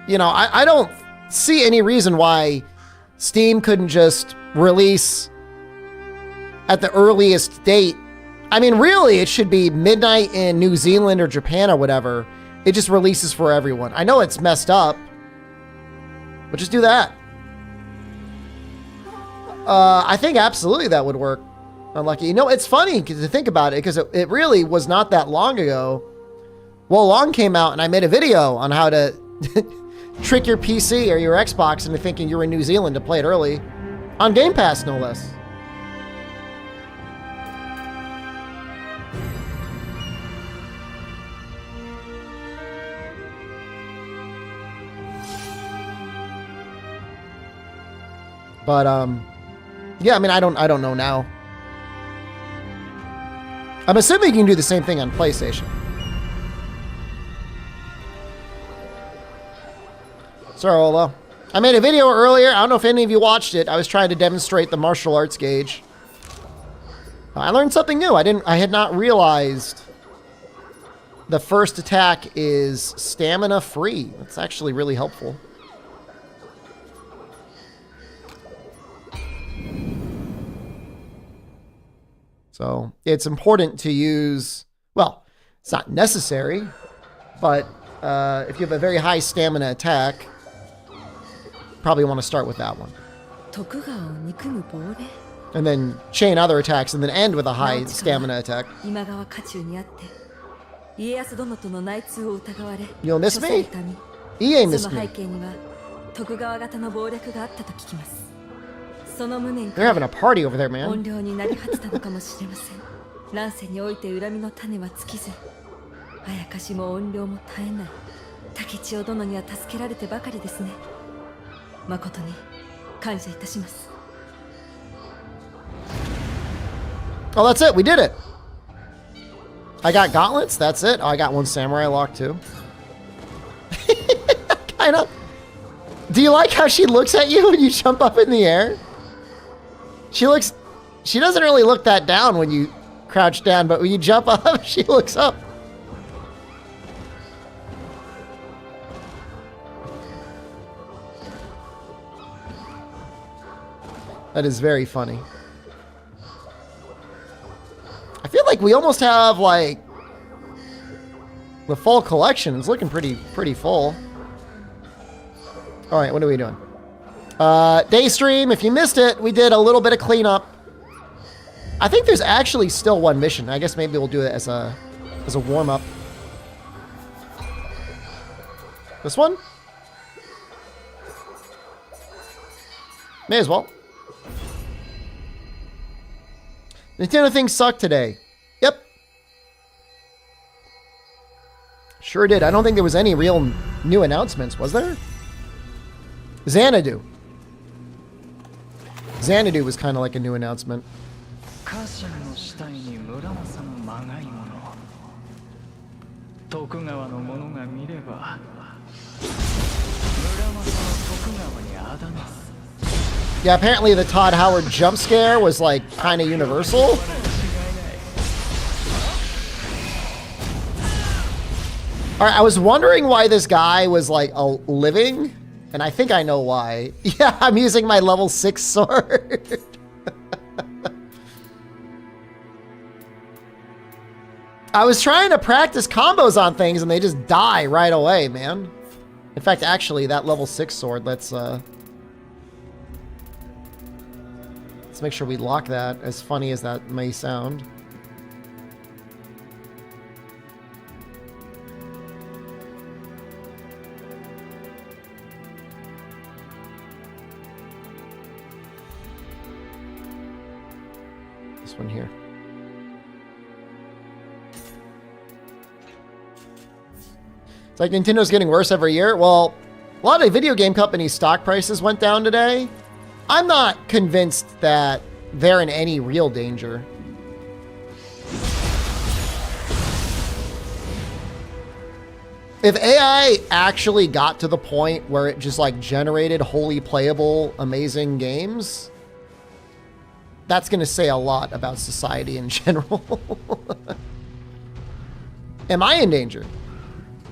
You know, I don't see any reason why Steam couldn't just release at the earliest date. I mean, really, it should be midnight in New Zealand or Japan or whatever. It just releases for everyone. I know it's messed up, but just do that. I think absolutely that would work. Unlucky. You know, it's funny to think about it because it really was not that long ago. Well, Long came out and I made a video on how to trick your PC or your Xbox into thinking you were in New Zealand to play it early. On Game Pass, no less. But, yeah, I mean, I don't know now. I'm assuming you can do the same thing on PlayStation. Sorry, Ola. I made a video earlier. I don't know if any of you watched it. I was trying to demonstrate the martial arts gauge. I learned something new. I had not realized the first attack is stamina free. That's actually really helpful. So it's important to use, well, it's not necessary, but if you have a very high stamina attack, probably want to start with that one. And then chain other attacks and then end with a high stamina attack. You'll miss me? EA missed me. They're having a party over there, man. Oh, that's it. We did it. I got gauntlets. That's it. Oh, I got one samurai lock too. Kind of. Do you like how she looks at you when you jump up in the air? She doesn't really look that down when you crouch down, but when you jump up, she looks up. That is very funny. I feel like we almost have like the full collection. It's looking pretty full. All right, what are we doing? Day stream. If you missed it, we did a little bit of cleanup. I think there's actually still one mission. I guess maybe we'll do it as a warm up. This one? May as well. Nintendo things suck today. Yep. Sure did. I don't think there was any real new announcements, was there? Xanadu. Xanadu was kind of like a new announcement. Yeah, apparently the Todd Howard jump scare was like kind of universal. All right, I was wondering why this guy was like living. And I think I know why. Yeah, I'm using my level 6 sword. I was trying to practice combos on things and they just die right away, man. In fact, actually, that level 6 sword, let's make sure we lock that, as funny as that may sound. One here. It's like Nintendo's getting worse every year. Well, a lot of video game companies' stock prices went down today. I'm not convinced that they're in any real danger. If AI actually got to the point where it just like generated wholly playable, amazing games, that's going to say a lot about society in general. Am I in danger?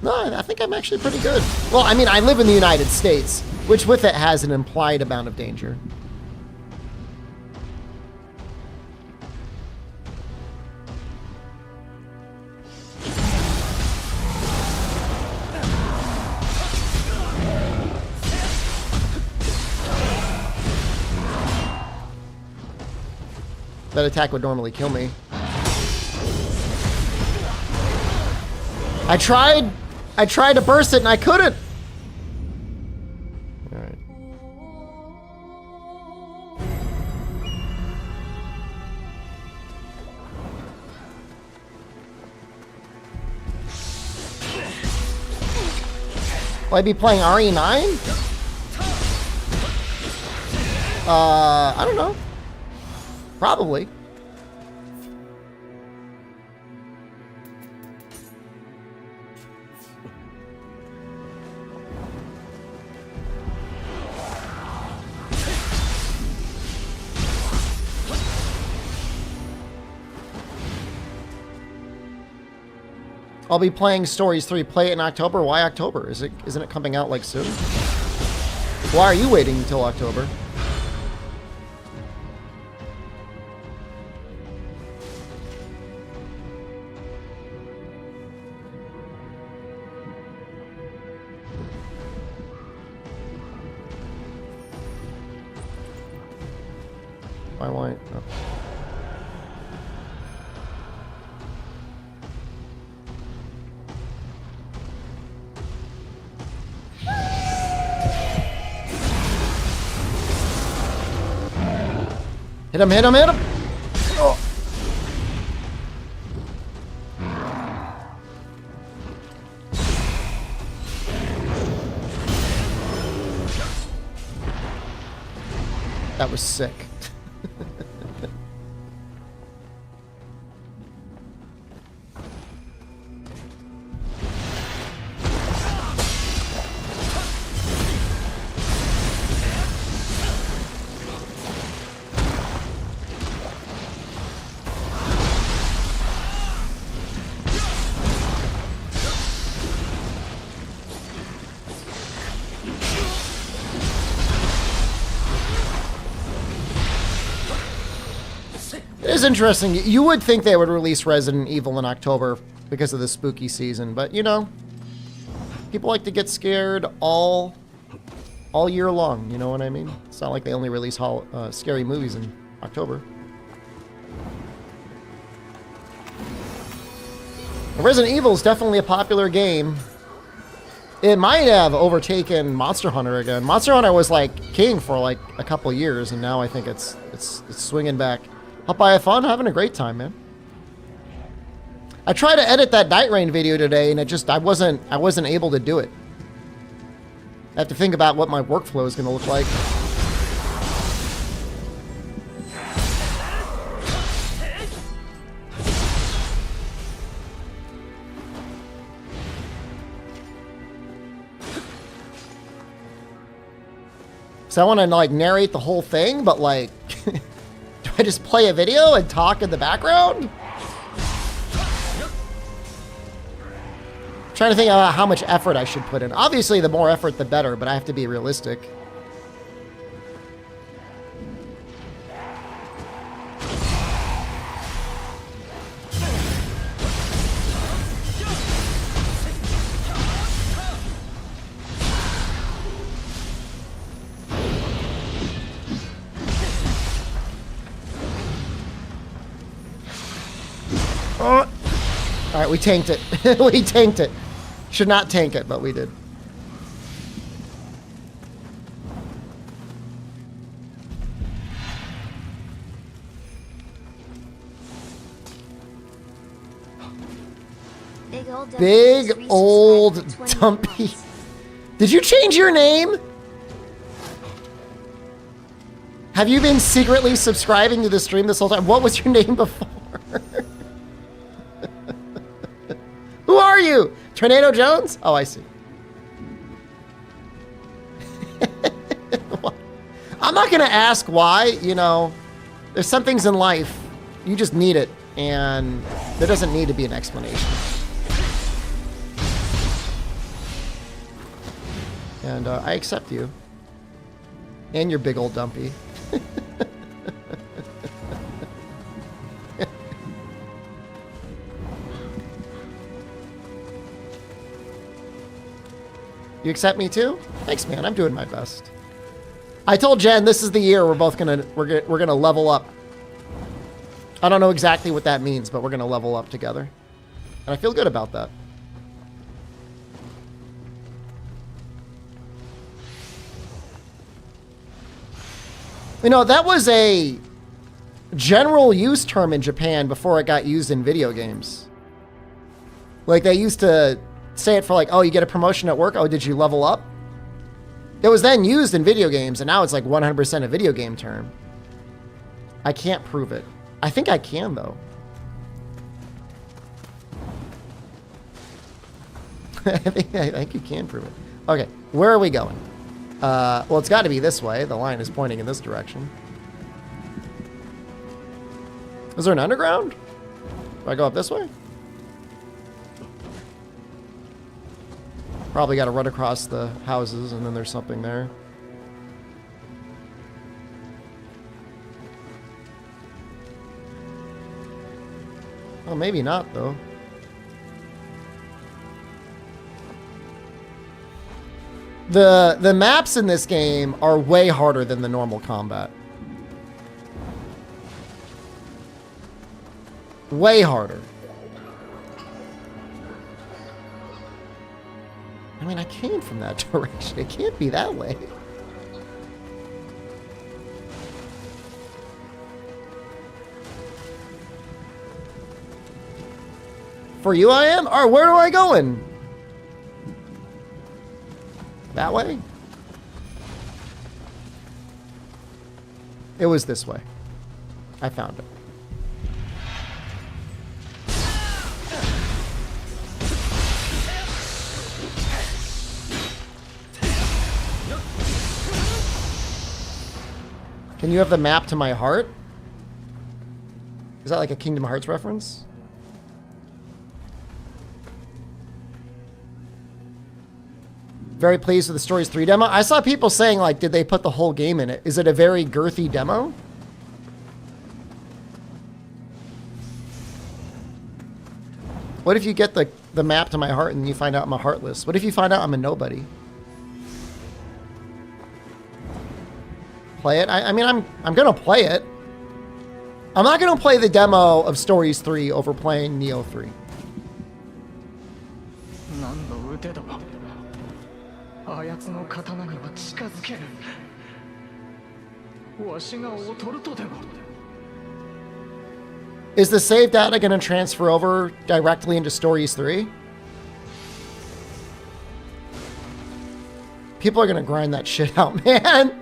No, I think I'm actually pretty good. Well, I mean, I live in the United States, which with it has an implied amount of danger. That attack would normally kill me. I tried to burst it and I couldn't. All right. Will I be playing RE9? I don't know. Probably. I'll be playing Stories 3. Play it in October. Why October? Isn't it coming out like soon? Why are you waiting until October? Why won't? Oh. Hit him, hit him, hit him! Oh. That was sick. It's interesting. You would think they would release Resident Evil in October because of the spooky season, but you know, people like to get scared all year long. You know what I mean? It's not like they only release scary movies in October. Resident Evil is definitely a popular game. It might have overtaken Monster Hunter again. Monster Hunter was like king for like a couple years, and now I think it's swinging back. Hope I have fun, having a great time, man. I tried to edit that Night Rain video today, and I wasn't able to do it. I have to think about what my workflow is going to look like. So I want to like narrate the whole thing, but like, do I just play a video and talk in the background? I'm trying to think about how much effort I should put in. Obviously, the more effort, the better, but I have to be realistic. All right, we tanked it. We tanked it. Should not tank it, but we did. Big old dumpy. Did you change your name? Have you been secretly subscribing to the stream this whole time? What was your name before? Who are you? Tornado Jones? Oh, I see. I'm not going to ask why, you know. There's some things in life, you just need it, and there doesn't need to be an explanation. And I accept you. And your big old dumpy. You accept me too? Thanks, man. I'm doing my best. I told Jen this is the year we're gonna level up. I don't know exactly what that means, but we're gonna level up together. And I feel good about that. You know, that was a general use term in Japan before it got used in video games. Like, they used to say it for like, oh, you get a promotion at work. Oh, did you level up? It was then used in video games, and now it's like 100% a video game term. I can't prove it. I think I can, though. I think you can prove it. Okay, where are we going? Well, it's got to be this way. The line is pointing in this direction. Is there an underground? Do I go up this way? Probably got to run across the houses, and then there's something there. Oh, maybe not, though. The maps in this game are way harder than the normal combat. Way harder. I mean, I came from that direction. It can't be that way. For you, I am? Or where am I going? That way? It was this way. I found it. Can you have the map to my heart? Is that like a Kingdom Hearts reference? Very pleased with the Stories 3 demo. I saw people saying, like, did they put the whole game in it? Is it a very girthy demo? What if you get the map to my heart and you find out I'm a heartless? What if you find out I'm a nobody? Play it? I mean, I'm gonna play it. I'm not gonna play the demo of Stories 3 over playing Nioh 3. Is the save data gonna transfer over directly into Stories 3? People are gonna grind that shit out, man.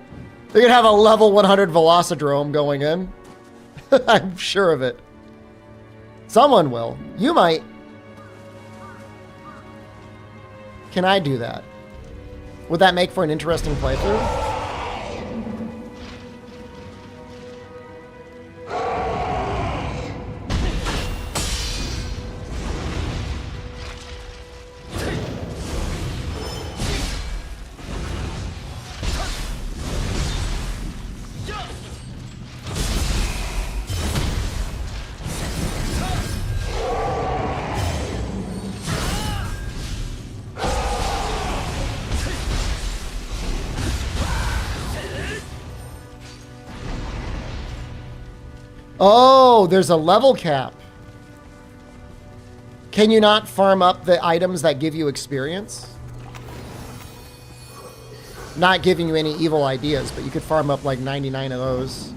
They're gonna have a level 100 Velocidrome going in. I'm sure of it. Someone will. You might. Can I do that? Would that make for an interesting playthrough? Oh, there's a level cap. Can you not farm up the items that give you experience? Not giving you any evil ideas, but you could farm up like 99 of those.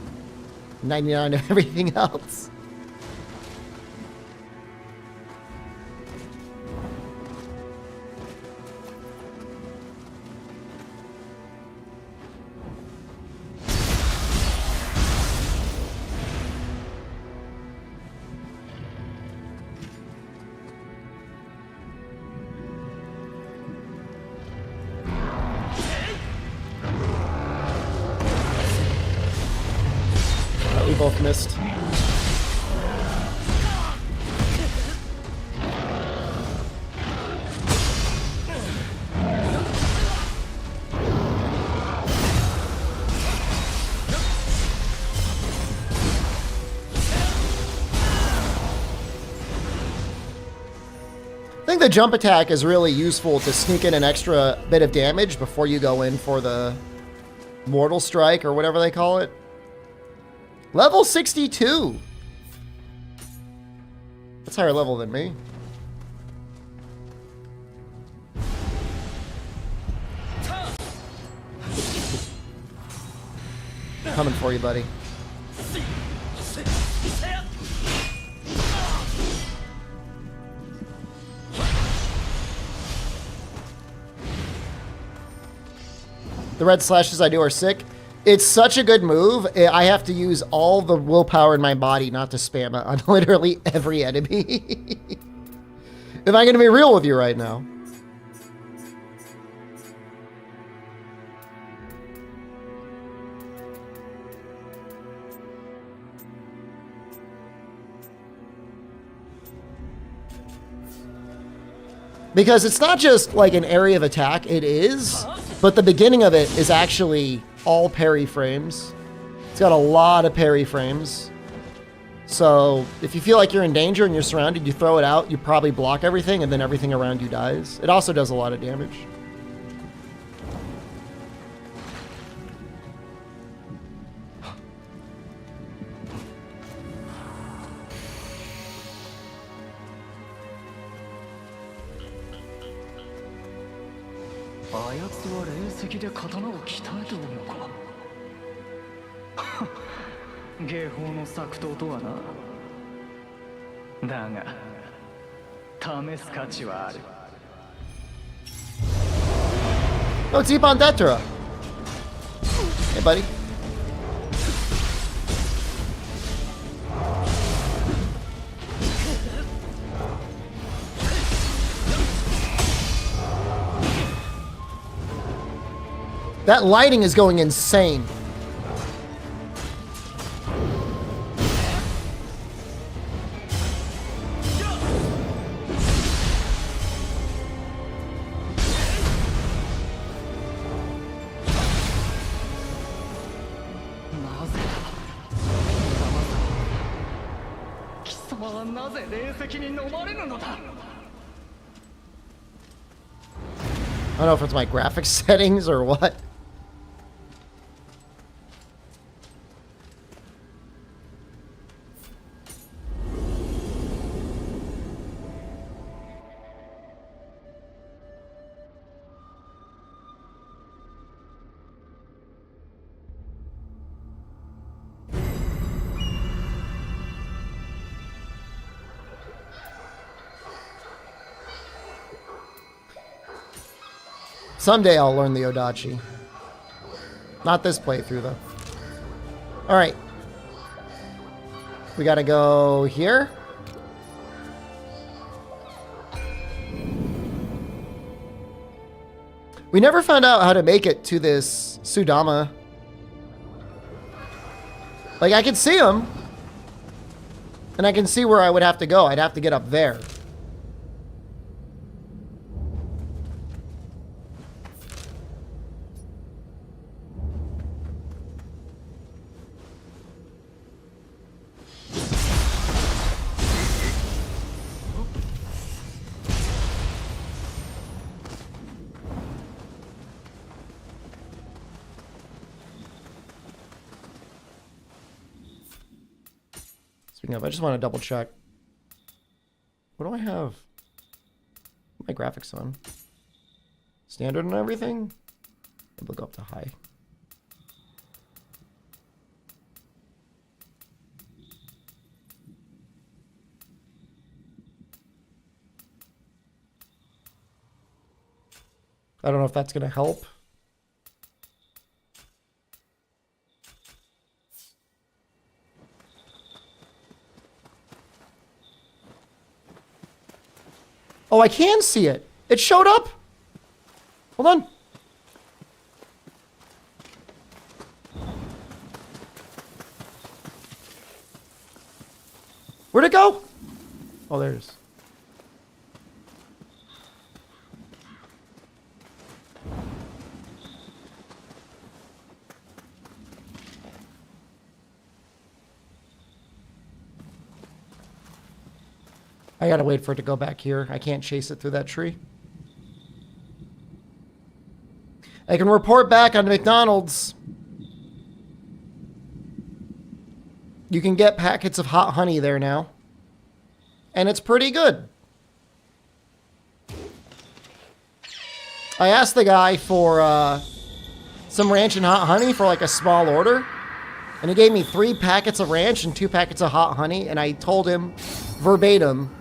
99 of everything else. We both missed. think the jump attack is really useful to sneak in an extra bit of damage before you go in for the Mortal Strike or whatever they call it. Level 62. That's higher level than me. Coming for you, buddy. The red slashes I do are sick. It's such a good move. I have to use all the willpower in my body not to spam it on literally every enemy. If I'm going to be real with you right now. Because it's not just like an area of attack, it is, but the beginning of it is actually all parry frames. It's got a lot of parry frames. So if you feel like you're in danger and you're surrounded, you throw it out, you probably block everything, and then everything around you dies. It also does a lot of damage. Oh, it's banter. Hey, buddy. That lighting is going insane. I don't know if it's my graphics settings or what. Someday I'll learn the Odachi. Not this playthrough, though. Alright. We gotta go here. We never found out how to make it to this Sudama. Like, I can see him. And I can see where I would have to go. I'd have to get up there. Speaking of, I just want to double check. What do I have? My graphics on. Standard and everything? Maybe go up to high. I don't know if that's going to help. Oh, I can see it. It showed up. Hold on. Where'd it go? Oh, there it is. I gotta wait for it to go back here. I can't chase it through that tree. I can report back on McDonald's. You can get packets of hot honey there now. And it's pretty good. I asked the guy for some ranch and hot honey for like a small order. And he gave me 3 packets of ranch and 2 packets of hot honey. And I told him verbatim,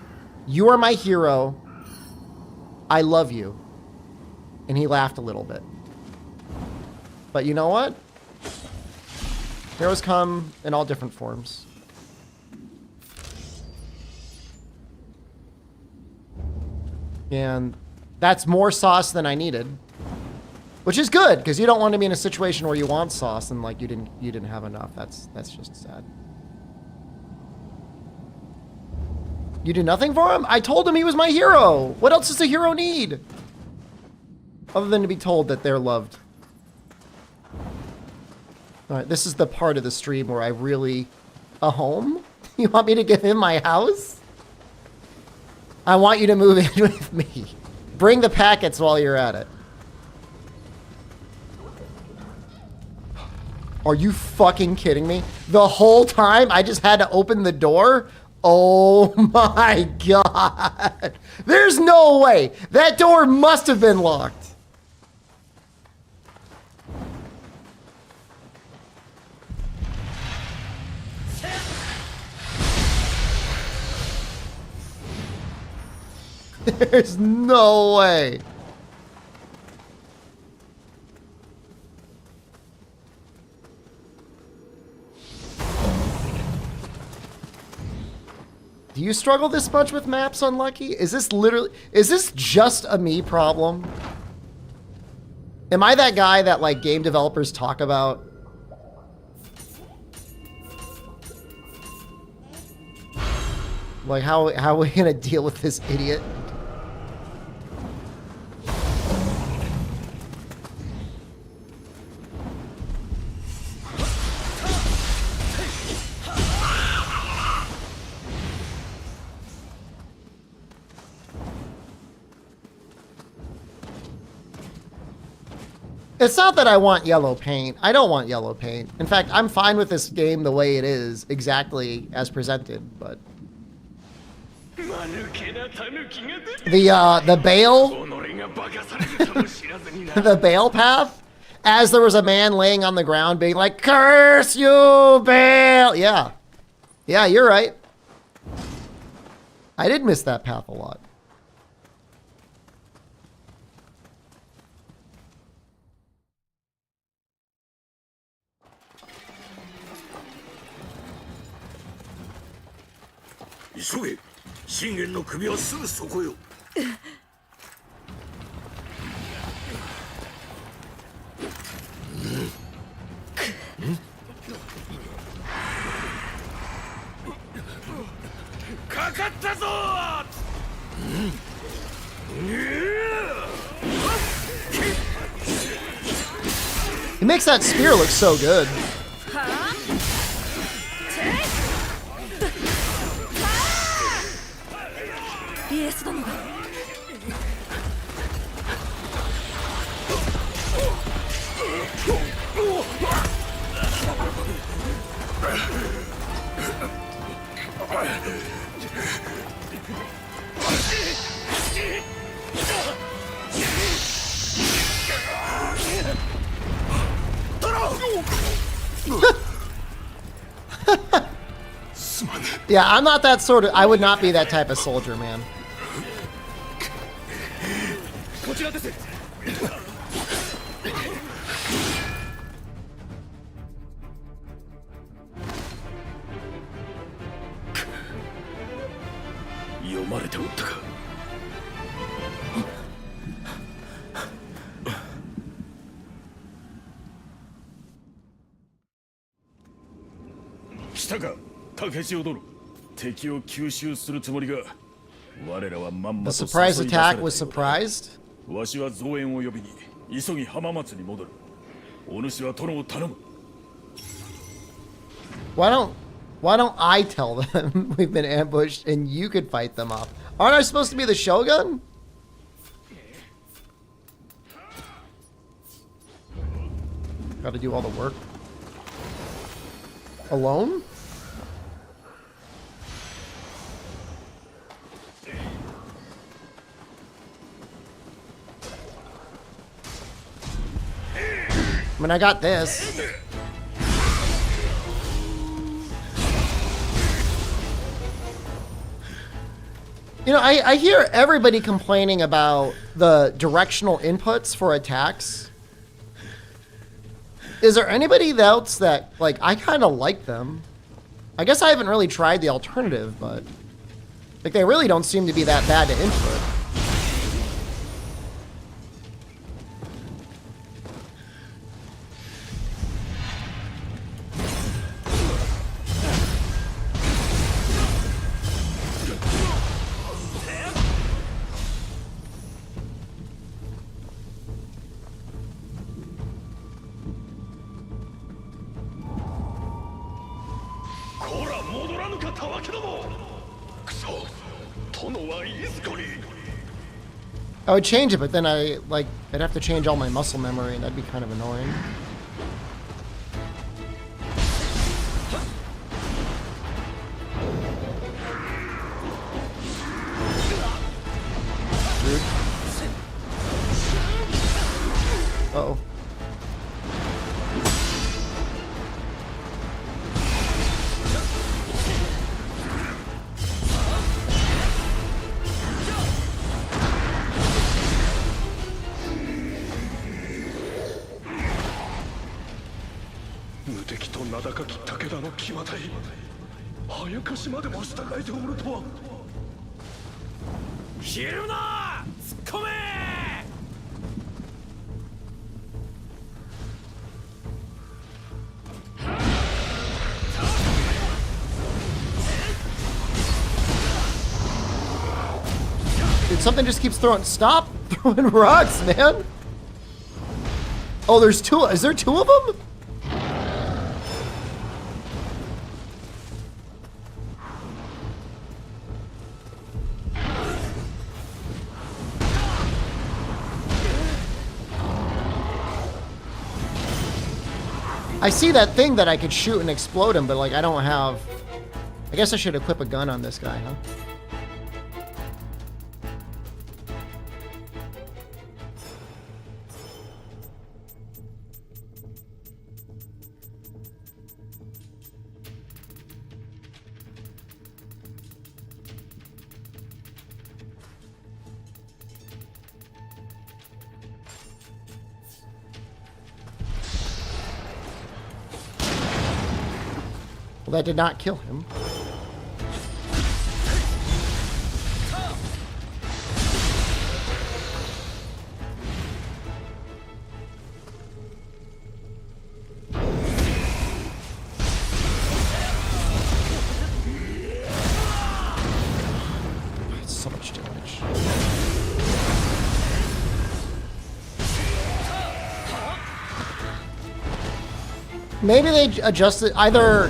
"You are my hero. I love you." And he laughed a little bit. But you know what? Heroes come in all different forms. And that's more sauce than I needed. Which is good, because you don't want to be in a situation where you want sauce and like you didn't have enough. That's just sad. You do nothing for him? I told him he was my hero. What else does a hero need? Other than to be told that they're loved. Alright, this is the part of the stream where I really... A home? You want me to give him my house? I want you to move in with me. Bring the packets while you're at it. Are you fucking kidding me? The whole time I just had to open the door? Oh my god. There's no way. That door must have been locked. There's no way. Do you struggle this much with maps, Unlucky? Is this just a me problem? Am I that guy that like game developers talk about? Like how are we gonna deal with this idiot? It's not that I want yellow paint. I don't want yellow paint. In fact, I'm fine with this game the way it is, exactly as presented, but... The Bale... the Bale path? As there was a man laying on the ground being like, "Curse you, Bale!" Yeah. Yeah, you're right. I did miss that path a lot. He makes that spear look so good. Yeah, I'm not that sort of... I would not be that type of soldier, man. The surprise attack was surprised? Why don't... Why don't I tell them we've been ambushed and you could fight them off? Aren't I supposed to be the Shogun? Gotta do all the work. Alone? I mean, I got this. You know, I hear everybody complaining about the directional inputs for attacks. Is there anybody else that, like, I kind of like them? I guess I haven't really tried the alternative, but like, they really don't seem to be that bad to input. I would change it, but then I'd have to change all my muscle memory, and that'd be kind of annoying. Rude. Uh-oh. Dude, something just keeps throwing. Stop throwing rocks, man. Oh, there's two. Is there two of them? I see that thing that I could shoot and explode him, but like I don't have... I guess I should equip a gun on this guy, huh? Well, that did not kill him. That's so much damage. Maybe they adjusted either...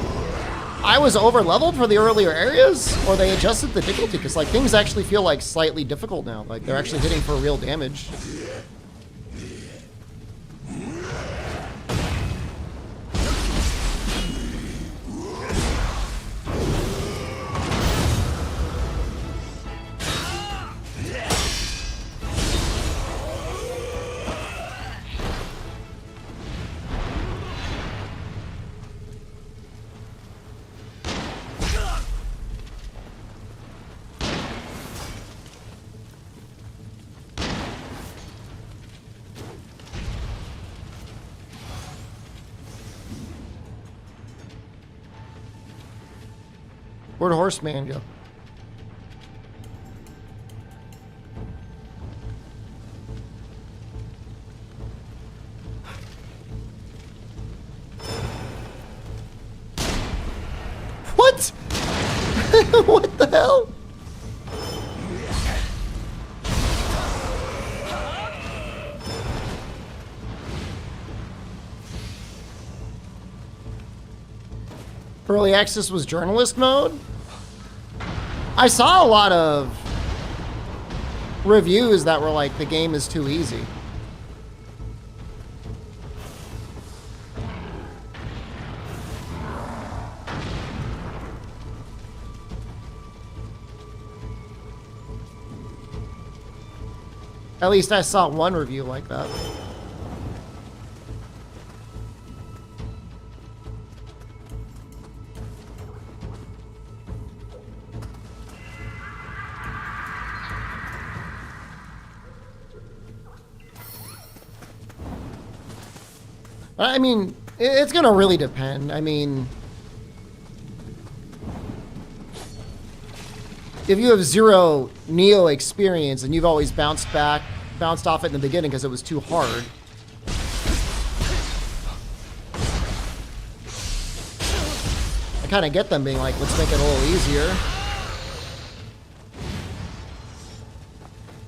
I was over leveled for the earlier areas, or they adjusted the difficulty, because like things actually feel like slightly difficult now. Like they're actually hitting for real damage. Where'd Horseman go? What? What the hell? Early access was journalist mode? I saw a lot of reviews that were like, the game is too easy. At least I saw one review like that. I mean, it's gonna really depend. I mean, if you have zero Nioh experience and you've always bounced off it in the beginning because it was too hard. I kind of get them being like, let's make it a little easier.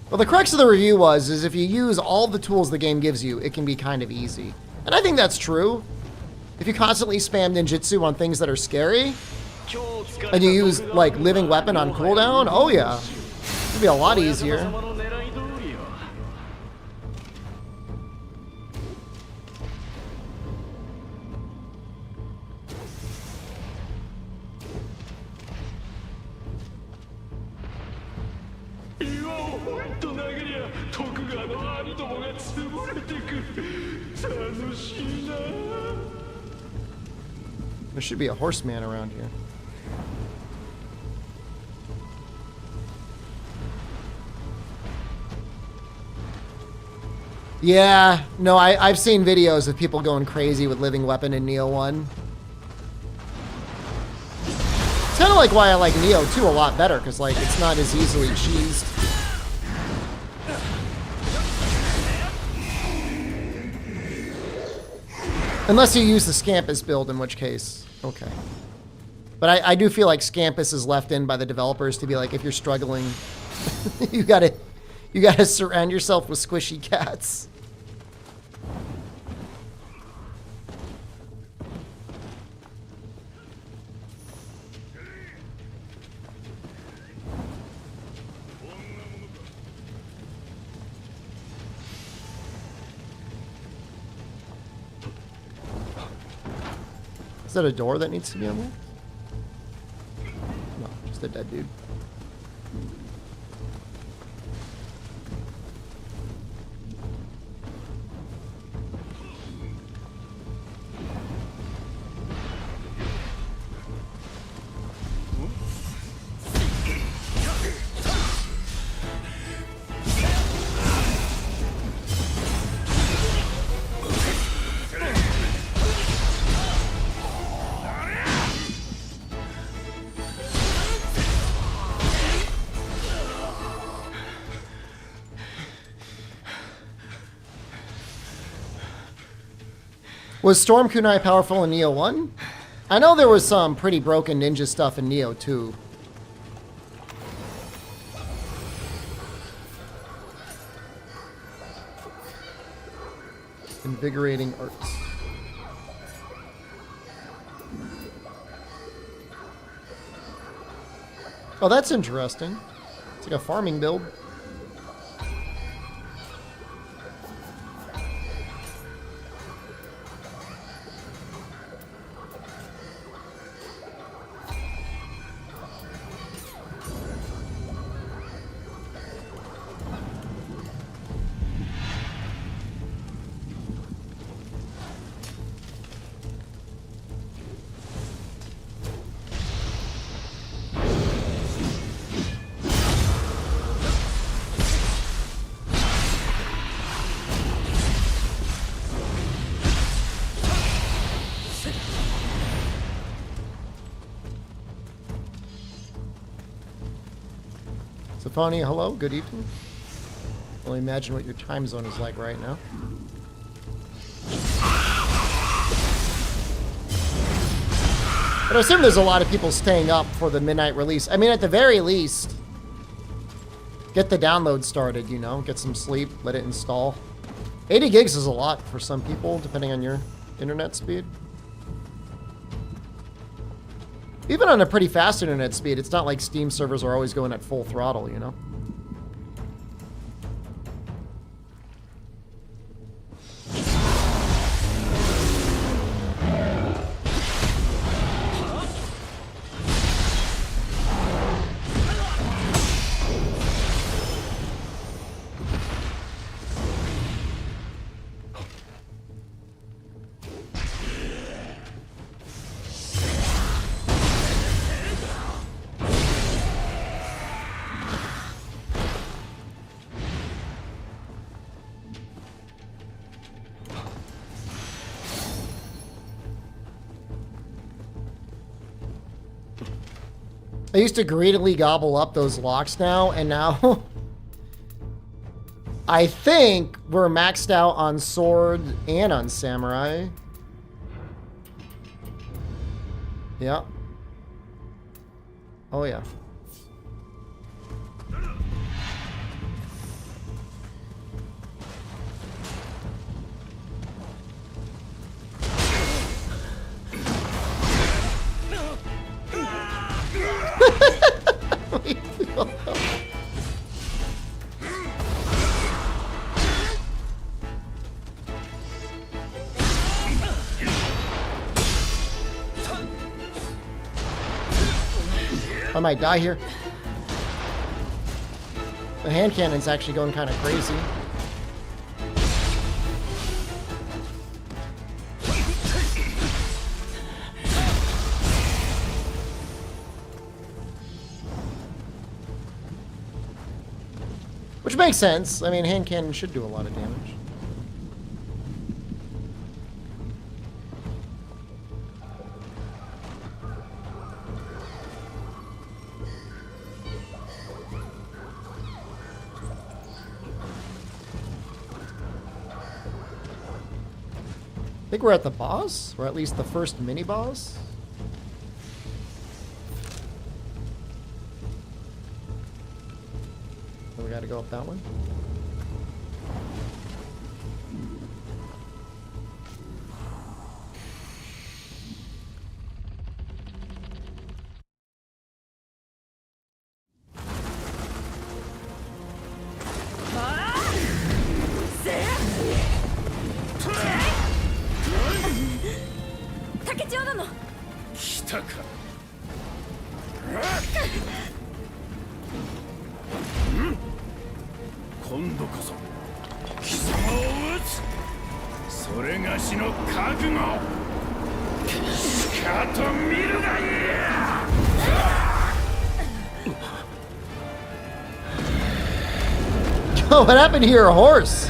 Well, the crux of the review is if you use all the tools the game gives you, it can be kind of easy. And I think that's true. If you constantly spam ninjutsu on things that are scary, and you use, like, living weapon on cooldown, oh yeah. It'd be a lot easier. There should be a horseman around here. Yeah, no, I've seen videos of people going crazy with living weapon in Nioh 1. It's kind of like why I like Nioh 2 a lot better, because like it's not as easily cheesed. Unless you use the Scampus build, in which case, okay. But I do feel like Scampus is left in by the developers to be like, if you're struggling, you gotta surround yourself with squishy cats. Is that a door that needs to be unlocked? No, just a dead dude. Was Storm Kunai powerful in Nioh 1? I know there was some pretty broken ninja stuff in Nioh 2. Invigorating arts. Oh, that's interesting. It's like a farming build. Safani, hello, good evening. Only imagine what your time zone is like right now. But I assume there's a lot of people staying up for the midnight release. I mean, at the very least, get the download started, you know, get some sleep, let it install. 80 gigs is a lot for some people, depending on your internet speed. Even on a pretty fast internet speed, it's not like Steam servers are always going at full throttle, you know? I used to greedily gobble up those locks now, and now I think we're maxed out on sword and on samurai. Yeah. Oh yeah. I might die here. The hand cannon's actually going kind of crazy. Which makes sense. I mean, hand cannon should do a lot of damage. I think we're at the boss, or at least the first mini-boss. So we gotta go up that one. Oh, what happened to your horse?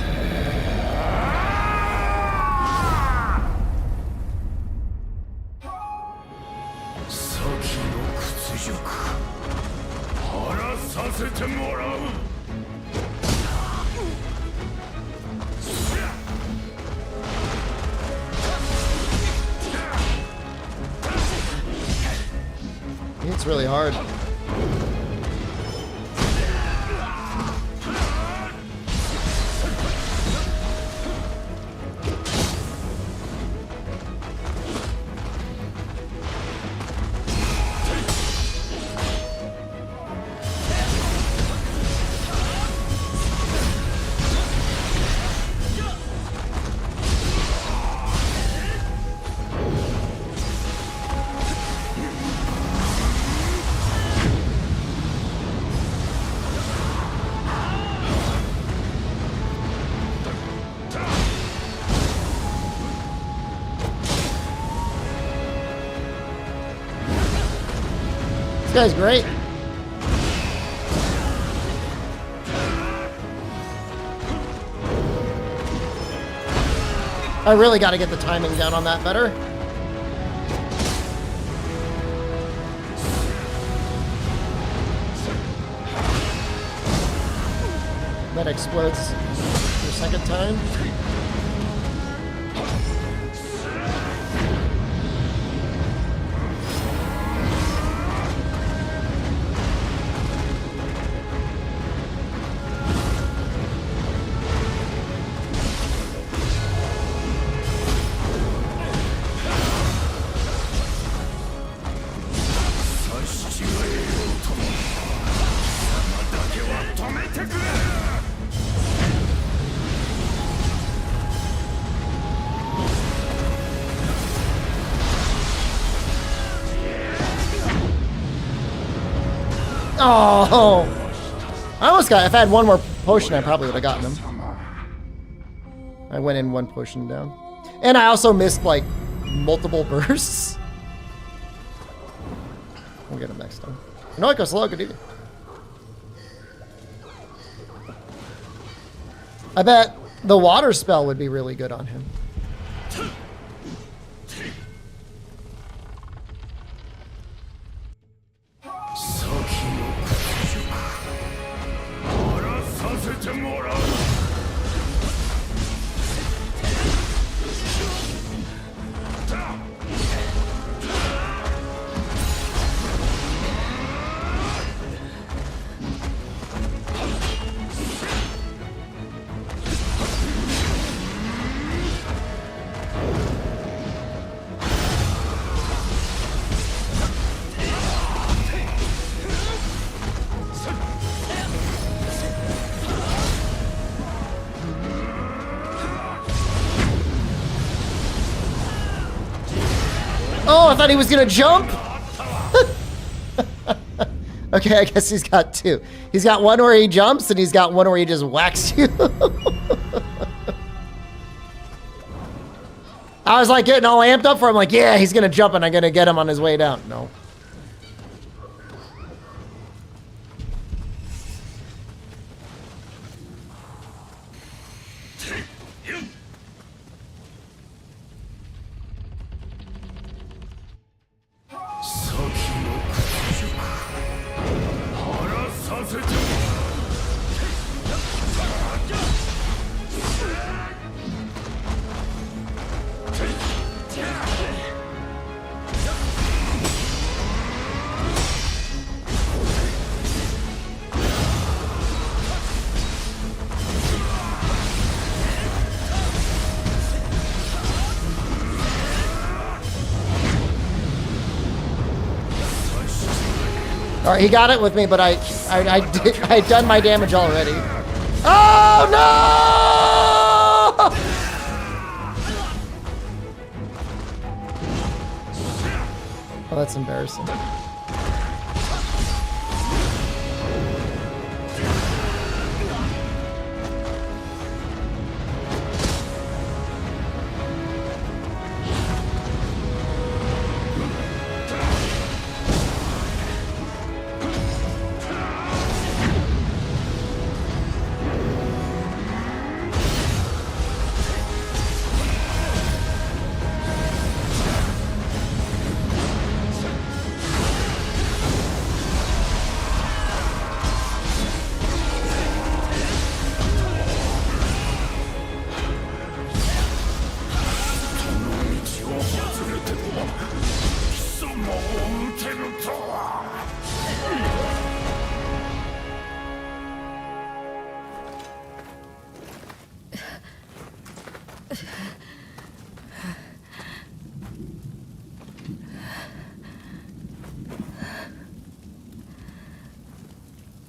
It's really hard. This guy's great. I really got to get the timing down on that better. That explodes for a second time. Oh! I almost got, if I had one more potion, I probably would have gotten him. I went in one potion down. And I also missed, like, multiple bursts. We'll get him next time. No, I go slow, good either. I bet the water spell would be really good on him. Oh, I thought he was gonna jump. Okay, I guess he's got two. He's got one where he jumps, and he's got one where he just whacks you. I was like getting all amped up for him, like, yeah, he's gonna jump, and I'm gonna get him on his way down. No. All right, he got it with me, but I'd done my damage already. Oh no! Oh, that's embarrassing.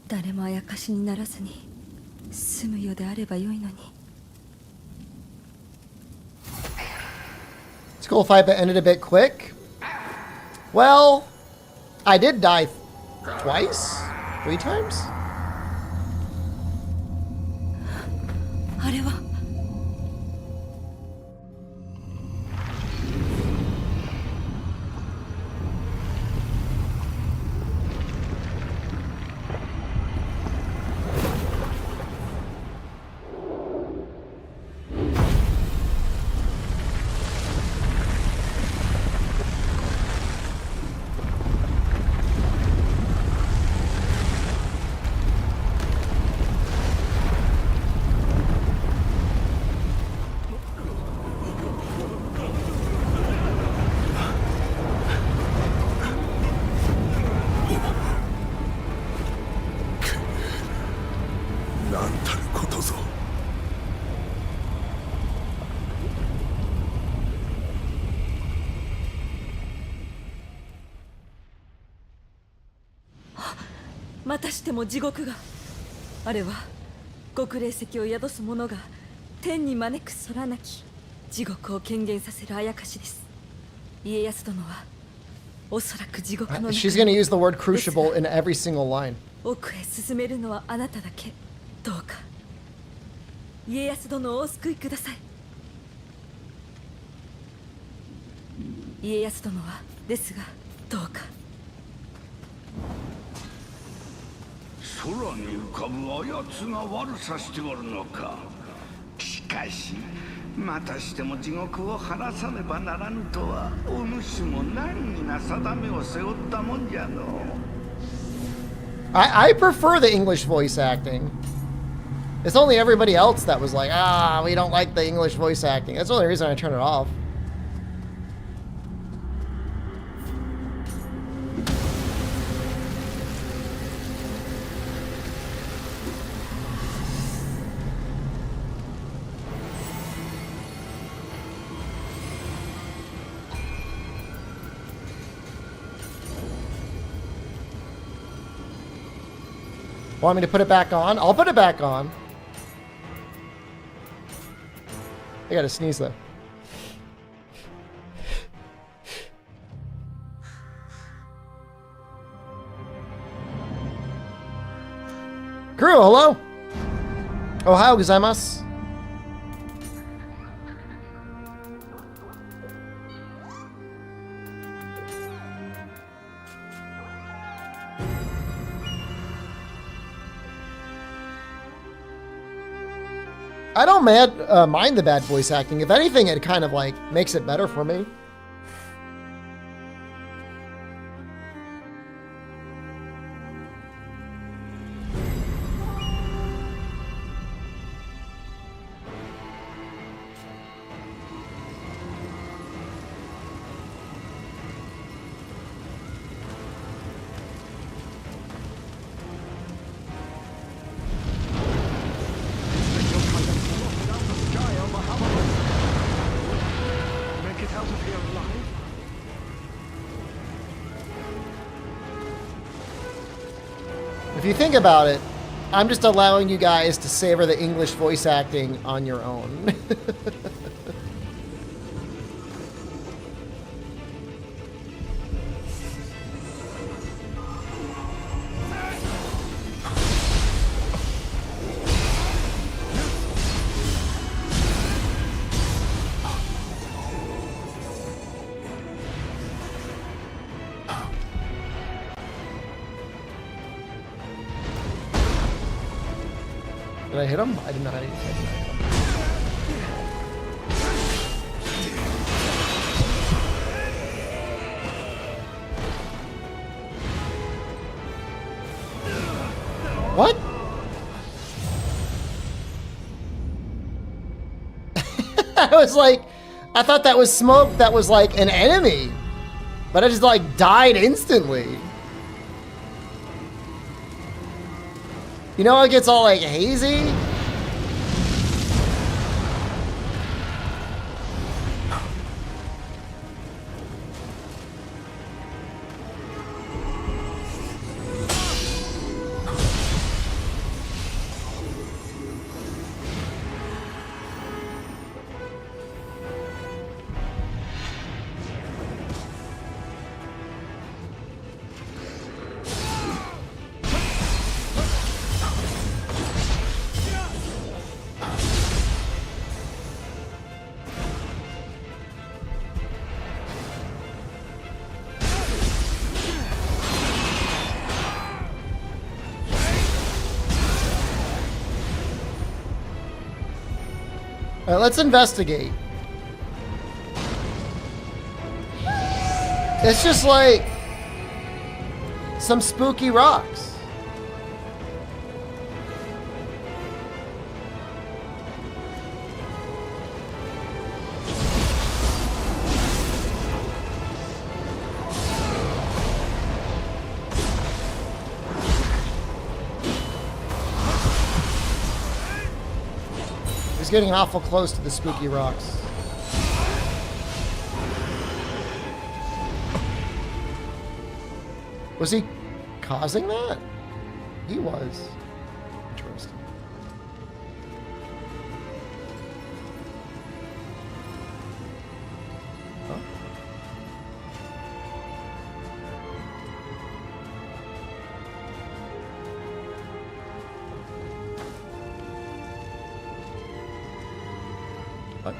誰もあやかしにならずに済むようであればよいのに。It's a cool fight, but ended a bit quick. Well, I did die twice? 3 times? あれは。またしても地獄が。あれは極霊石を宿す者が天に招く空なき地獄を権限させるあやかしです。家康殿はおそらく地獄の中に She's gonna use the word crucible in every single line. 奥へ進めるのはあなただけ。どうか家康殿をお救いください。家康殿はですがどうか。空に浮かぶあやつが悪さしておるのか。しかしまたしても地獄を晴らさねばならぬとは、お主も難儀な定めを背負ったもんじゃの。I prefer the English voice acting. It's only everybody else that was like, we don't like the English voice acting. That's the only reason I turn it off. Want me to put it back on? I'll put it back on. I gotta sneeze though. Crew, hello. Ohayou gozaimasu. I don't mind the bad voice acting. If anything, it kind of like makes it better for me. If you think about it, I'm just allowing you guys to savor the English voice acting on your own. Did I hit him? I did not hit him. What? I was like, I thought that was smoke that was like an enemy, but I just like died instantly. You know, it gets all like hazy. All right, let's investigate. It's just like some spooky rocks. He's getting awful close to the spooky rocks. Was he causing that? He was. Interesting. Huh? What?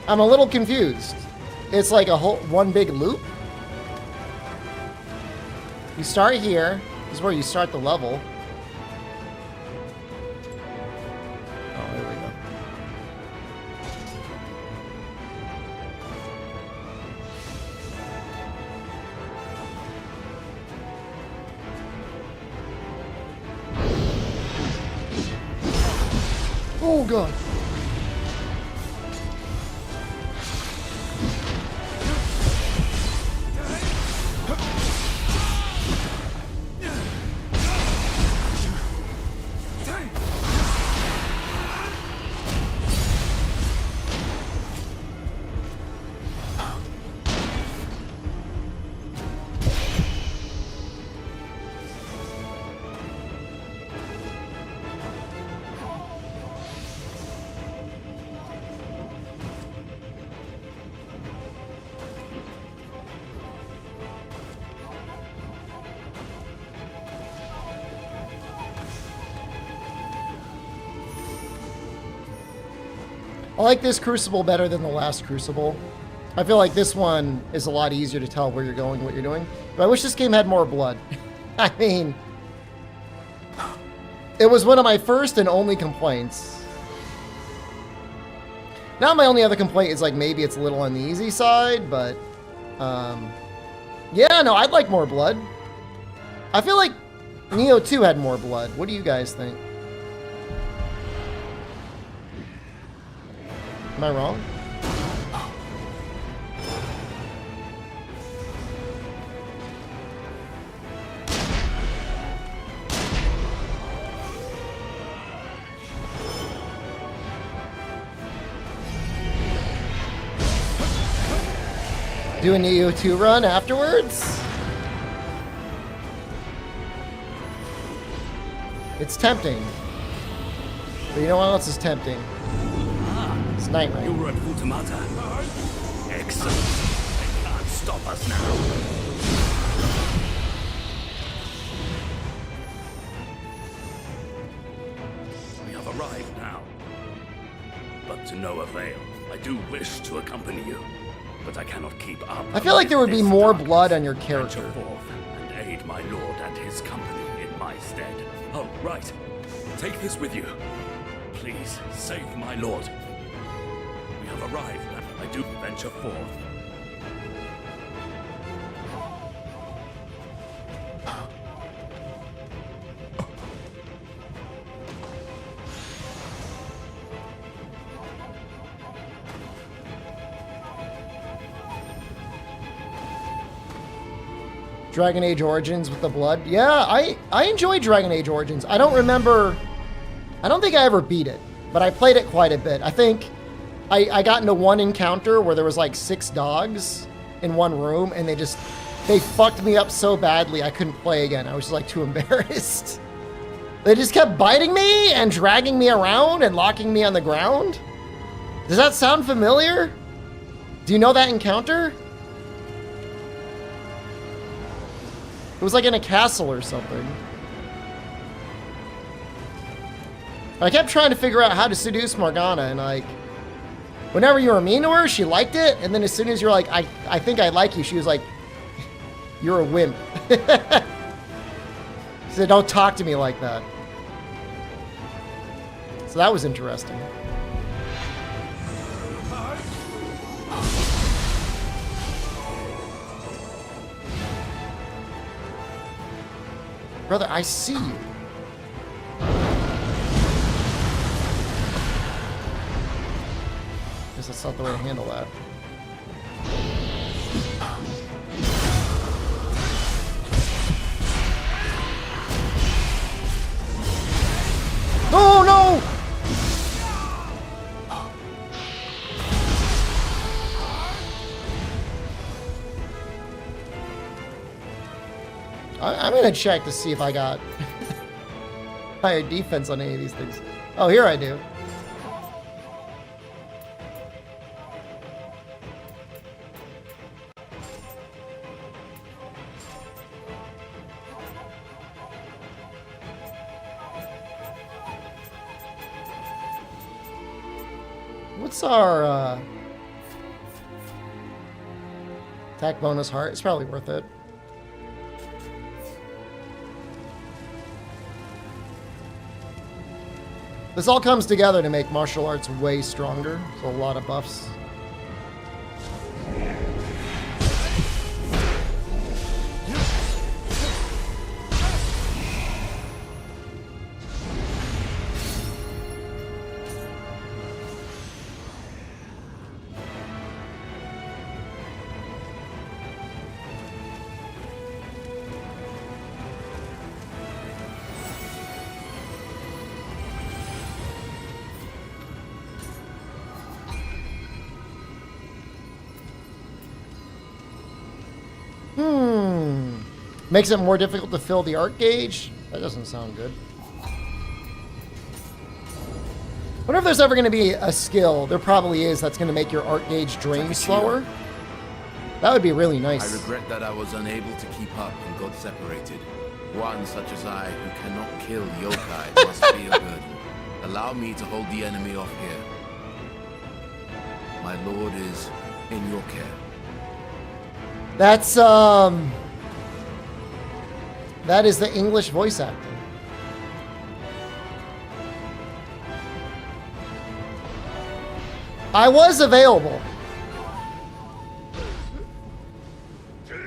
I'm a little confused. It's like a whole one big loop. You start here. This is where you start the level. Oh, there we go. Oh god. I like this Crucible better than the last Crucible. I feel like this one is a lot easier to tell where you're going, what you're doing. But I wish this game had more blood. I mean, it was one of my first and only complaints. Now my only other complaint is like maybe it's a little on the easy side, but yeah, no, I'd like more blood. I feel like Nioh 2 had more blood. What do you guys think? Am I wrong? Do a Nioh 2 run afterwards? It's tempting. But you know what else is tempting? It's Night Rain. You were at Futamata. Excellent. They can't stop us now. We have arrived now. But to no avail. I do wish to accompany you, but I cannot keep up. I feel like there would be this more dark. blood on your Venture character. forth and aid my lord and his company in my stead. Oh, right. Take this with you. Please save my lord. We have arrived now. I do venture forth. Dragon Age Origins with the blood. Yeah, I enjoy Dragon Age Origins. I don't think I ever beat it, but I played it quite a bit. I think I got into one encounter where there was like 6 dogs in one room, and they fucked me up so badly I couldn't play again. I was just like too embarrassed. They just kept biting me and dragging me around and locking me on the ground. Does that sound familiar? Do you know that encounter? It was like in a castle or something. I kept trying to figure out how to seduce Morgana, and like, whenever you were mean to her, she liked it, and then as soon as you're like, I think I like you, she was like, you're a wimp. She said, don't talk to me like that. So that was interesting. Brother, I see you. Guess that's not the way to handle that. I'm gonna check to see if I got higher defense on any of these things. Oh, here I do. What's our attack bonus heart? It's probably worth it. This all comes together to make martial arts way stronger. So a lot of buffs. Makes it more difficult to fill the art gauge? That doesn't sound good. Wonder if there's ever going to be a skill, there probably is, that's going to make your art gauge drain slower. That would be really nice. I regret that I was unable to keep up and got separated. One such as I, who cannot kill yokai, must be a burden. Allow me to hold the enemy off here. My lord is in your care. That's, that is the English voice acting. I was available.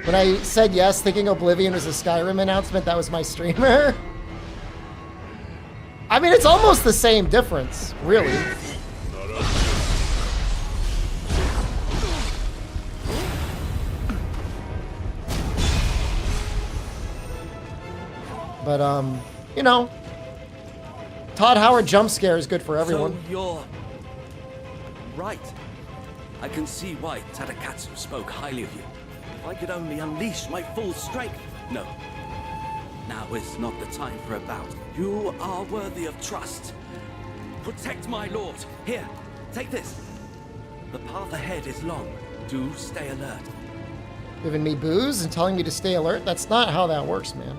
When I said yes, thinking Oblivion was a Skyrim announcement, that was my streamer. I mean, it's almost the same difference, really. But, you know, Todd Howard jump scare is good for everyone. So you're right. I can see why Tadakatsu spoke highly of you. If I could only unleash my full strength. No. Now is not the time for a bout. You are worthy of trust. Protect my lord. Here, take this. The path ahead is long. Do stay alert. Giving me booze and telling me to stay alert? That's not how that works, man.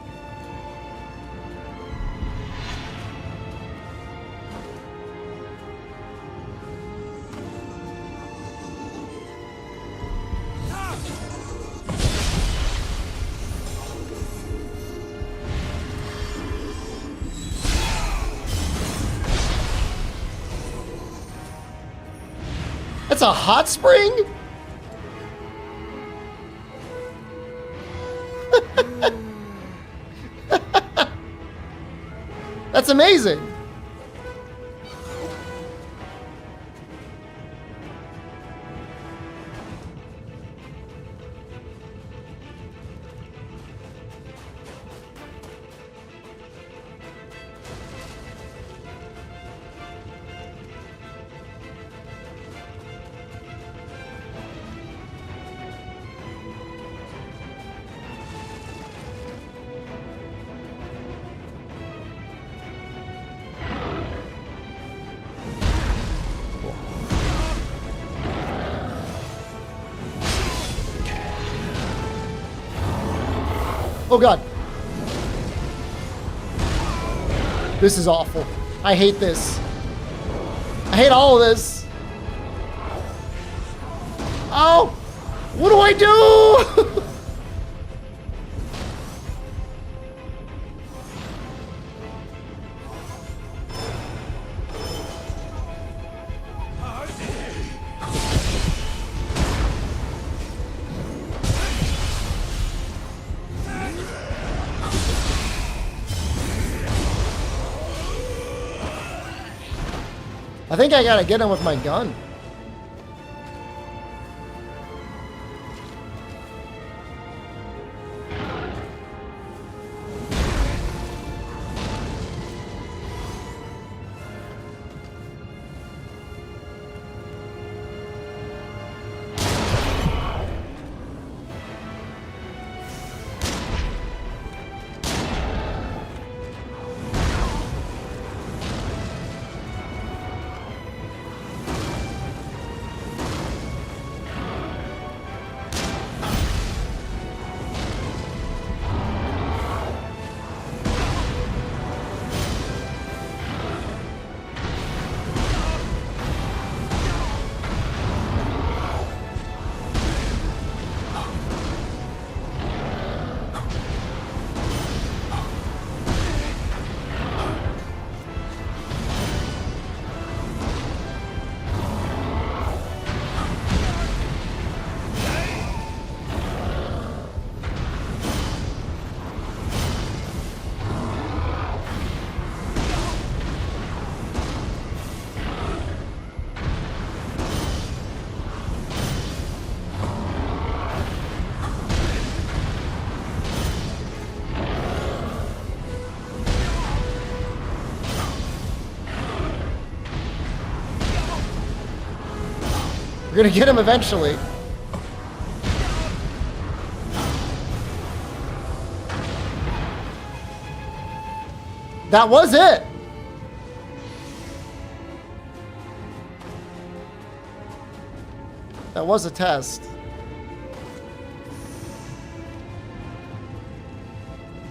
That's a hot spring? That's amazing. Oh god. This is awful. I hate this. I hate all of this. Oh! What do I do? I think I gotta get him with my gun. We're gonna get him eventually. That was it. That was a test.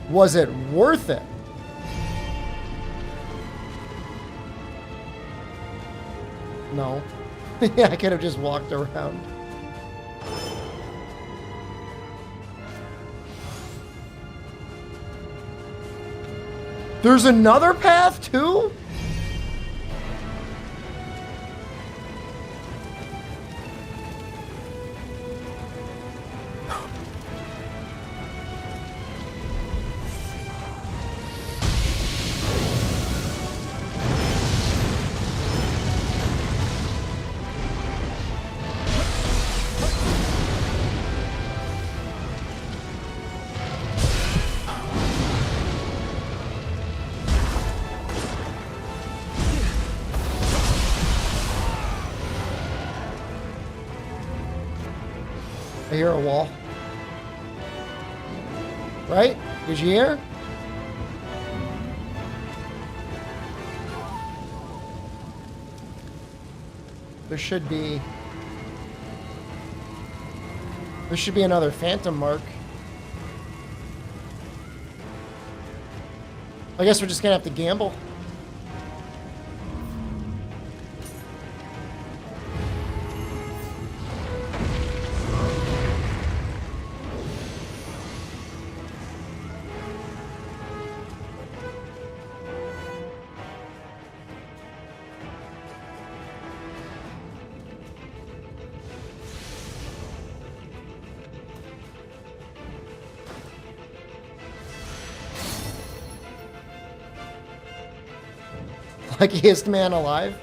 Was it worth it? No. Yeah, I could have just walked around. There's another path too? I hear a wall. Right? Did you hear? There should be another phantom mark. I guess we're just gonna have to gamble. Luckiest man alive.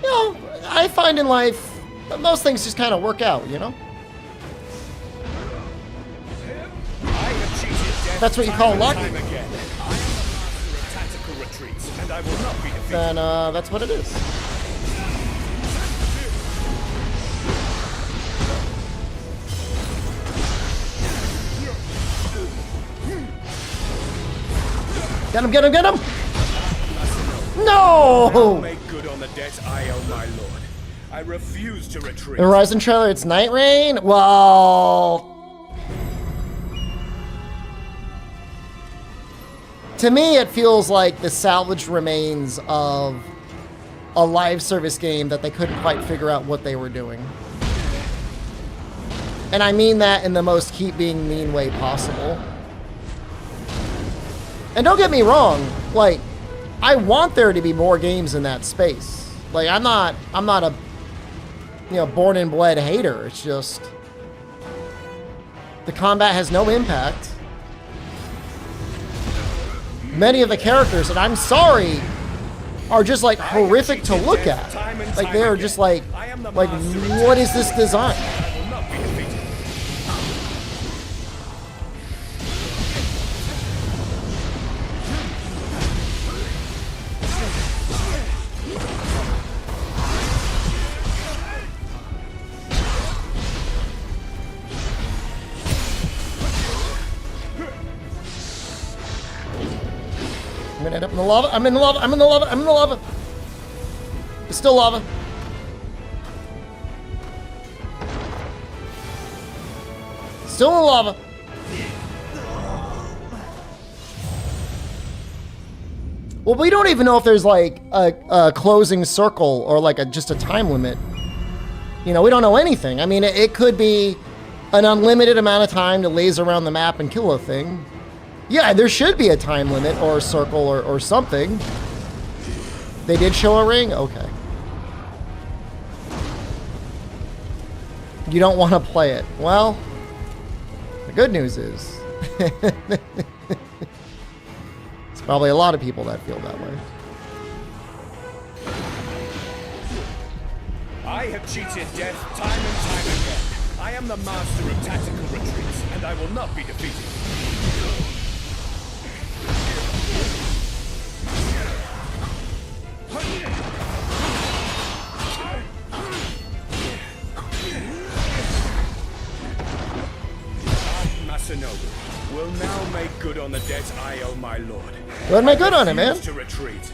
You know, I find in life, most things just kind of work out, you know? That's what you call lucky. Then, that's what it is. Get him, get him, get him! No! Make good on the debt I owe my lord. I refuse to retreat. The Horizon trailer, it's Night Rain? Well... To me, it feels like the salvaged remains of a live service game that they couldn't quite figure out what they were doing. And I mean that in the most keep being mean way possible. And don't get me wrong, like, I want there to be more games in that space. Like, I'm not a, you know, born and bled hater. It's just the combat has no impact. Many of the characters, and I'm sorry, are just like horrific to look at. Like, they are just like what is this design? I'm gonna end up in the lava. I'm in the lava. I'm in the lava. I'm in the lava. It's still lava. Still in the lava. Well, we don't even know if there's like a closing circle or like just a time limit. You know, we don't know anything. I mean, it could be an unlimited amount of time to laze around the map and kill a thing. Yeah, there should be a time limit or a circle or something. They did show a ring? Okay. You don't want to play it. Well, the good news is there's probably a lot of people that feel that way. I have cheated death time and time again. I am the master of tactical retreats, and I will not be defeated. debt I owe my lord. Go ahead and make good on it, man. Refuse to retreat.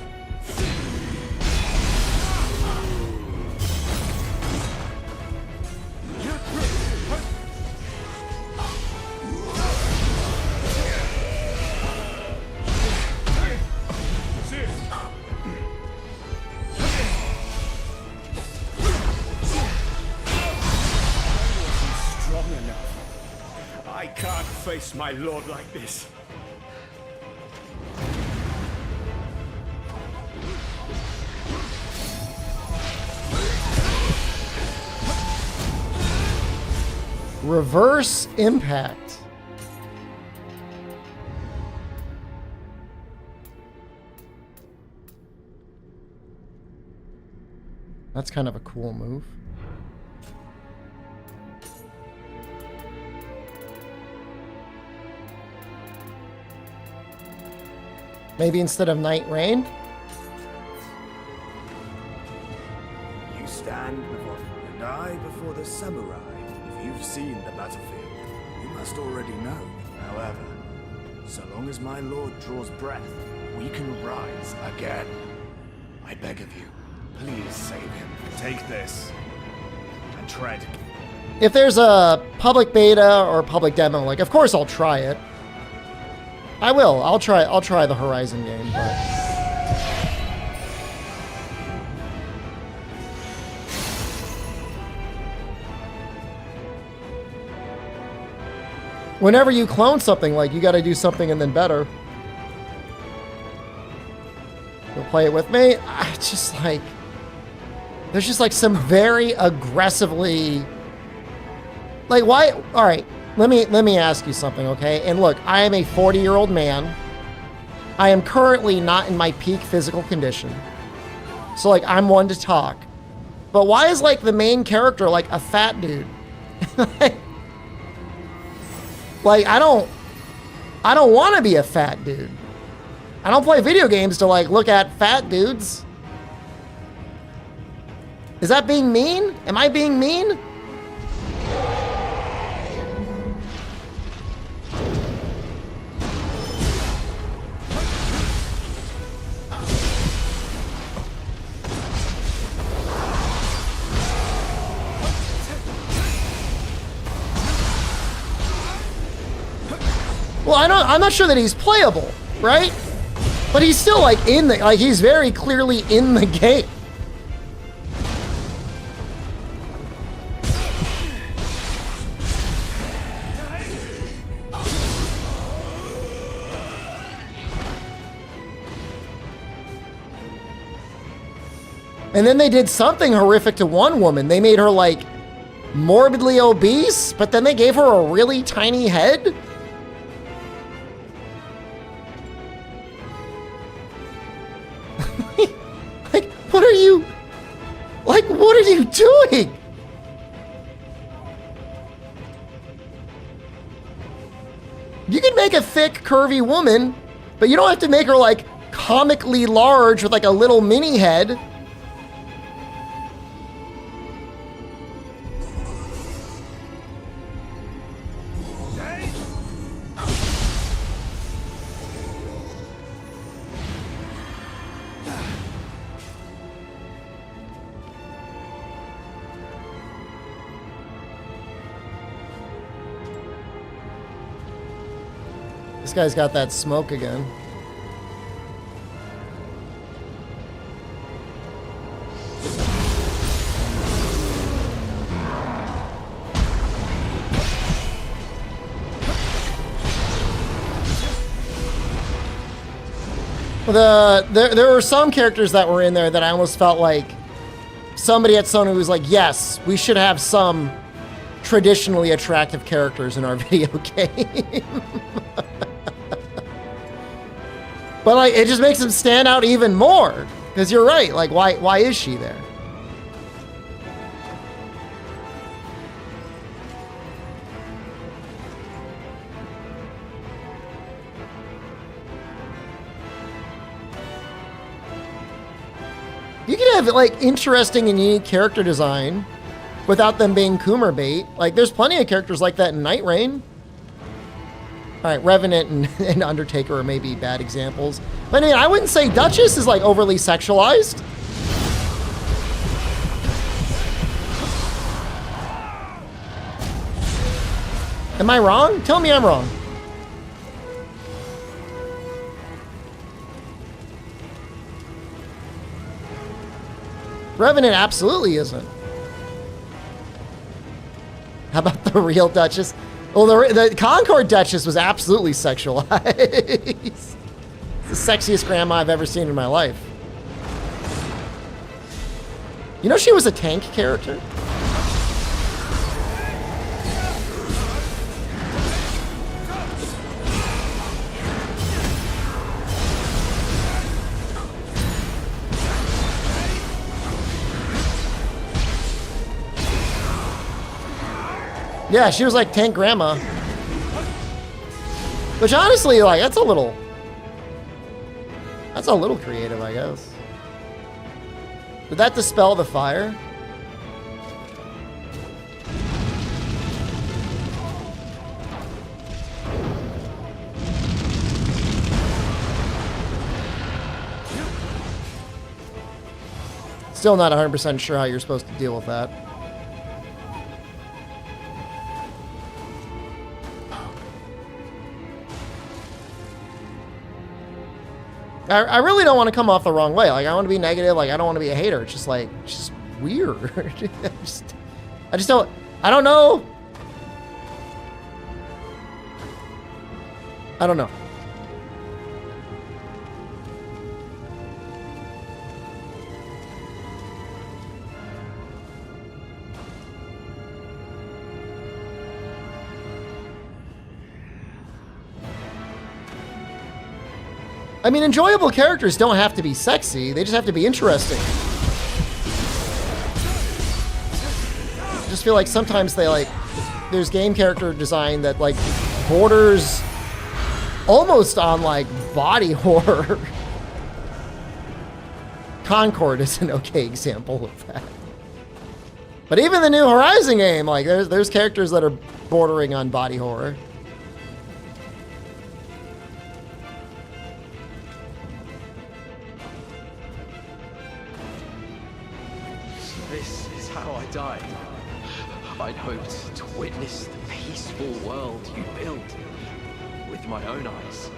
Strong enough. I can't face my lord like this. Reverse impact. That's kind of a cool move. Maybe instead of night rain? You stand before and I before the samurai. If you've seen the battlefield, you must already know. However, so long as my lord draws breath, we can rise again. I beg of you, please save him. Take this and tread. If there's a public beta or public demo, like, of course I'll try it. I will. I'll try the Horizon game, but whenever you clone something, like, you got to do something and then better. You'll play it with me? It's just like, there's just like some very aggressively, like, why? All right, let me ask you something, okay? And look, I am a 40-year-old man. I am currently not in my peak physical condition. So like, I'm one to talk. But why is like the main character like a fat dude? Like, I don't want to be a fat dude. I don't play video games to like look at fat dudes. Is that being mean? Am I being mean? Well, I'm not sure that he's playable, right? But he's still like he's very clearly in the game. And then they did something horrific to one woman. They made her like morbidly obese, but then they gave her a really tiny head. What are you doing? You can make a thick, curvy woman, but you don't have to make her like comically large with like a little mini head. This guy's got that smoke again. There were some characters that were in there that I almost felt like somebody at Sony was like, yes, we should have some traditionally attractive characters in our video game. But like, it just makes them stand out even more. Because you're right, like, why is she there? You can have like interesting and unique character design without them being Coomer bait. Like, there's plenty of characters like that in Night Rain. All right, Revenant and Undertaker are maybe bad examples. But I mean, I wouldn't say Duchess is like overly sexualized. Am I wrong? Tell me I'm wrong. Revenant absolutely isn't. How about the real Duchess? Well, the Concord Duchess was absolutely sexualized. It's the sexiest grandma I've ever seen in my life. You know she was a tank character? Yeah, she was like tank grandma. Which honestly, like, that's a little creative, I guess. Did that dispel the fire? Still not 100% sure how you're supposed to deal with that. I really don't want to come off the wrong way. Like, I want to be negative. Like, I don't want to be a hater. It's just like, it's just weird. I just don't, I don't know. I don't know. I mean, enjoyable characters don't have to be sexy. They just have to be interesting. I just feel like sometimes they like, there's game character design that like borders almost on like body horror. Concord is an okay example of that. But even the new Horizon game, like there's characters that are bordering on body horror. This is how I died. I'd hoped to witness the peaceful world you built with my own eyes.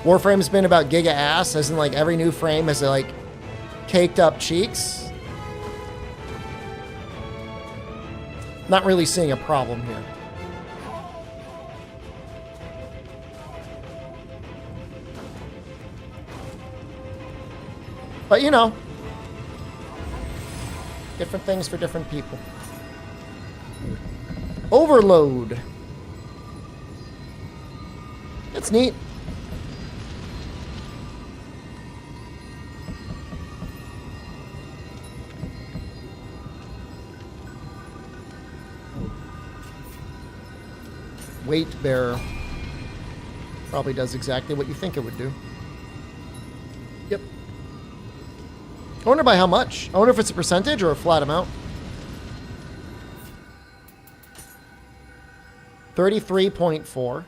Warframe's been about giga ass, as in like every new frame has like caked up cheeks. Not really seeing a problem here. But you know, different things for different people. Overload. That's neat. Weight bearer. Probably does exactly what you think it would do. Yep. I wonder by how much. I wonder if it's a percentage or a flat amount. 33.4.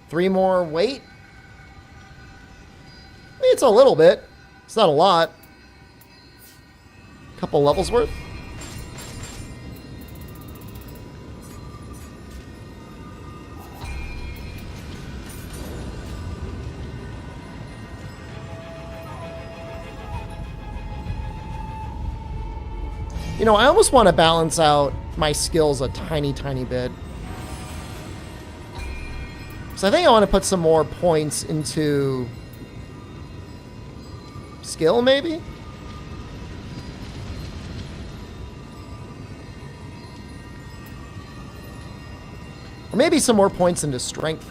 Three more weight. I mean, it's a little bit. It's not a lot. Couple levels worth. You know, I almost want to balance out my skills a tiny, tiny bit. So I think I want to put some more points into skill, maybe? Or maybe some more points into strength.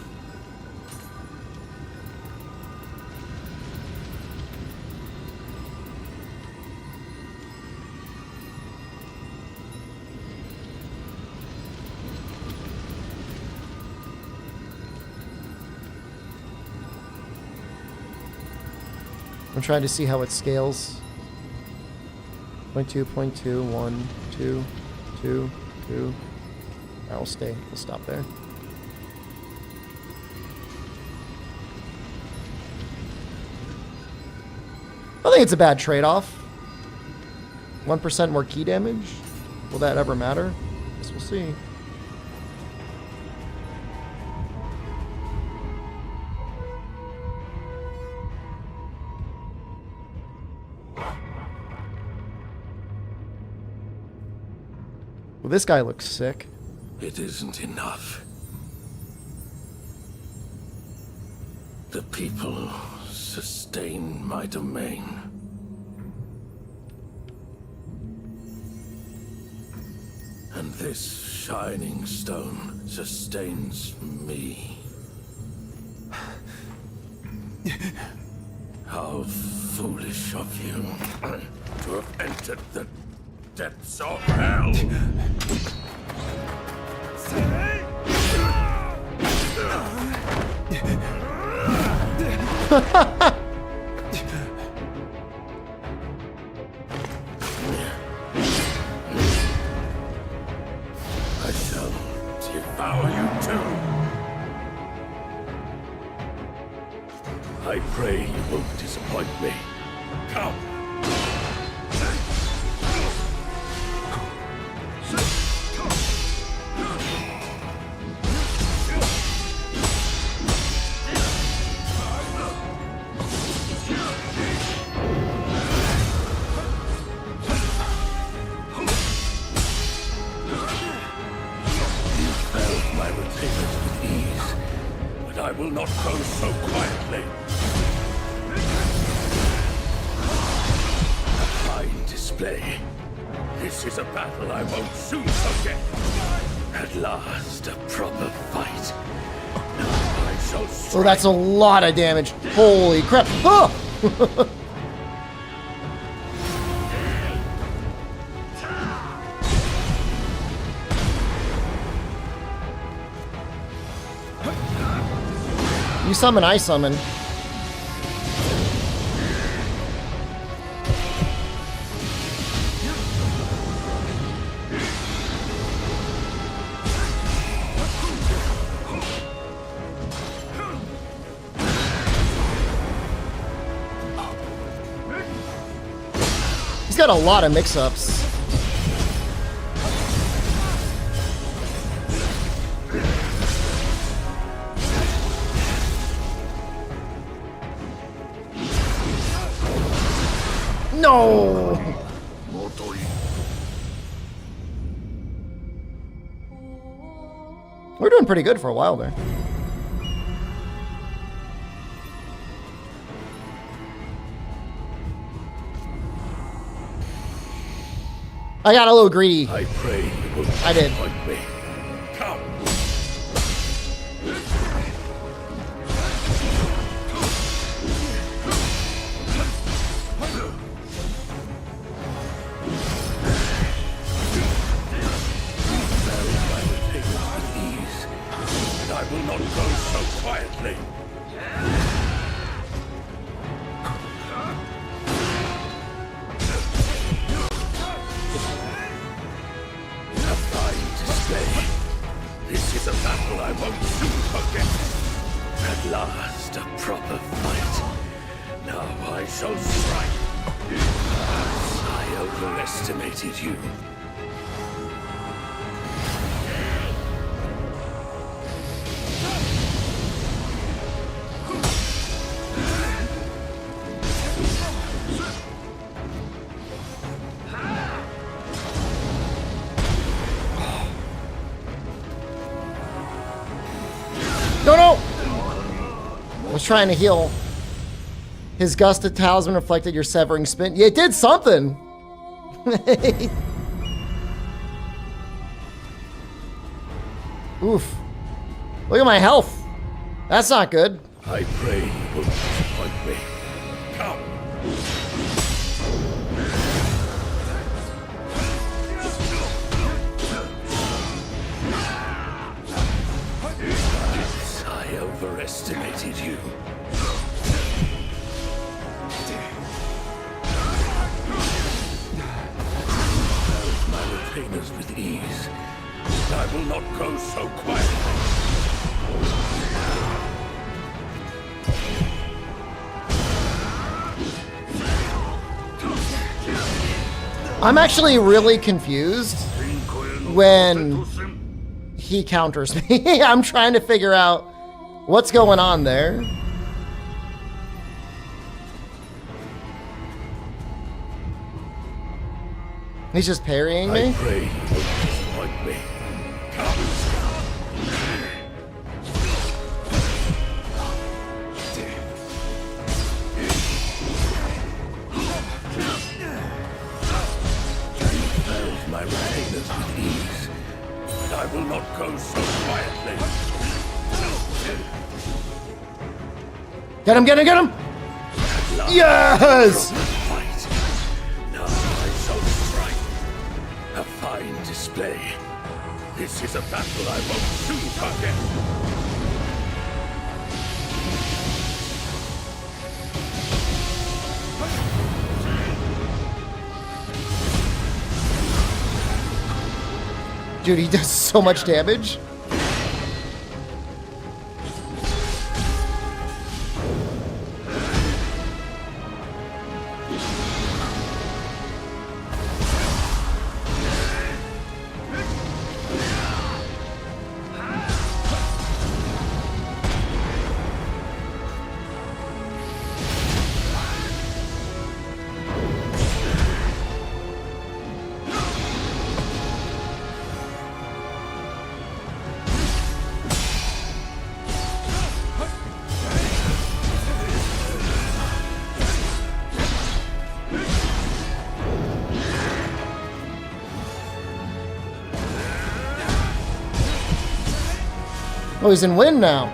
I'm trying to see how it scales. 0.2, 0.2, 1, 2, 2, 2. I will stay. We'll stop there. I think it's a bad trade-off. 1% more key damage. Will that ever matter? Guess we'll see. Well, this guy looks sick. It isn't enough. The people sustain my domain. And this shining stone sustains me. How foolish of you to have entered the depths of hell! I shall devour you too. I pray you won't disappoint me. Come! I will not go so quietly. A fine display. This is a battle I won't soon forget. At last, a proper fight. Now I shall strike. Oh, that's a lot of damage. Holy crap. Oh! You summon, I summon. He's got a lot of mix-ups. No! We're doing pretty good for a while there. I got a little greedy. I pray you will I did. disappoint me. Come! I will not go so quietly. A fine display. This is a battle I won't soon forget. At last, a proper fight. Now I shall strike. I overestimated you. No! I was trying to heal. His gusted talisman reflected your severing spin. Yeah, it did something! Oof. Look at my health. That's not good. I pray you won't disappoint me. Come! I overestimated you. I will not go so quietly. I'm actually really confused when he counters me. I'm trying to figure out what's going on there. He's just parrying me? I pray you will disappoint me. My retainers with ease, but I will not go so quietly. Get him, get him, get him! Yes! Fight. Now I shall strike. A fine display. This is a battle I won't soon forget. Dude, he does so much damage. Oh, he's in win now.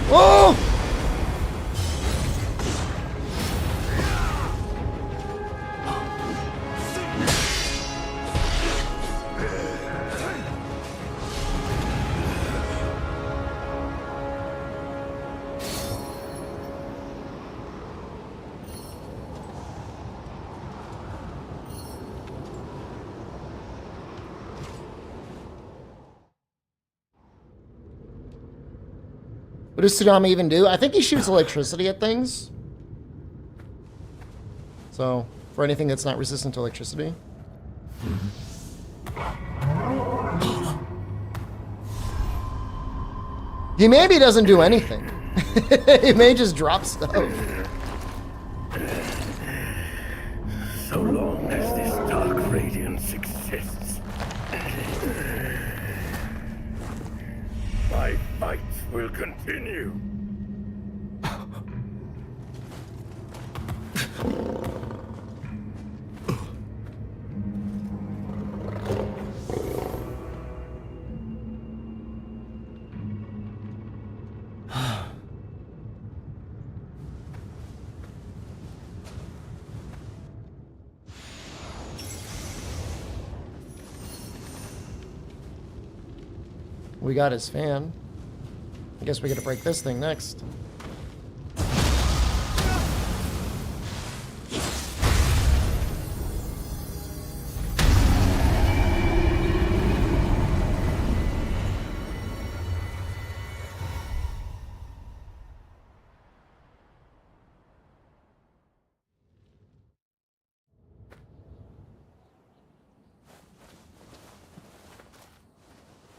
Whoa! What does Tsunami even do? I think he shoots electricity at things. So, for anything that's not resistant to electricity. He maybe doesn't do anything. He may just drop stuff. So long as this dark radiance exists, my fights will continue. We got his fan. I guess we gotta break this thing next.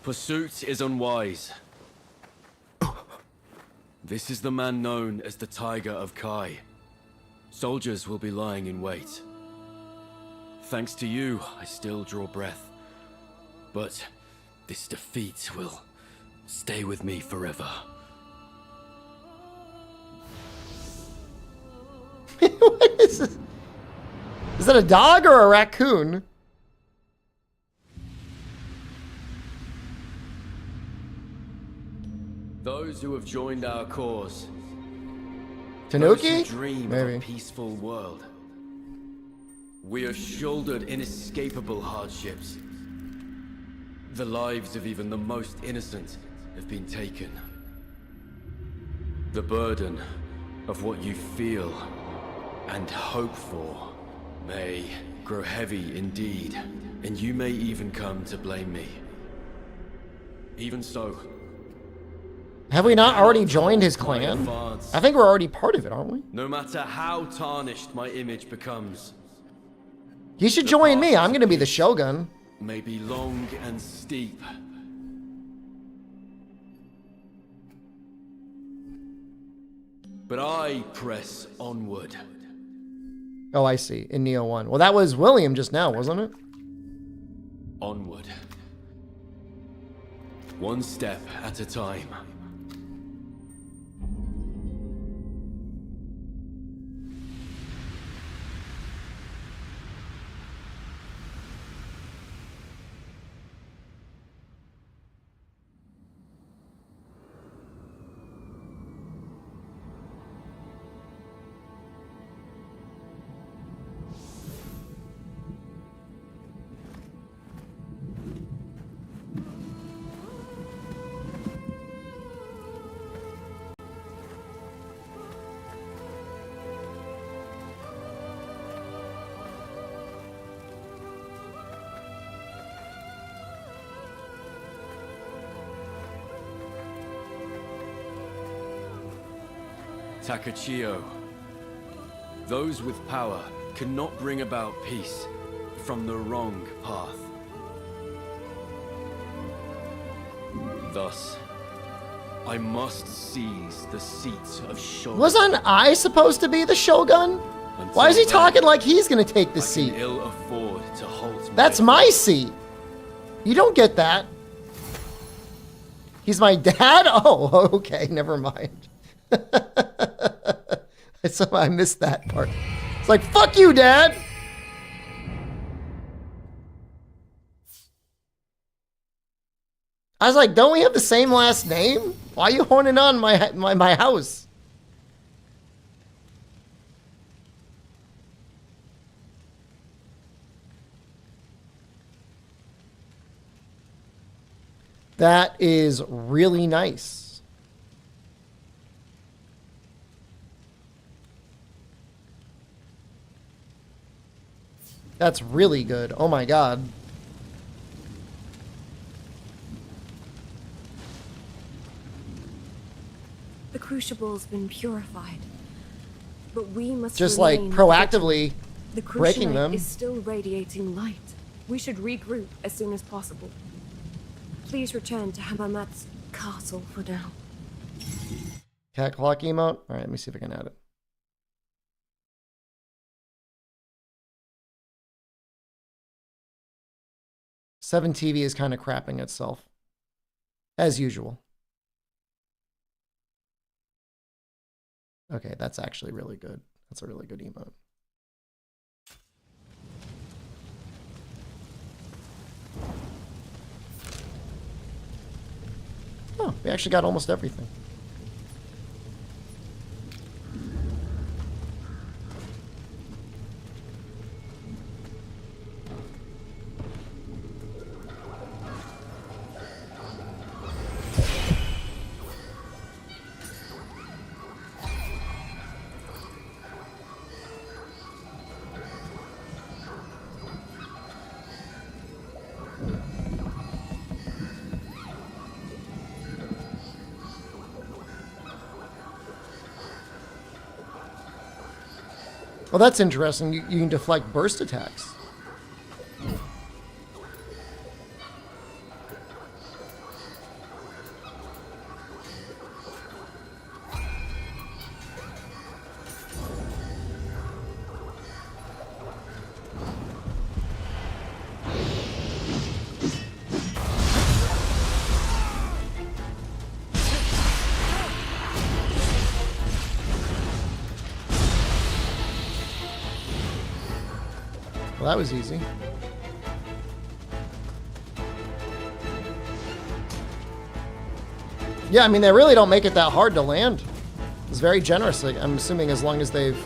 Pursuit is unwise. This is the man known as the Tiger of Kai. Soldiers will be lying in wait. Thanks to you, I still draw breath. But this defeat will stay with me forever. What is this? Is that a dog or a raccoon? Those who have joined our cause. Tanuki? Those who dream Maybe. of a peaceful world. We have shouldered inescapable hardships. The lives of even the most innocent have been taken. The burden of what you feel and hope for may grow heavy indeed, and you may even come to blame me. Even so, Have we not already joined his clan? I think we're already part of it, aren't we? no matter how tarnished my image becomes, You should join me. I'm gonna be the Shogun. may be long and steep. But I press onward. Oh, I see. In Nioh 1. Well, that was William just now, wasn't it? Onward. One step at a time. Takachio. Those with power cannot bring about peace from the wrong path. Thus, I must seize the seat of Shogun. Wasn't I supposed to be the Shogun? Why is he talking like he's gonna take the seat? Ill afford to halt That's my seat. You don't get that. He's my dad? Oh, okay, never mind. I missed that part. It's like, fuck you, Dad! I was like, don't we have the same last name? Why are you horning on my house? That is really nice. That's really good. Oh my god. The crucible's been purified, but we must Just like remain proactively vigilant. The breaking cruciate them. is still radiating light. We should regroup as soon as possible. Please return to Hamamat's castle for now. Cat clock emote? Alright, let me see if I can add it. Seven TV is kind of crapping itself. As usual. Okay, that's actually really good. That's a really good emote. Oh, we actually got almost everything. Well, that's interesting. You can deflect burst attacks. Well, that was easy. Yeah, I mean, they really don't make it that hard to land. It's very generous. Like, I'm assuming as long as they've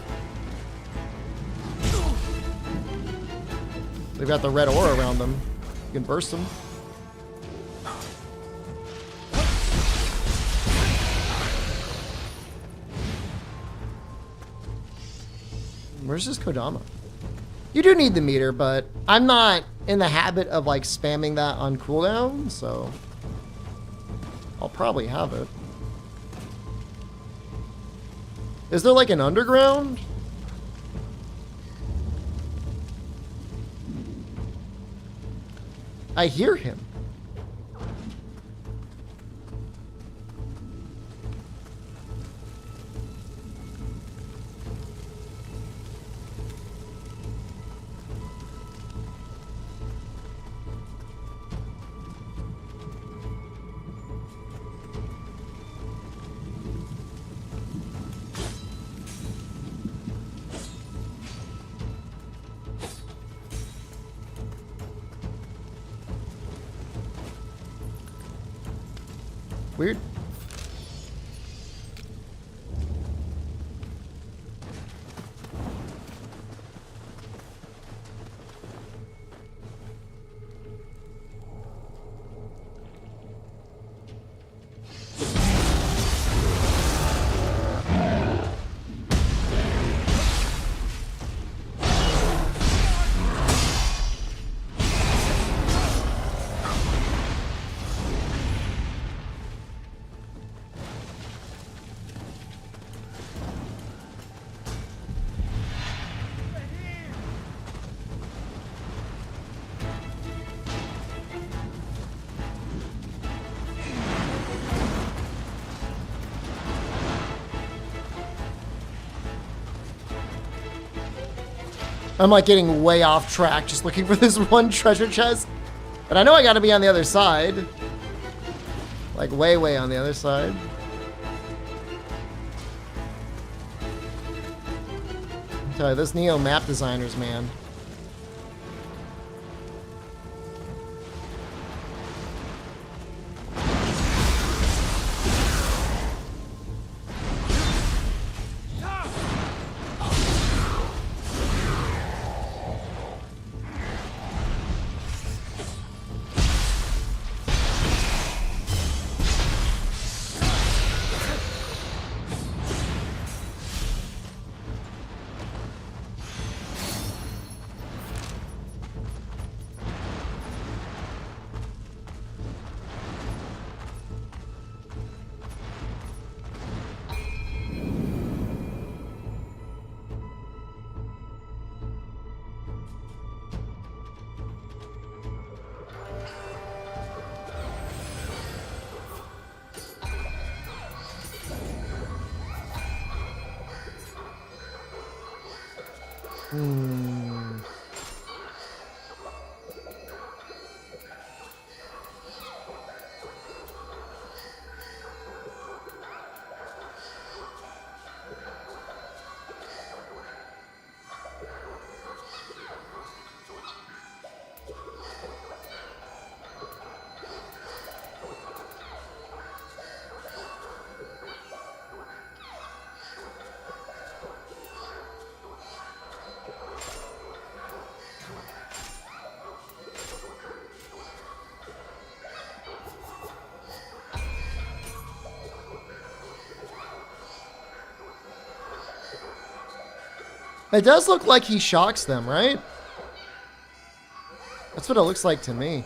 got the red aura around them, you can burst them. Where's this Kodama? You do need the meter, but I'm not in the habit of like spamming that on cooldown, so I'll probably have it. Is there like an underground? I hear him. Weird. I'm like getting way off track just looking for this one treasure chest. But I know I gotta be on the other side. Like way, way on the other side. I tell you, this Nioh map designers, man. It does look like he shocks them, right? That's what it looks like to me.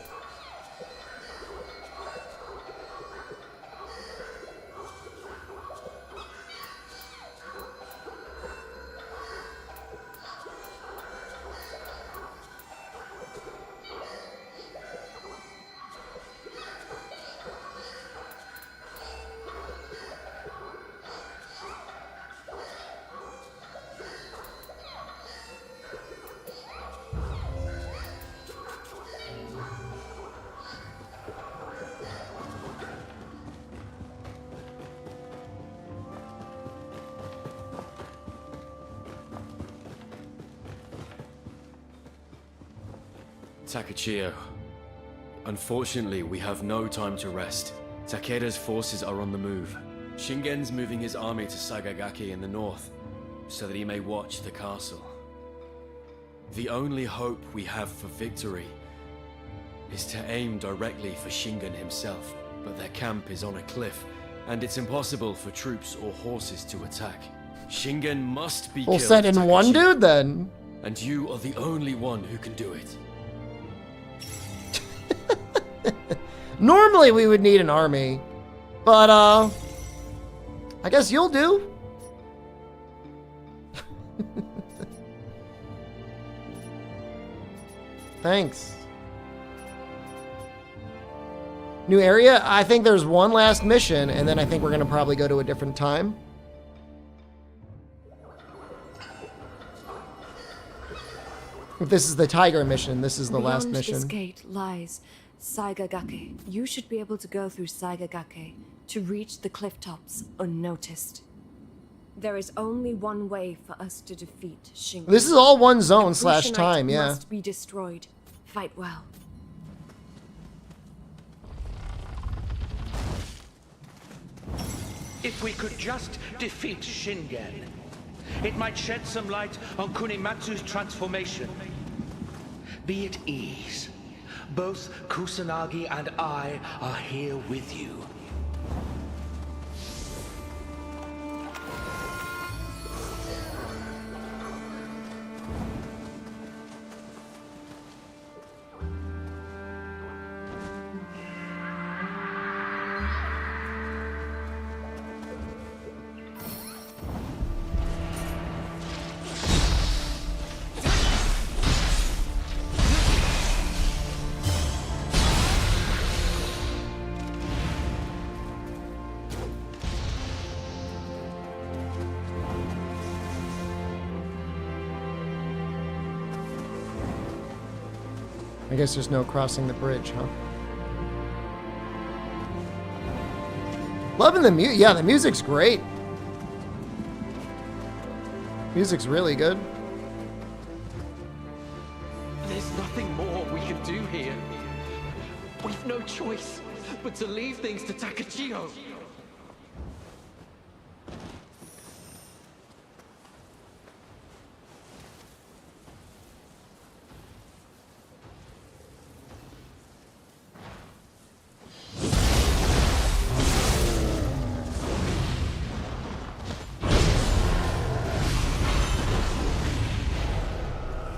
Takachio. Unfortunately, we have no time to rest. Takeda's forces are on the move. Shingen's moving his army to Sagagaki in the north, so that he may watch the castle. The only hope we have for victory is to aim directly for Shingen himself, but their camp is on a cliff, and it's impossible for troops or horses to attack. Shingen must be We'll killed, send in one Takeshi. dude then. And you are the only one who can do it. Normally we would need an army, but I guess you'll do. Thanks. New area? I think there's one last mission, and then I think we're gonna probably go to a different time. If this is the tiger mission, this is the last Beyond mission. this gate lies Saigagake. You should be able to go through Saigagake to reach the cliff tops unnoticed. There is only one way for us to defeat Shingen. This is all one zone slash Crucianite time, yeah. must be destroyed. Fight well. If we could just defeat Shingen, it might shed some light on Kunimatsu's transformation. Be at ease. Both Kusanagi and I are here with you. I guess there's no crossing the bridge, huh? Loving the music. Yeah, the music's great. Music's really good. There's nothing more we can do here. We've no choice but to leave things to Takachio.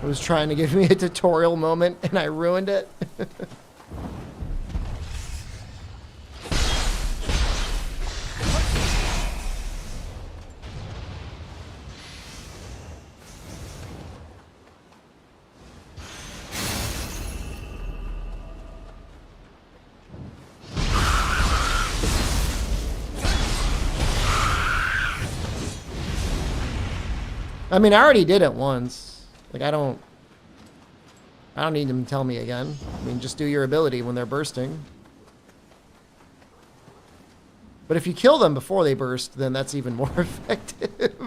It was trying to give me a tutorial moment and I ruined it. I mean, I already did it once. Like, I don't need them to tell me again. I mean, just do your ability when they're bursting. But if you kill them before they burst, then that's even more effective.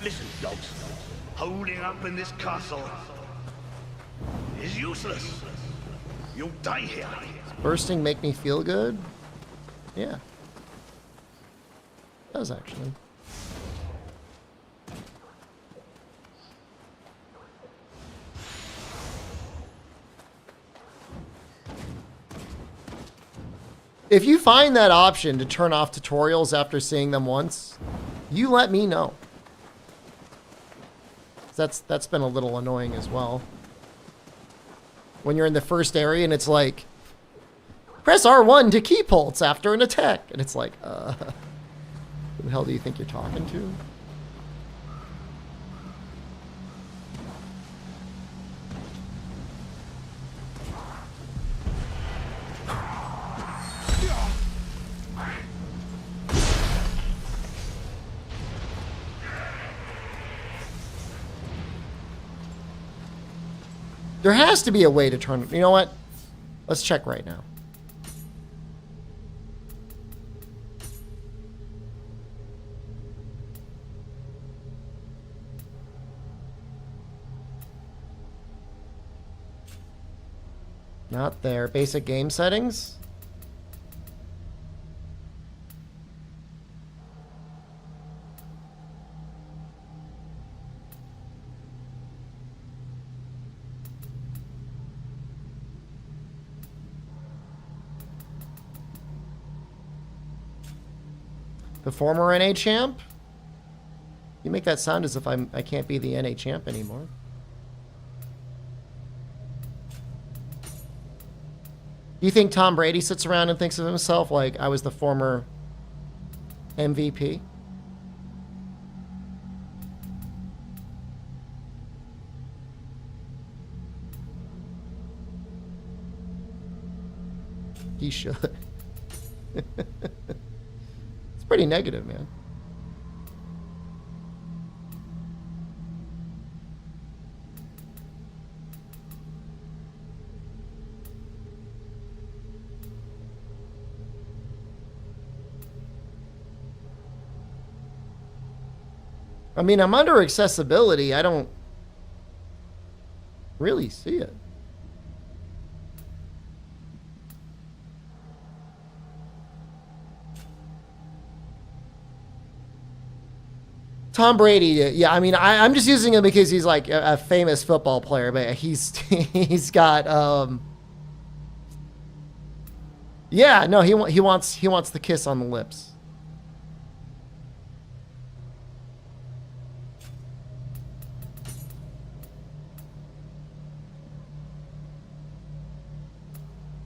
Listen, dogs. Holding up in this castle is useless. You'll die here. Bursting make me feel good? Yeah. It does, actually. If you find that option to turn off tutorials after seeing them once, you let me know. That's been a little annoying as well. When you're in the first area and it's like, press R1 to key pulse after an attack. And it's like, who the hell do you think you're talking to? There has to be a way to turn... You know what? Let's check right now. Not there. Basic game settings. The former NA champ? You make that sound as if I can't be the NA champ anymore. You think Tom Brady sits around and thinks of himself like I was the former MVP? He should. It's pretty negative, man. I mean, I'm under accessibility. I don't really see it. Tom Brady, yeah, I mean, I'm just using him because he's like a famous football player, but he's got, yeah, no, he wants the kiss on the lips.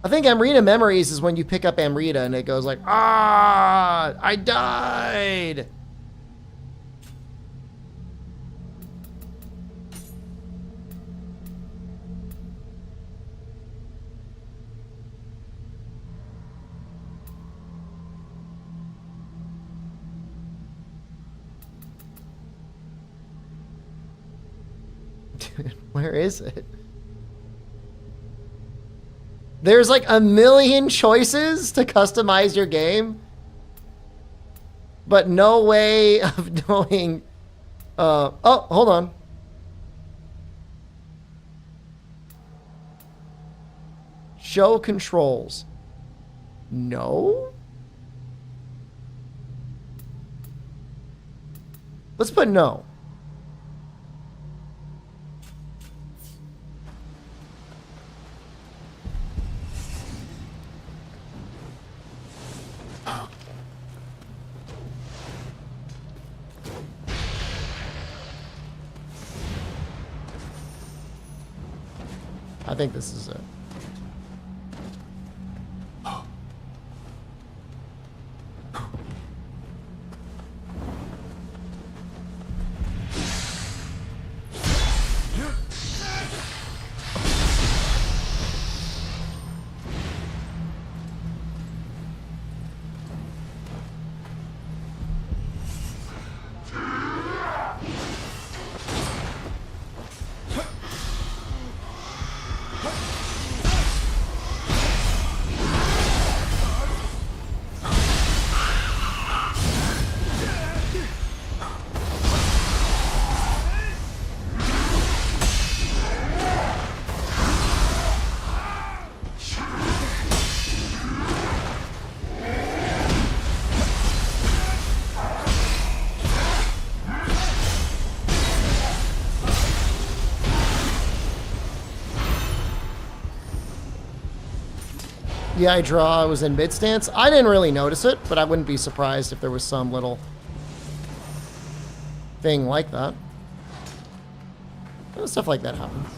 I think Amrita Memories is when you pick up Amrita and it goes like, ah, I died. Dude, where is it? There's like a million choices to customize your game, but no way of knowing. Oh, hold on. Show controls. No. Let's put no. I think this is it. Yeah, I was in mid stance. I didn't really notice it, but I wouldn't be surprised if there was some little thing like that. Stuff like that happens.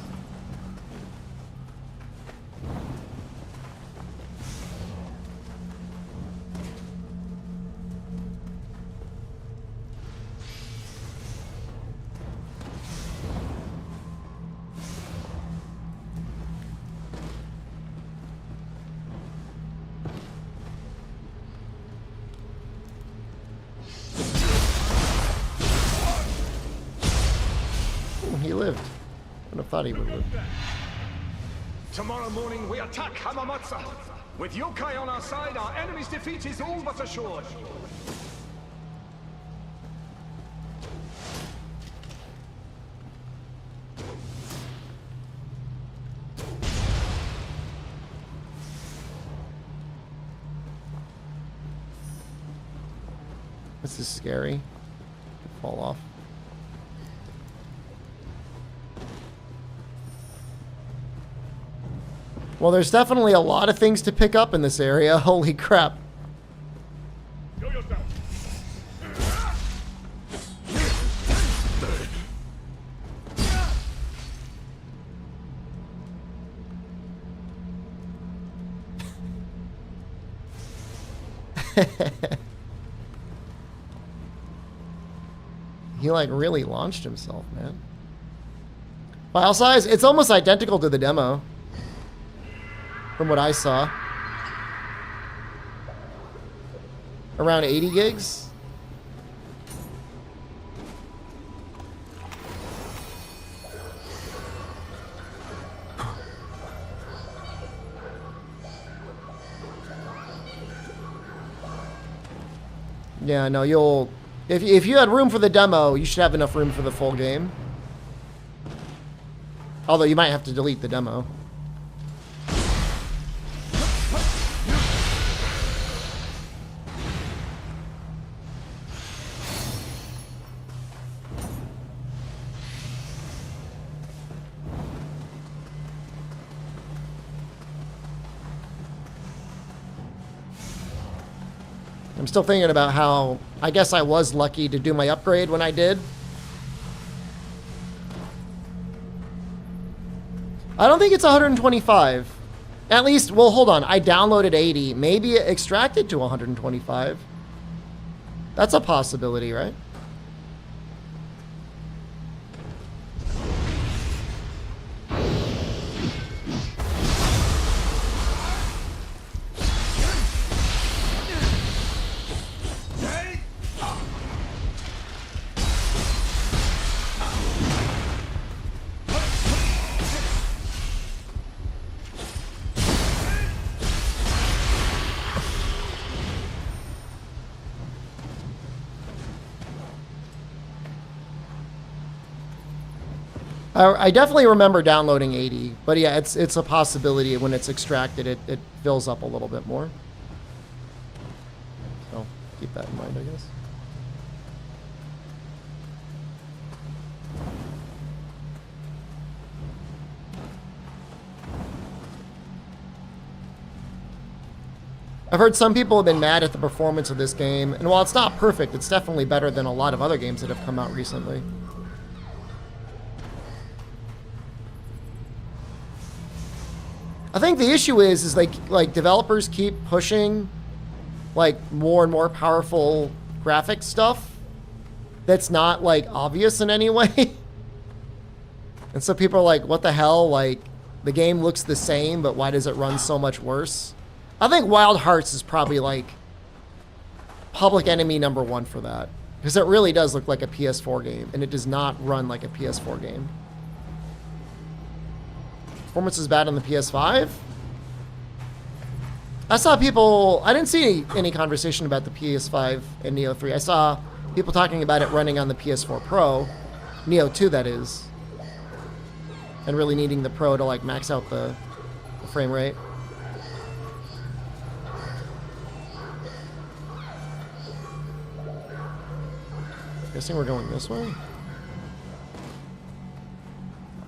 He lived. I would have thought he would live. Tomorrow morning we attack Hamamatsu. With yokai on our side, our enemy's defeat is all but assured. This is scary. Fall off. Well, there's definitely a lot of things to pick up in this area. Holy crap. He like really launched himself, man. File size, it's almost identical to the demo from what I saw. Around 80 gigs. Yeah, no, you'll... If you had room for the demo, you should have enough room for the full game. Although you might have to delete the demo. I'm still thinking about how, I guess I was lucky to do my upgrade when I did. I don't think it's 125. At least, well, hold on. I downloaded 80. Maybe it extracted to 125. That's a possibility, right? I definitely remember downloading 80, but yeah, it's a possibility when it's extracted, it fills up a little bit more. So keep that in mind, I guess. I've heard some people have been mad at the performance of this game, and while it's not perfect, it's definitely better than a lot of other games that have come out recently. I think the issue is like developers keep pushing like more and more powerful graphic stuff that's not like obvious in any way. And so people are like, what the hell? Like the game looks the same, but why does it run so much worse? I think Wild Hearts is probably like public enemy #1 for that. Because it really does look like a PS4 game, and it does not run like a PS4 game. Performance is bad on the PS5? I saw people... I didn't see any conversation about the PS5 and Nioh 3. I saw people talking about it running on the PS4 Pro. Nioh 2, that is. And really needing the Pro to like max out the frame rate. Guessing we're going this way?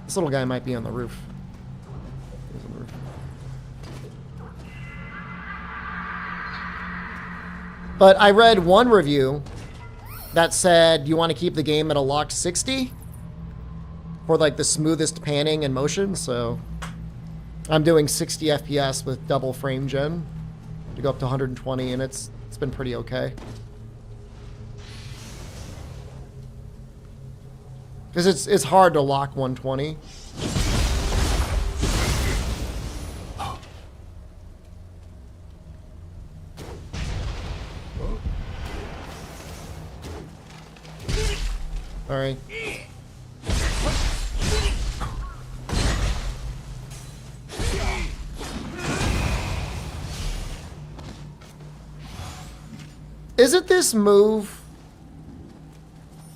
This little guy might be on the roof. He's on the roof. But I read one review that said you want to keep the game at a locked 60 for like the smoothest panning and motion, so I'm doing 60 FPS with double frame gen to go up to 120, and it's been pretty okay. Because it's hard to lock 120. All right. Isn't this move...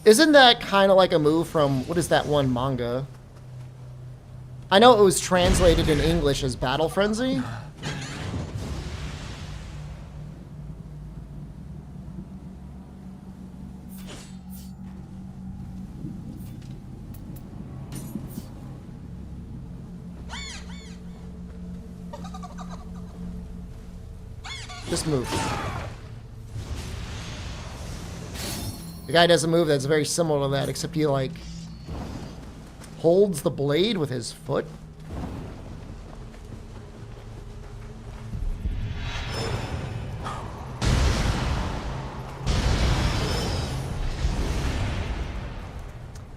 Isn't that kind of like a move from... What is that one manga? I know it was translated in English as Battle Frenzy. Just move. The guy does a move that's very similar to that, except he, like, holds the blade with his foot.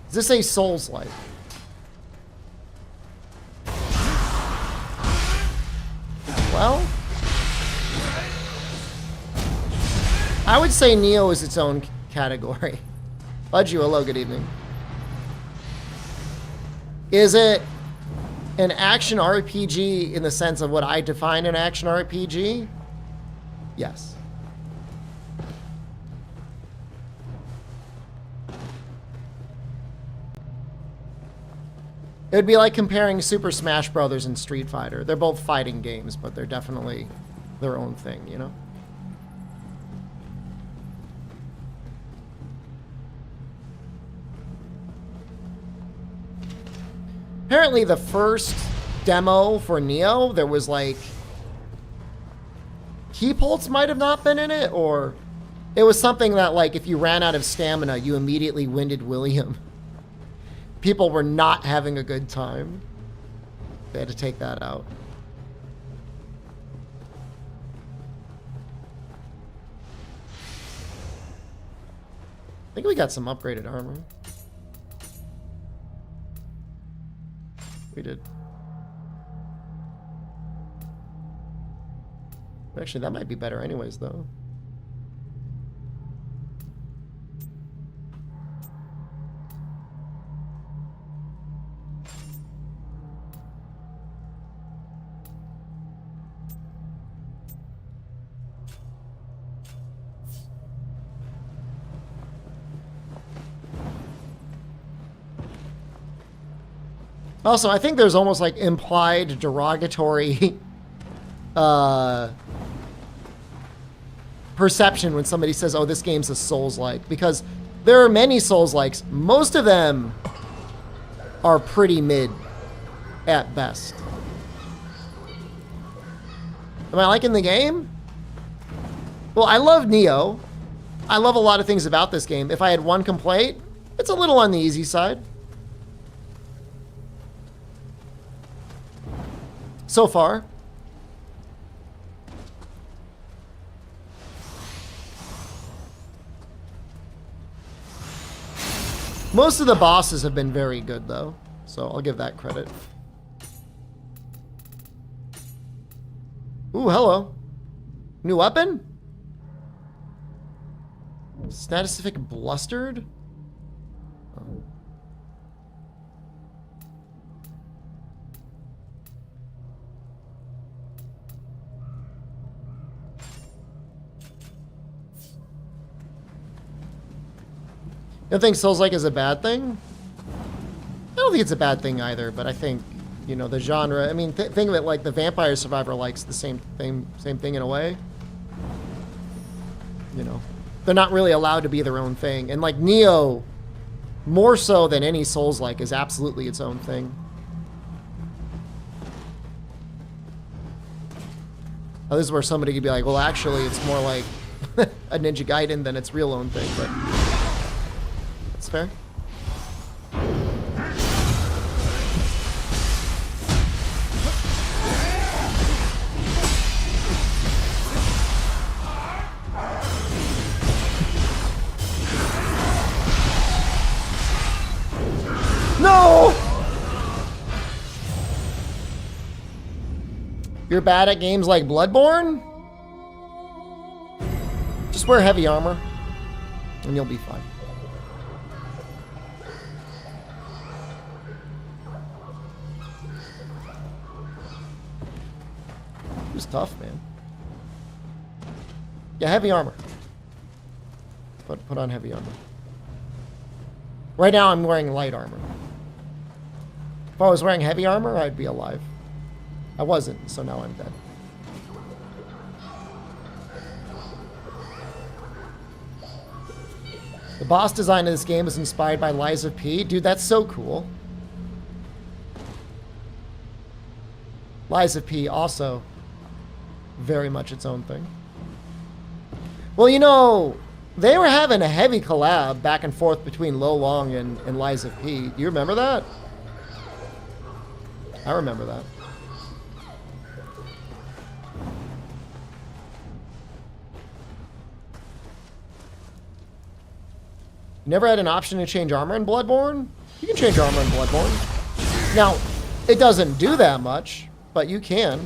Does this say Souls-like? Well, I would say Nioh is its own category. Budju, hello, good evening. Is it an action RPG in the sense of what I define an action RPG? Yes. It would be like comparing Super Smash Brothers and Street Fighter. They're both fighting games, but they're definitely their own thing, you know? Apparently the first demo for Nioh, there was like... key pulse might have not been in it, or... it was something that, like, if you ran out of stamina, you immediately winded William. People were not having a good time. They had to take that out. I think we got some upgraded armor. We did. Actually, that might be better anyways, though. Also, I think there's almost like implied derogatory perception when somebody says, oh, this game's a Souls-like, because there are many Souls-likes. Most of them are pretty mid at best. Am I liking the game? Well, I love Nioh. I love a lot of things about this game. If I had one complaint, it's a little on the easy side. So far. Most of the bosses have been very good, though, so I'll give that credit. Ooh, hello. New weapon? Statistific Blustered? Oh. I don't think Souls-like is a bad thing. I don't think it's a bad thing either, but I think, you know, the genre, I mean, think of it like the Vampire Survivor likes the same thing in a way. You know, they're not really allowed to be their own thing. And like Nioh, more so than any Souls-like, is absolutely its own thing. Now, this is where somebody could be like, well, actually, it's more like a Ninja Gaiden than its real own thing, but... That's fair. No! You're bad at games like Bloodborne? Just wear heavy armor, and you'll be fine. It was tough, man. Yeah, heavy armor. Put on heavy armor. Right now, I'm wearing light armor. If I was wearing heavy armor, I'd be alive. I wasn't, so now I'm dead. The boss design of this game is inspired by Lies of P. Dude, that's so cool. Lies of P also very much its own thing. Well, you know, they were having a heavy collab back and forth between Lo Long and Lies of P. Do you remember that? I remember that. You never had an option to change armor in Bloodborne? You can change armor in Bloodborne. Now, it doesn't do that much, but you can.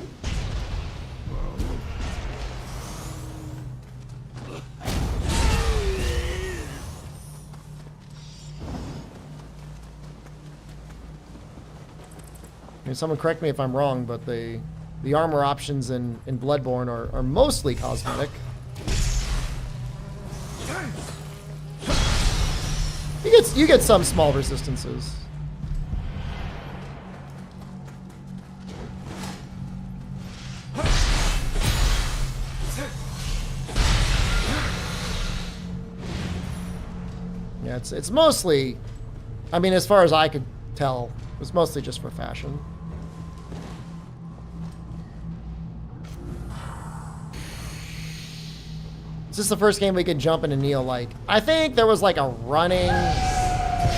I mean, someone correct me if I'm wrong, but the armor options in Bloodborne are mostly cosmetic. You get some small resistances. Yeah, it's mostly, I mean, as far as I could tell, it's mostly just for fashion. Is this the first game we could jump into Nioh like? I think there was like a running,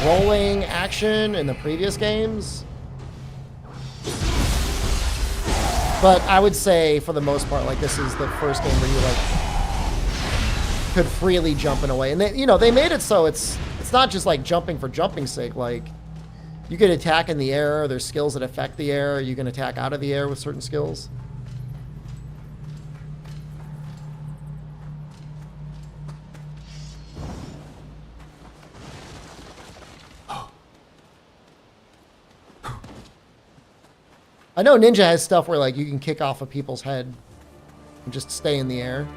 rolling action in the previous games. But I would say, for the most part, like, this is the first game where you, like, could freely jump in a way. And they, you know, they made it so it's not just like jumping for jumping's sake. Like, you could attack in the air. There's skills that affect the air. You can attack out of the air with certain skills. I know Ninja has stuff where, like, you can kick off a people's head and just stay in the air.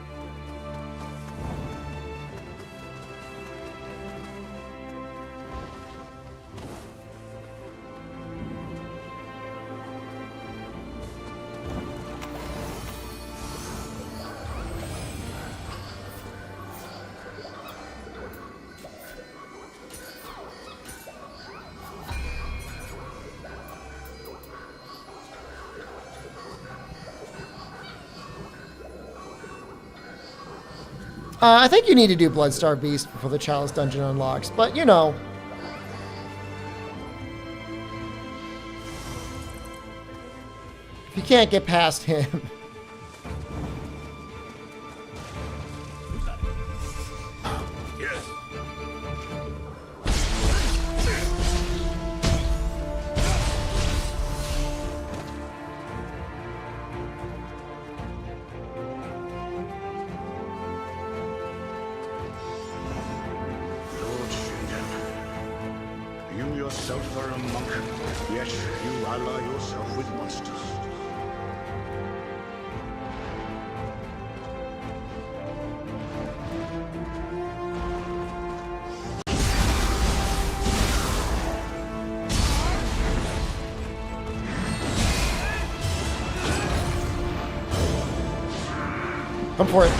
I think you need to do Bloodstar Beast before the Chalice Dungeon unlocks, but you know. If you can't get past him. Come for it.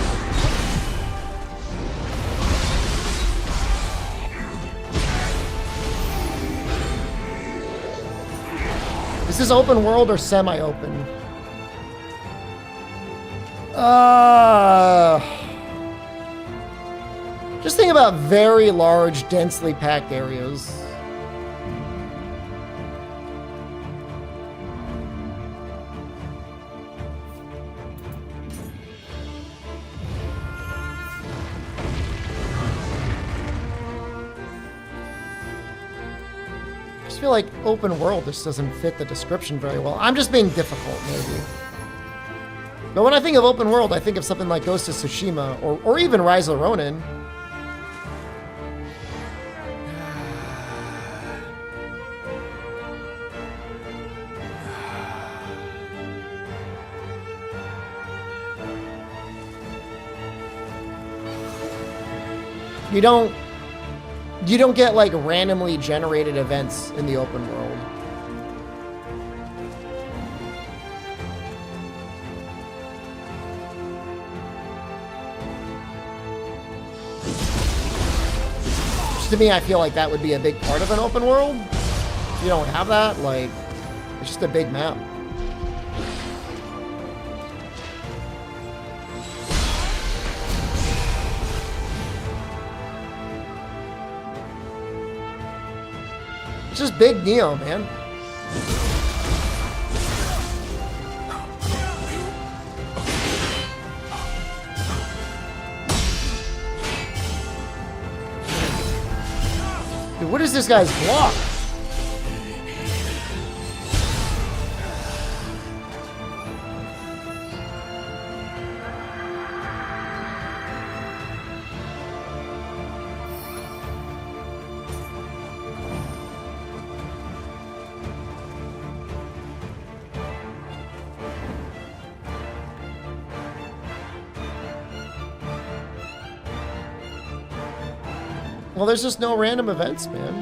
Is this open world or semi-open? Just think about very large, densely packed areas. I feel like open world just doesn't fit the description very well. I'm just being difficult, maybe. But when I think of open world, I think of something like Ghost of Tsushima or even Rise of Ronin. You don't get like randomly generated events in the open world. Which to me, I feel like that would be a big part of an open world. If you don't have that, like, it's just a big map. It's just big Nioh, man. Dude, what is this guy's block? Well, there's just no random events, man.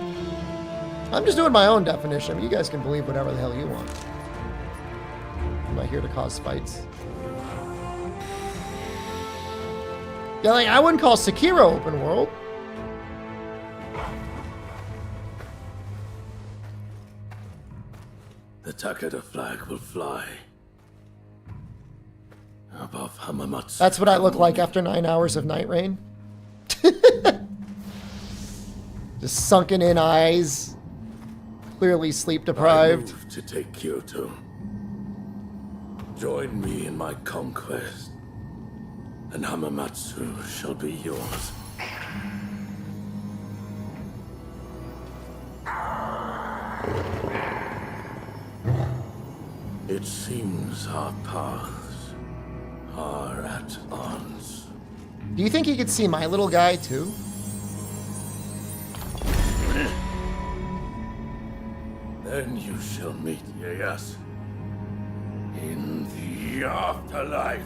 I'm just doing my own definition. I mean, you guys can believe whatever the hell you want. I'm not here to cause fights. Yeah, like, I wouldn't call Sekiro open world. The Takeda flag will fly above Hamamatsu. That's what I look like after 9 hours of night rain. Just sunken in eyes, clearly sleep deprived. I move to take Kyoto. Join me in my conquest, and Hamamatsu shall be yours. It seems our paths are at odds. Do you think he could see my little guy too? Then you shall meet Ieyasu in the afterlife.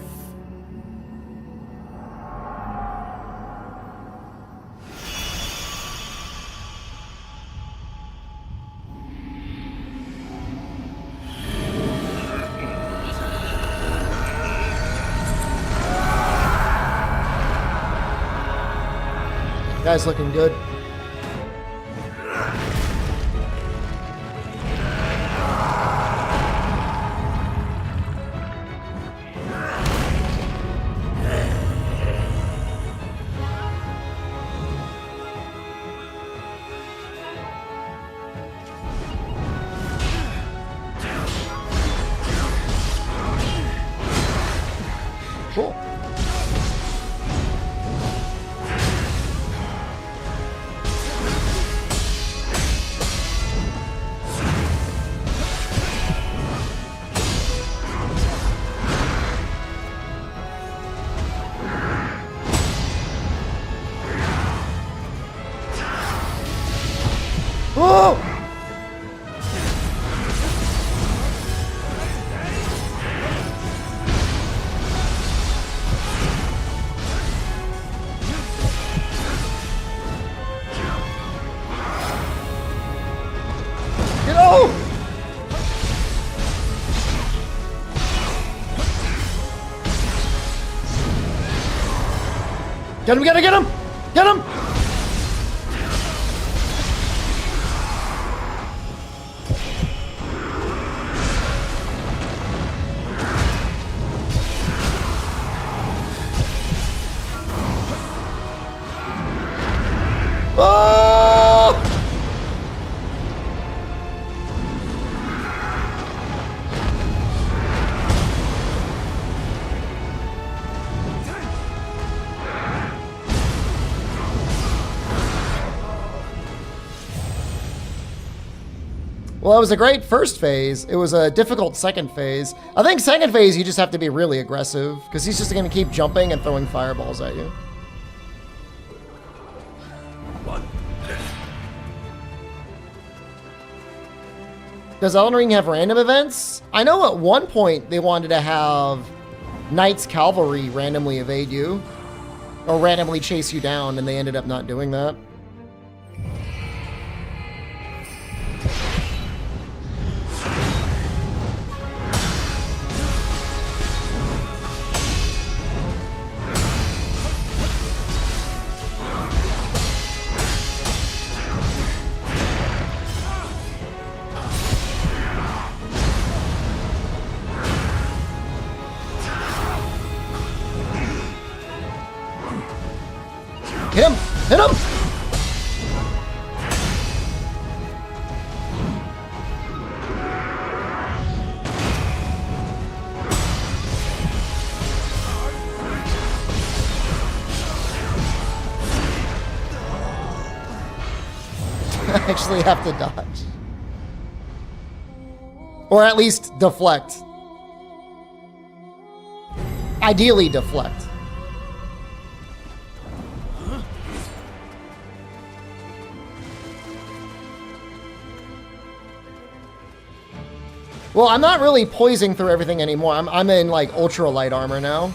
Guy's looking good. Cool. Whoa! Get out! Get him, get him, get him! Get him! Oh! Well, it was a great first phase. It was a difficult second phase. I think second phase, you just have to be really aggressive because he's just going to keep jumping and throwing fireballs at you. Does Elden Ring have random events? I know at one point they wanted to have Knights Cavalry randomly evade you or randomly chase you down, and they ended up not doing that. Hit him! Hit him! actually have to dodge. Or at least deflect. Ideally deflect. Well, I'm not really poising through everything anymore. I'm in like ultra light armor now.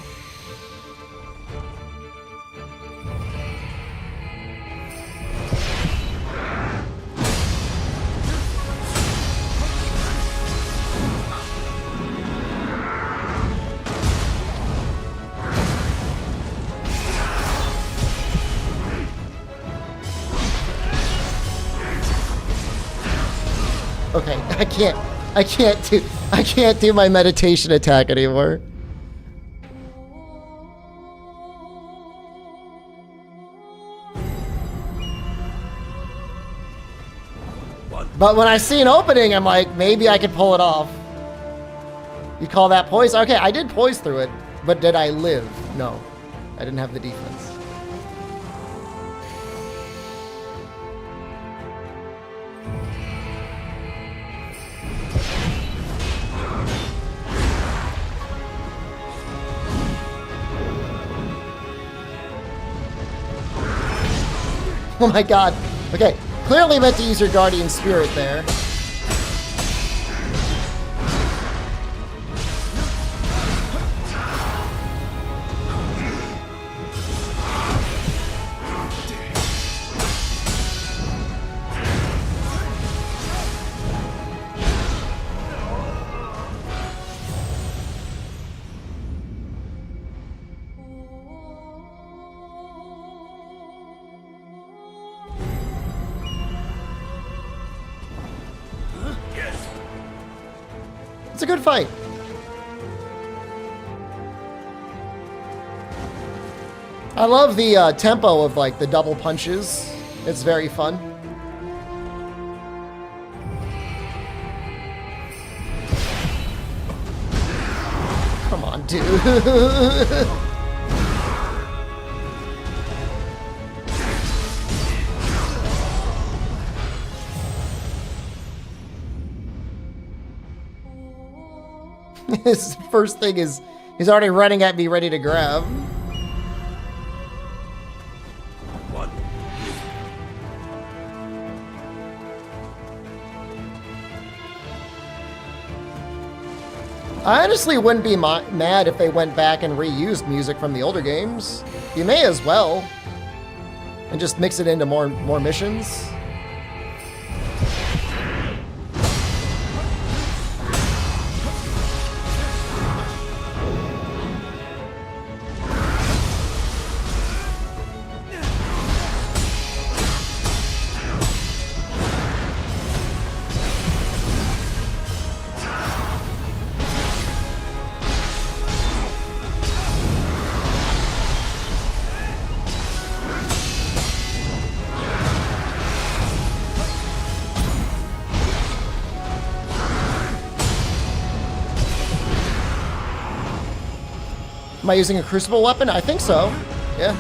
Okay, I can't do my meditation attack anymore. But when I see an opening, I'm like, maybe I could pull it off. You call that poise? Okay, I did poise through it, but did I live? No, I didn't have the defense. Oh my god. Okay, clearly meant to use your guardian spirit there. It's a good fight. I love the tempo of like the double punches. It's very fun. Come on, dude. His first thing is he's already running at me ready to grab. I honestly wouldn't be mad if they went back and reused music from the older games. You may as well. And just mix it into more missions. Am I using a crucible weapon? I think so. Yeah.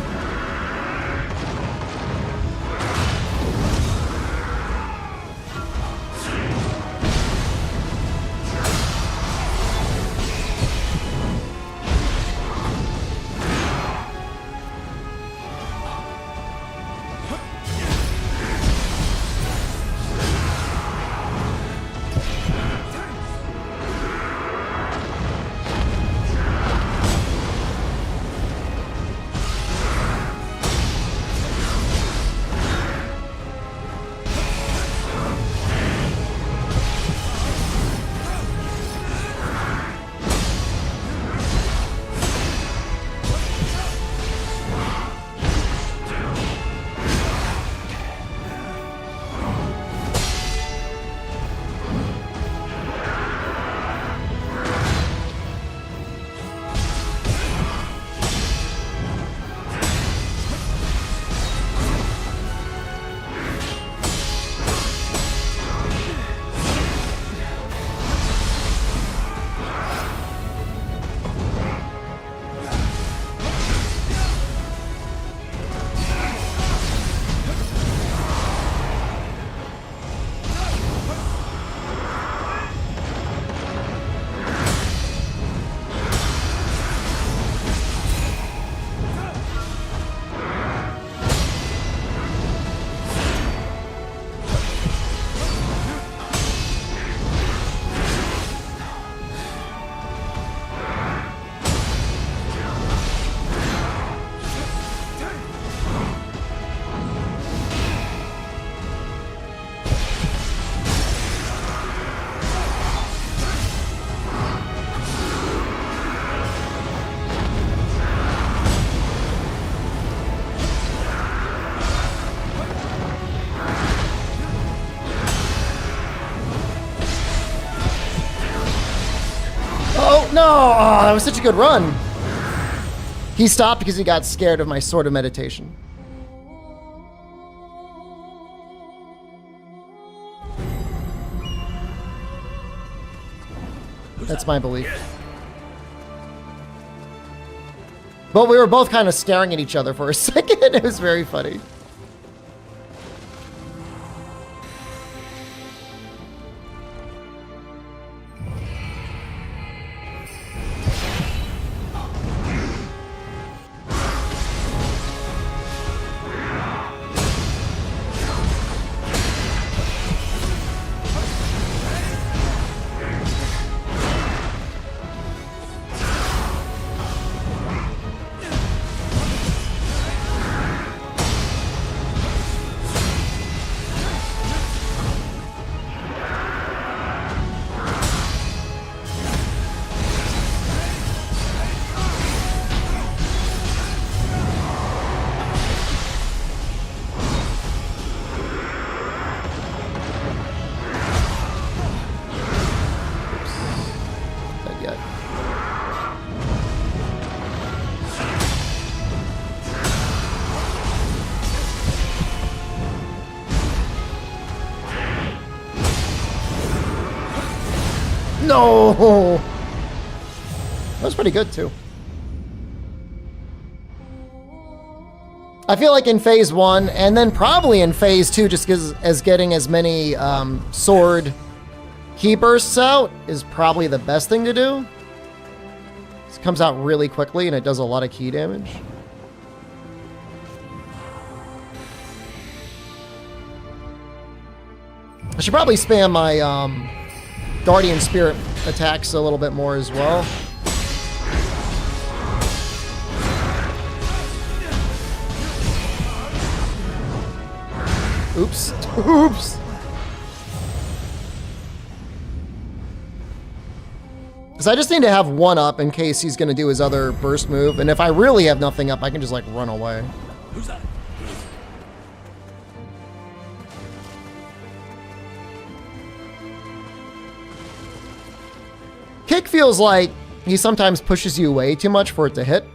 No! Oh, that was such a good run. He stopped because he got scared of my sword of meditation. That's my belief. But we were both kind of staring at each other for a second. It was very funny. No! That was pretty good, too. I feel like in phase 1, and then probably in phase 2, just because as getting as many sword key bursts out is probably the best thing to do. This comes out really quickly, and it does a lot of key damage. I should probably spam my Guardian Spirit attacks a little bit more as well. Oops. Oops. Because I just need to have one up in case he's going to do his other burst move. And if I really have nothing up, I can just like run away. Who's that? Kick feels like he sometimes pushes you away too much for it to hit.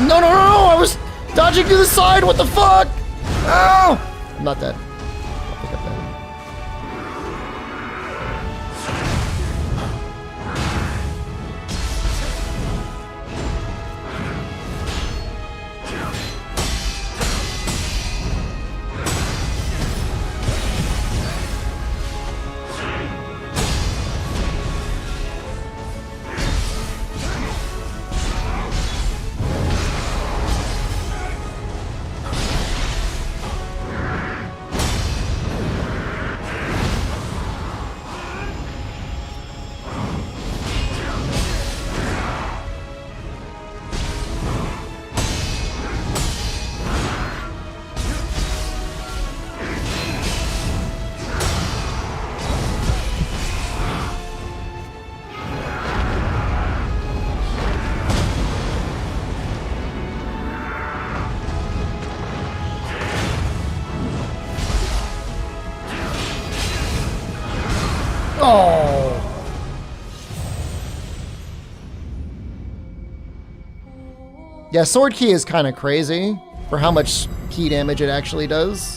No, no, no, no! I was dodging to the side! What the fuck? Ow! I'm not dead. I think I'm dead. Oh. Yeah, sword key is kind of crazy for how much key damage it actually does.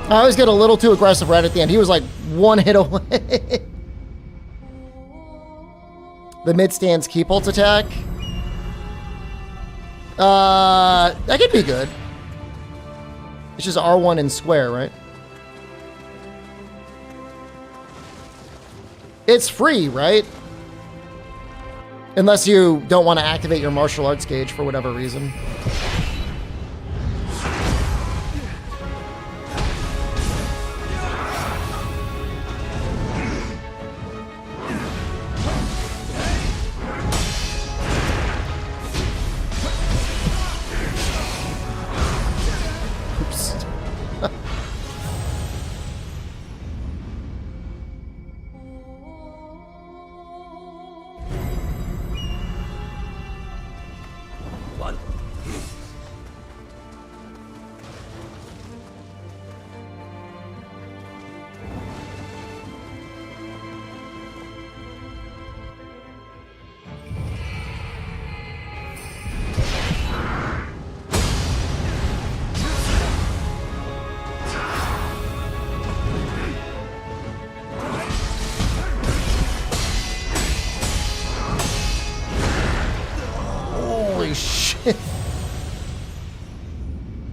I always get a little too aggressive right at the end. He was like one hit away. The mid stands keep ult attack. That could be good. It's just R1 and square, right? It's free, right? Unless you don't want to activate your martial arts gauge for whatever reason.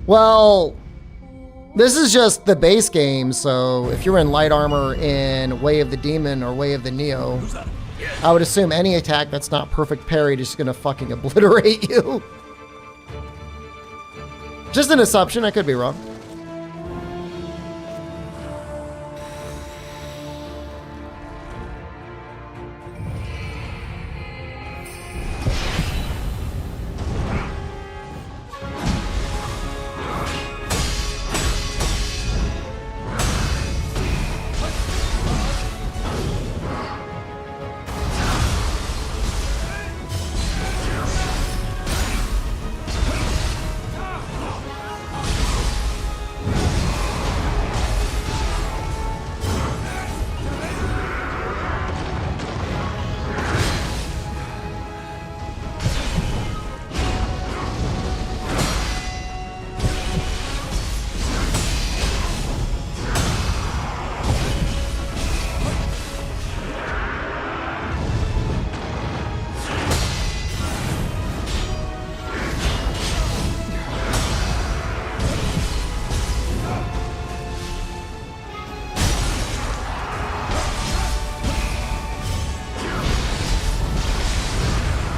Well, this is just the base game, so if you're in light armor in Way of the Demon or Way of the Nioh, I would assume any attack that's not perfect parried is just gonna fucking obliterate you. Just an assumption, I could be wrong.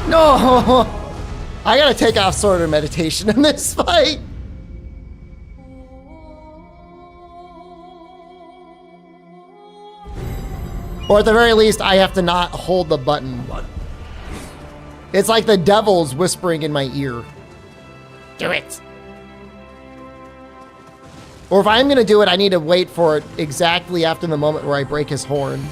No! I gotta take off Sword of Meditation in this fight. Or at the very least, I have to not hold the button. It's like the devil's whispering in my ear. Do it. Or if I'm gonna do it, I need to wait for it exactly after the moment where I break his horn.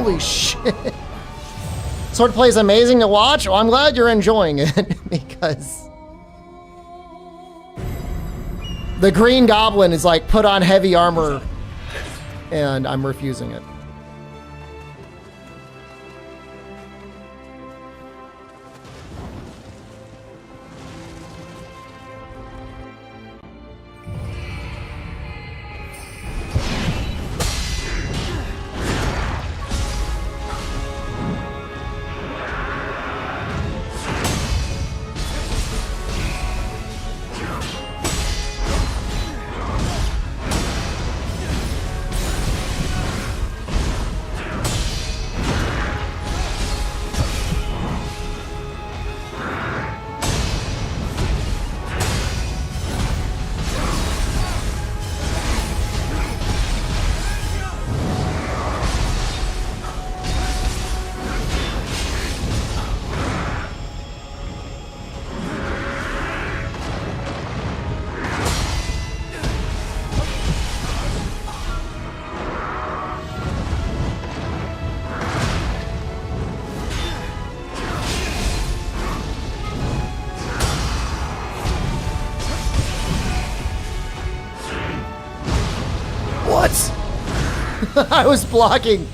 Holy shit. Swordplay is amazing to watch. Well, I'm glad you're enjoying it because The Green Goblin is like, put on heavy armor, and I'm refusing it. I was blocking.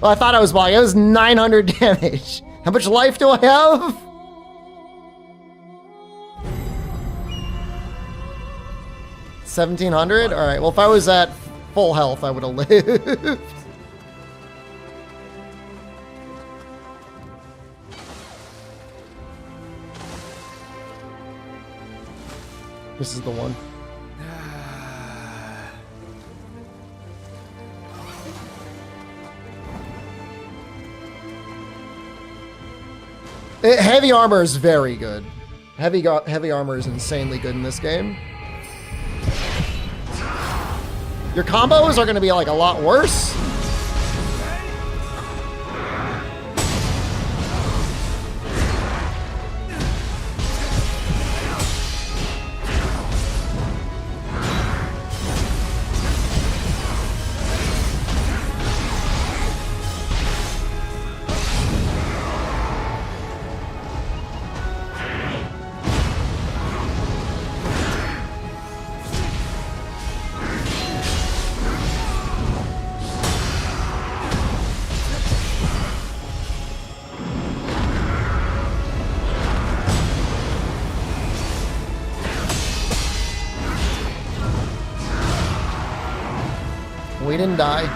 Well, I thought I was blocking. It was 900 damage. How much life do I have? $1,700? All right. Well, if I was at full health, I would have lived. This is the one. Heavy armor is very good. Heavy armor is insanely good in this game. Your combos are going to be like a lot worse. We didn't die.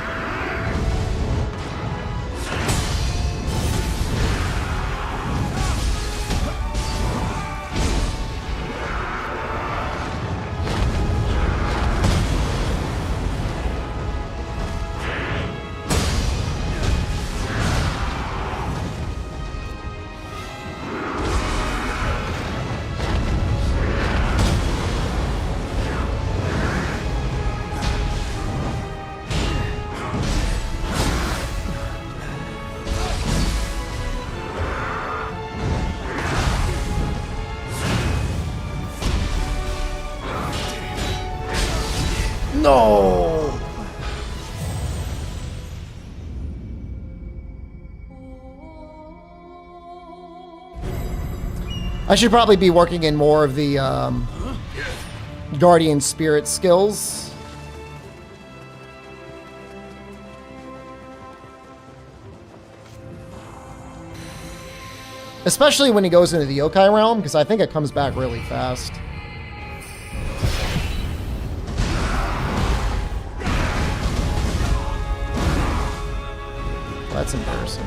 No! I should probably be working in more of the Guardian Spirit skills. Especially when he goes into the yokai realm, because I think it comes back really fast. That's embarrassing.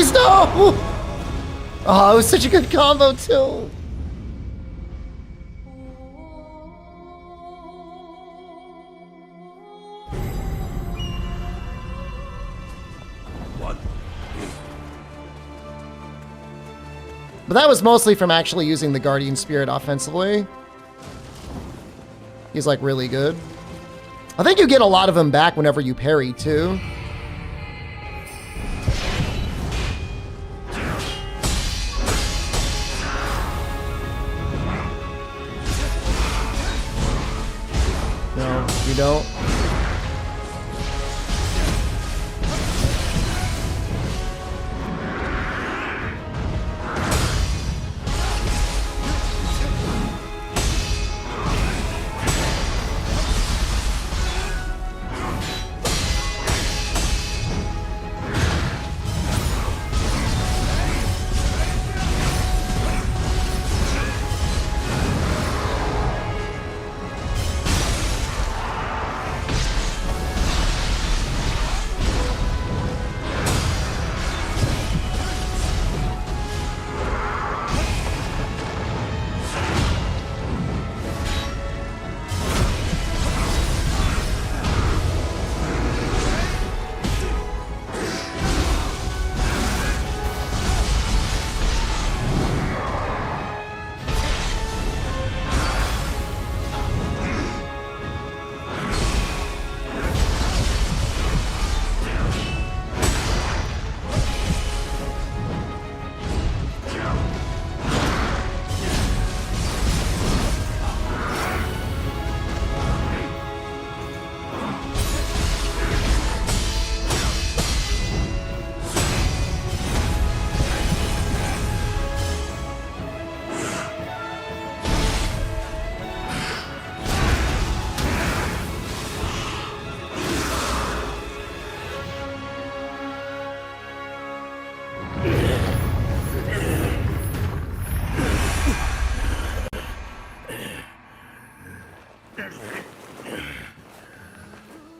Please, no! Oh, it was such a good combo, too. But that was mostly from actually using the Guardian Spirit offensively. He's like really good. I think you get a lot of them back whenever you parry too. No, you don't.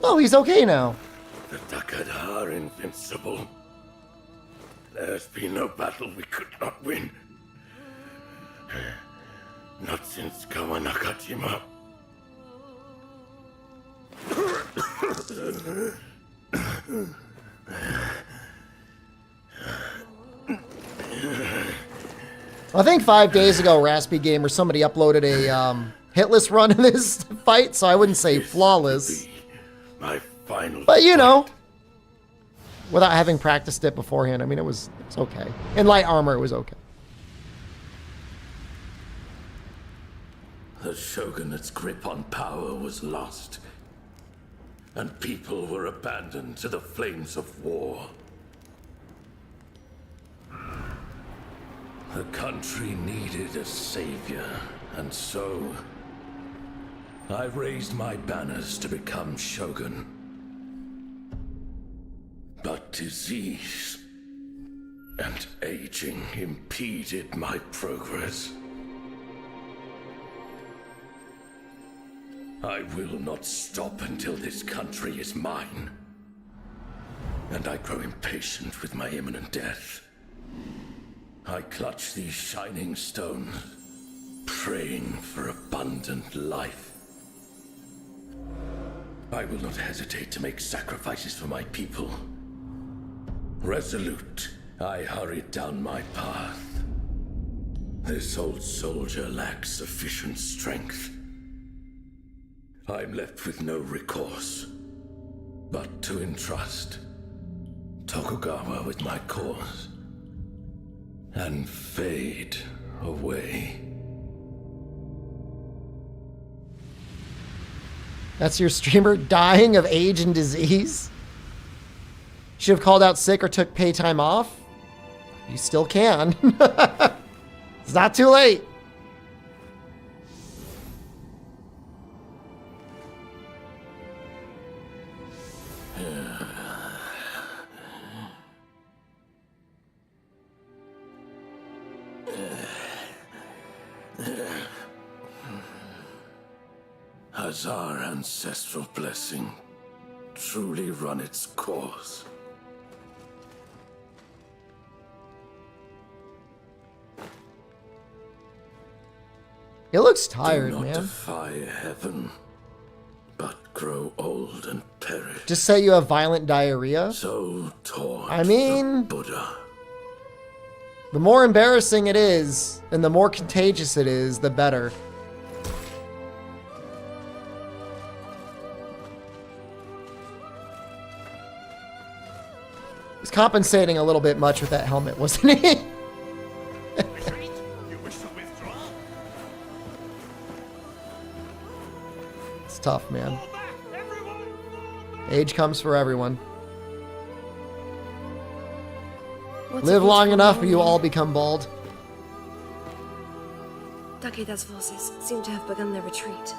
Oh, he's okay now. The Dakad are invincible. There's been no battle we could not win. Not since Kawanakajima. I think 5 days ago, Raspy Gamer, somebody uploaded a hitless run in this fight, so I wouldn't say flawless. My final but you know, without having practiced it beforehand, I mean, it's okay. In light armor, it was okay. The shogunate's grip on power was lost, and people were abandoned to the flames of war. The country needed a savior, and so I raised my banners to become shogun. But disease and aging impeded my progress. I will not stop until this country is mine. And I grow impatient with my imminent death. I clutch these shining stones, praying for abundant life. I will not hesitate to make sacrifices for my people. Resolute, I hurried down my path. This old soldier lacks sufficient strength. I'm left with no recourse, but to entrust Tokugawa with my cause, and fade away. That's your streamer dying of age and disease? Should have called out sick or took pay time off? You still can. It's not too late. Has our ancestral blessing truly run its course? It looks tired, Do not man. defy heaven, but grow old and perish. Just say you have violent diarrhea. So taught I mean, the Buddha. the more embarrassing it is, and the more contagious it is, the better. He's compensating a little bit much with that helmet, wasn't he? It's tough, man. Age comes for everyone. Live long enough, you all become bald. Takeda's forces seem to have begun their retreat.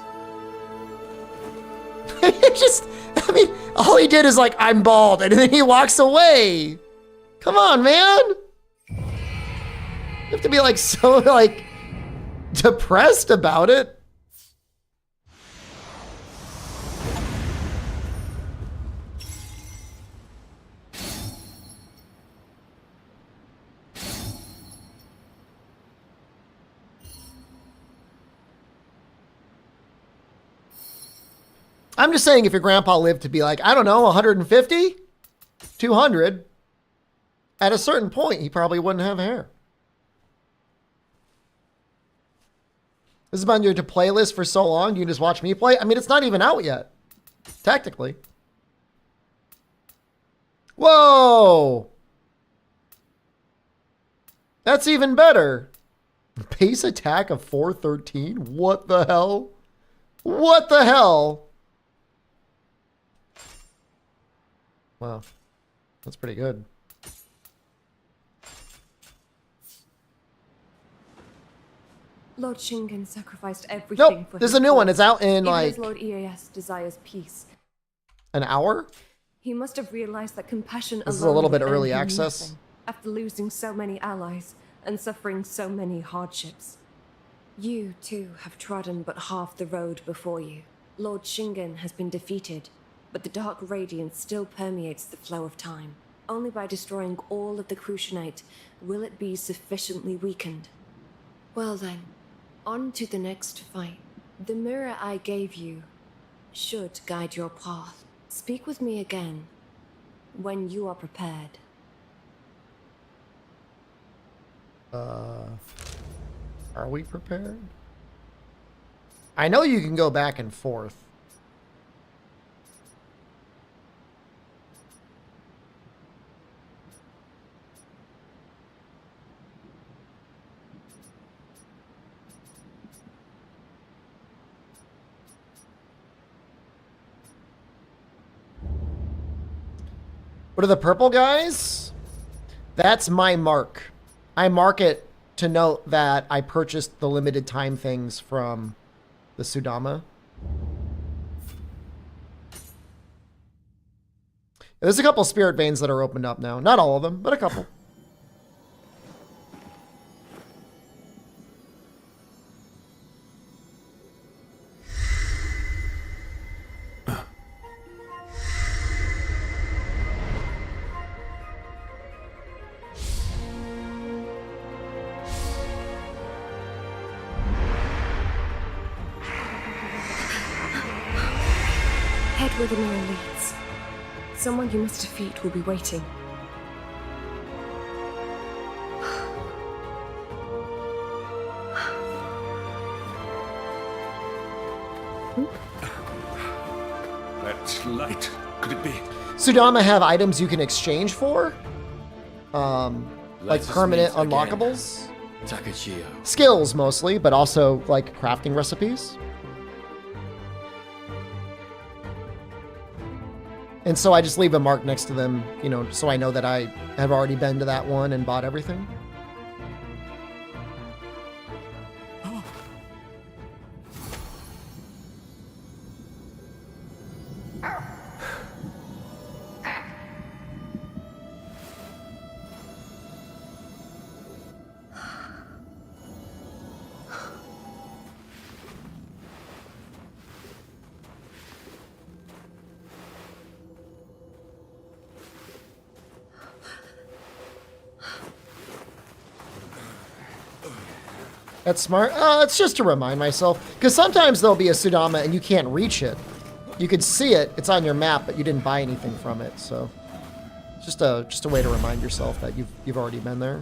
It just, I mean, all he did is like, I'm bald, and then he walks away. Come on, man. You have to be like so like depressed about it. I'm just saying if your grandpa lived to be like, I don't know, 150, 200, at a certain point, he probably wouldn't have hair. This has been your playlist for so long. You just watch me play. I mean, it's not even out yet, technically. Whoa. That's even better. Base attack of 413. What the hell? What the hell? Wow, that's pretty good. Lord Shingen sacrificed everything Nope, for there's his a new one. cause, It's out in even like as Lord EAS desires peace. an hour. He must have realized that compassion This is alone a little would bit earn early him access. nothing, after losing so many allies and suffering so many hardships. You, too, have trodden but half the road before you. Lord Shingen has been defeated, but the dark radiance still permeates the flow of time. Only by destroying all of the Crucianite will it be sufficiently weakened. Well then, on to the next fight. The mirror I gave you should guide your path. Speak with me again when you are prepared. Are we prepared? I know you can go back and forth. What are the purple guys? That's my mark. I mark it to note that I purchased the limited time things from the Sudama. There's a couple spirit veins that are opened up now. Not all of them, but a couple. Head where the mirror leads. Someone you must defeat will be waiting. That light, could it be? Sudama have items you can exchange for. Like Let us permanent meet again. unlockables. Takachio. Skills mostly, but also like crafting recipes. And so I just leave a mark next to them, you know, so I know that I have already been to that one and bought everything. That's smart. It's just to remind myself. Because sometimes there'll be a Sudama and you can't reach it. You could see it. It's on your map, but you didn't buy anything from it. So just a way to remind yourself that you've already been there.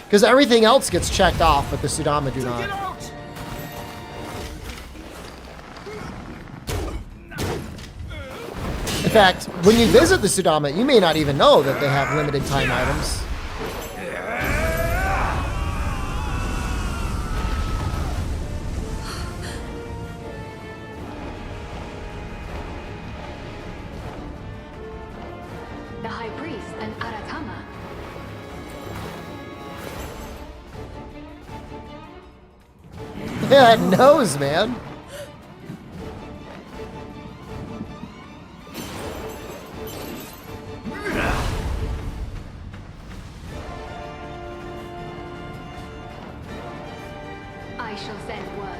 Because everything else gets checked off, but the Sudama do not. In fact, when you visit the Sudama, you may not even know that they have limited time items. The High Priest and Aratama. Yeah, that nose, man. I shall send word.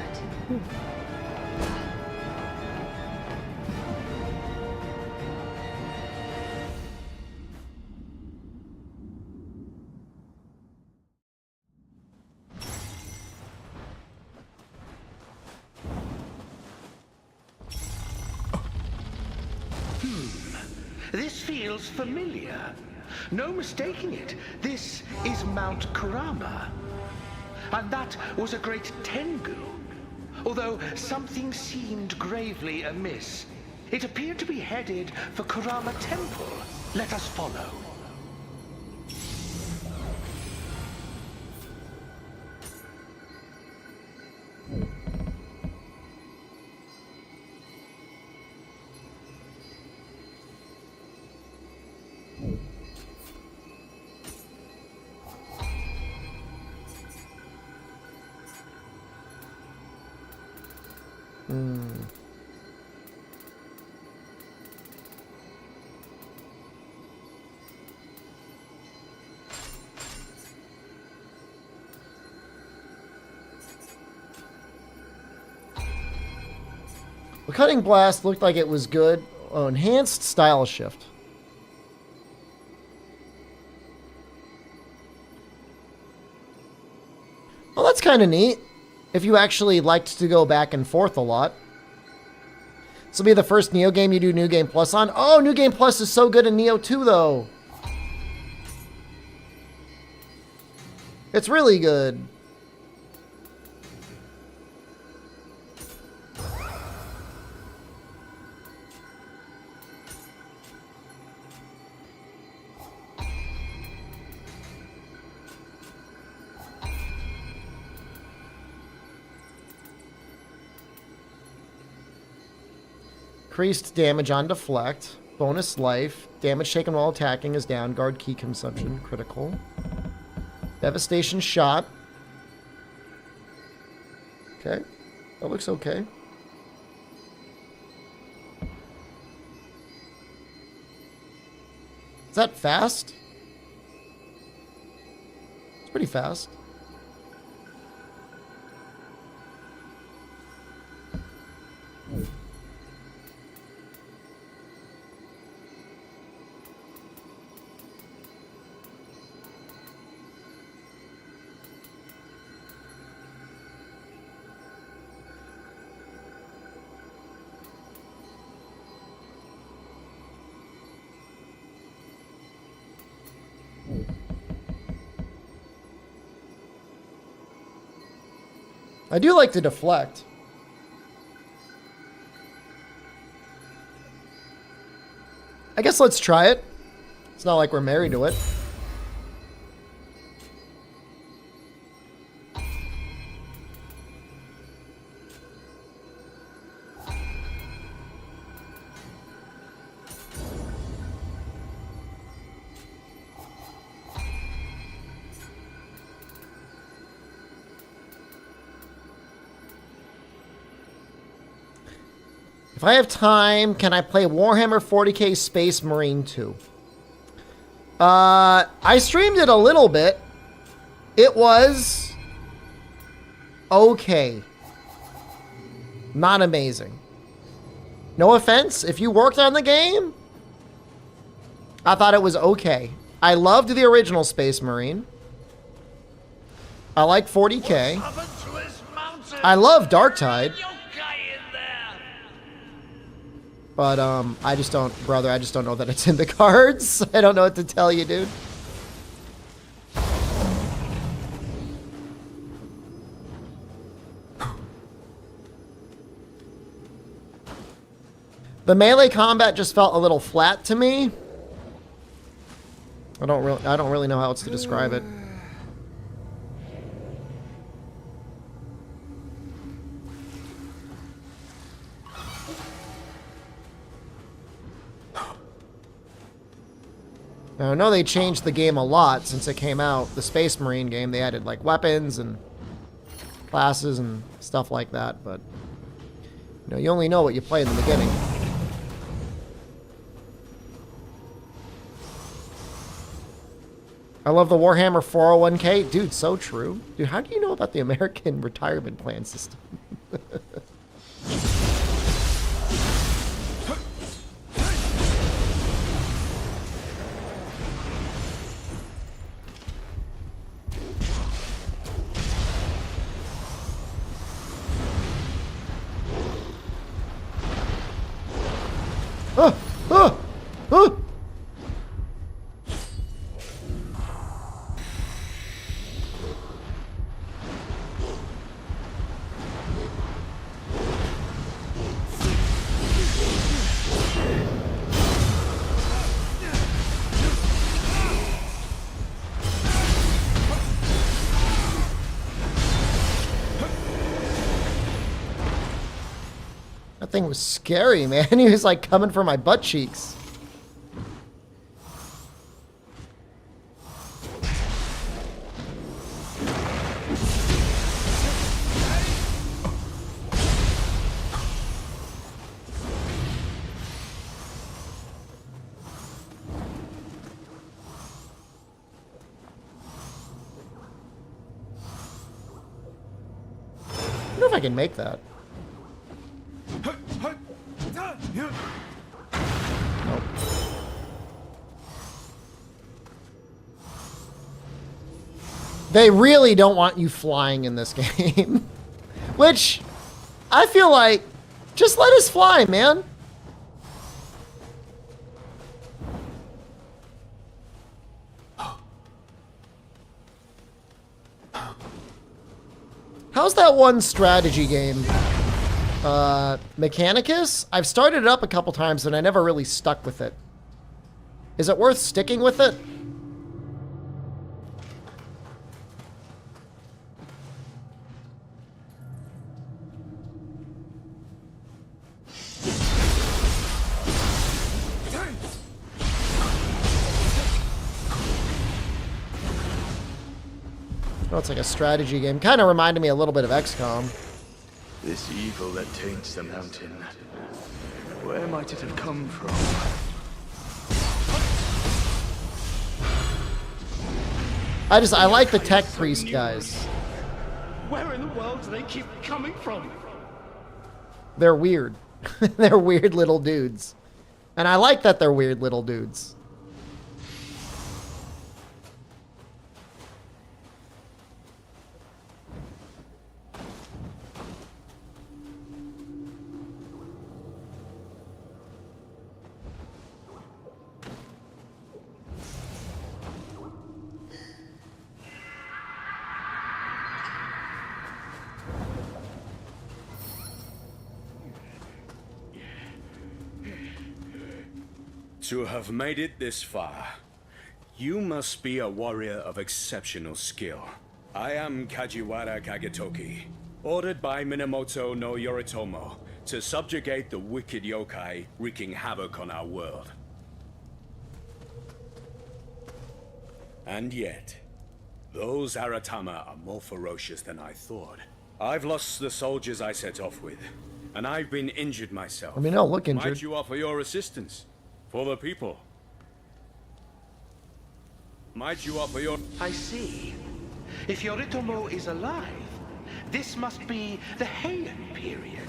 This feels familiar. No mistaking it. This is Mount Kurama. And that was a great Tengu. Although something seemed gravely amiss. It appeared to be headed for Kurama Temple. Let us follow. The cutting blast looked like it was good. Oh, enhanced style shift. Well, that's kind of neat. If you actually liked to go back and forth a lot. This will be the first Nioh game you do New Game Plus on. Oh, New Game Plus is so good in Nioh 2, though. It's really good. Increased damage on deflect. Bonus life. Damage taken while attacking is down. Guard key consumption. Critical. Devastation shot. Okay. That looks okay. Is that fast? It's pretty fast. I do like to deflect. I guess let's try it. It's not like we're married to it. If I have time, can I play Warhammer 40k Space Marine 2? I streamed it a little bit. It was okay. Not amazing. No offense, if you worked on the game, I thought it was okay. I loved the original Space Marine. I like 40k. I love Darktide. But, I just don't know that it's in the cards. I don't know what to tell you, dude. The melee combat just felt a little flat to me. I don't really know how else to describe it. Now, I know they changed the game a lot since it came out. The Space Marine game, they added like weapons and classes and stuff like that, but you know, you only know what you play in the beginning. I love the Warhammer 401k. Dude, so true. Dude, how do you know about the American retirement plan system? That thing was scary, man. He was like coming for my butt cheeks. I don't know if I can make that. They really don't want you flying in this game. Which, I feel like, just let us fly, man. How's that one strategy game? Mechanicus? I've started it up a couple times and I never really stuck with it. Is it worth sticking with it? Oh, it's like a strategy game. Kind of reminded me a little bit of XCOM. This evil that taints the mountain, where might it have come from? I like the tech priest guys. Where in the world do they keep coming from? They're weird. They're weird little dudes. And I like that they're weird little dudes. To have made it this far, you must be a warrior of exceptional skill. I am Kajiwara Kagetoki, ordered by Minamoto no Yoritomo to subjugate the wicked yokai wreaking havoc on our world. And yet, those Aratama are more ferocious than I thought. I've lost the soldiers I set off with, and I've been injured myself. I mean, no, look injured. Might you offer your assistance? For the people. Might you offer your... I see. If Yoritomo is alive, this must be the Heian period.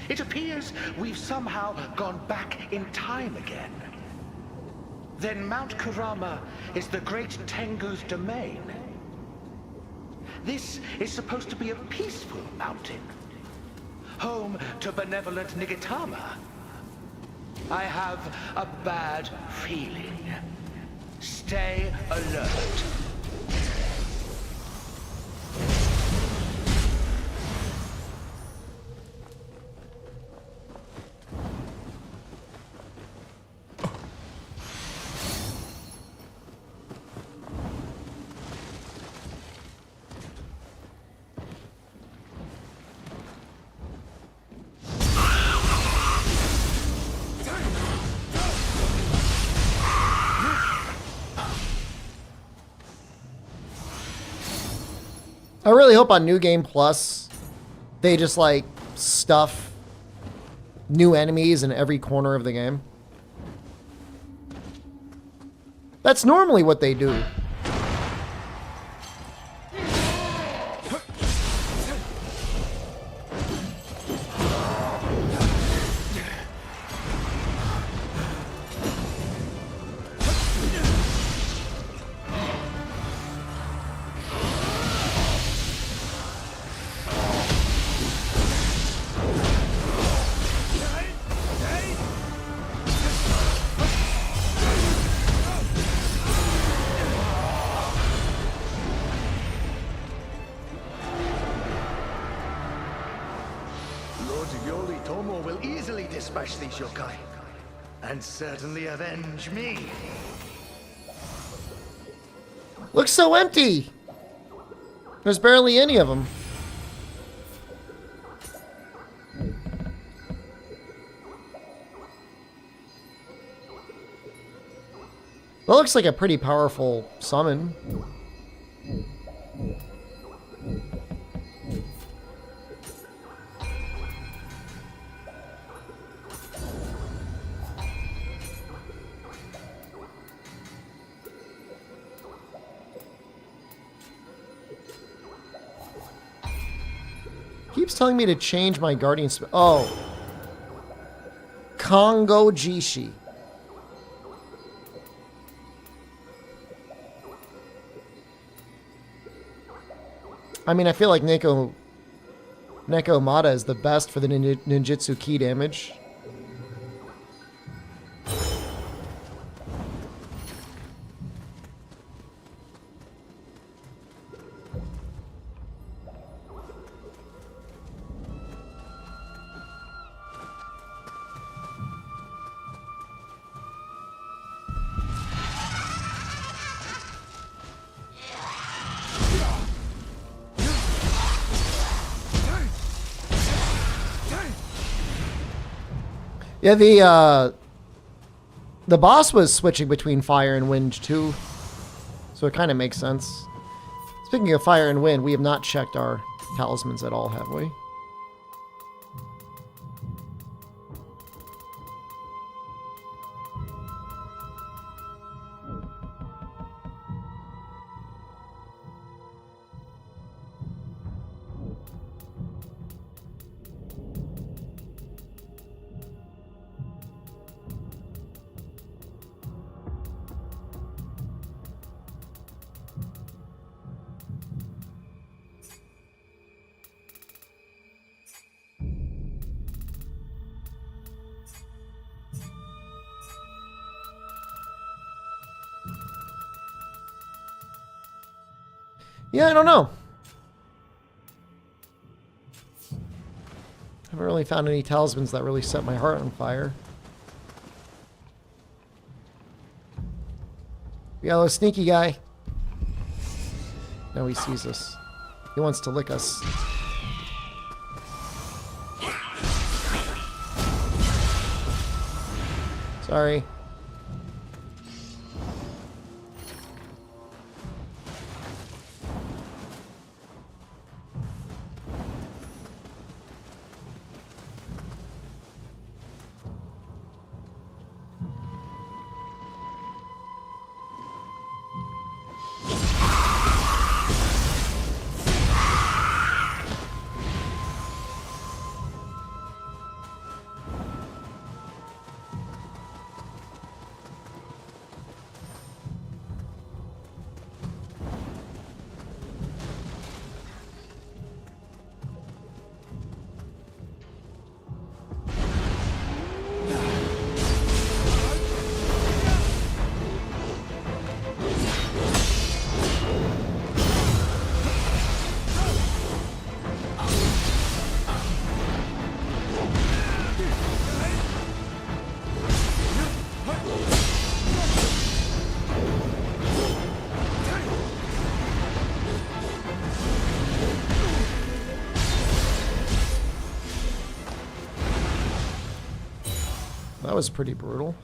It appears we've somehow gone back in time again. Then Mount Kurama is the great Tengu's domain. This is supposed to be a peaceful mountain. Home to benevolent Nigatama. I have a bad feeling. Stay alert. I really hope on New Game Plus, they just like stuff new enemies in every corner of the game. That's normally what they do. Dispatch these yokai, and certainly avenge me. Looks so empty. There's barely any of them. That looks like a pretty powerful summon. Keeps telling me to change my guardian oh. Kongo Jishi. I mean, I feel like Neko Mata is the best for the ninjutsu key damage. Yeah, the boss was switching between fire and wind too, so it kind of makes sense. Speaking of fire and wind, we have not checked our talismans at all, have we? Yeah, I don't know. Haven't really found any talismans that really set my heart on fire. Yellow sneaky guy. Now he sees us. He wants to lick us. Sorry. That was pretty brutal.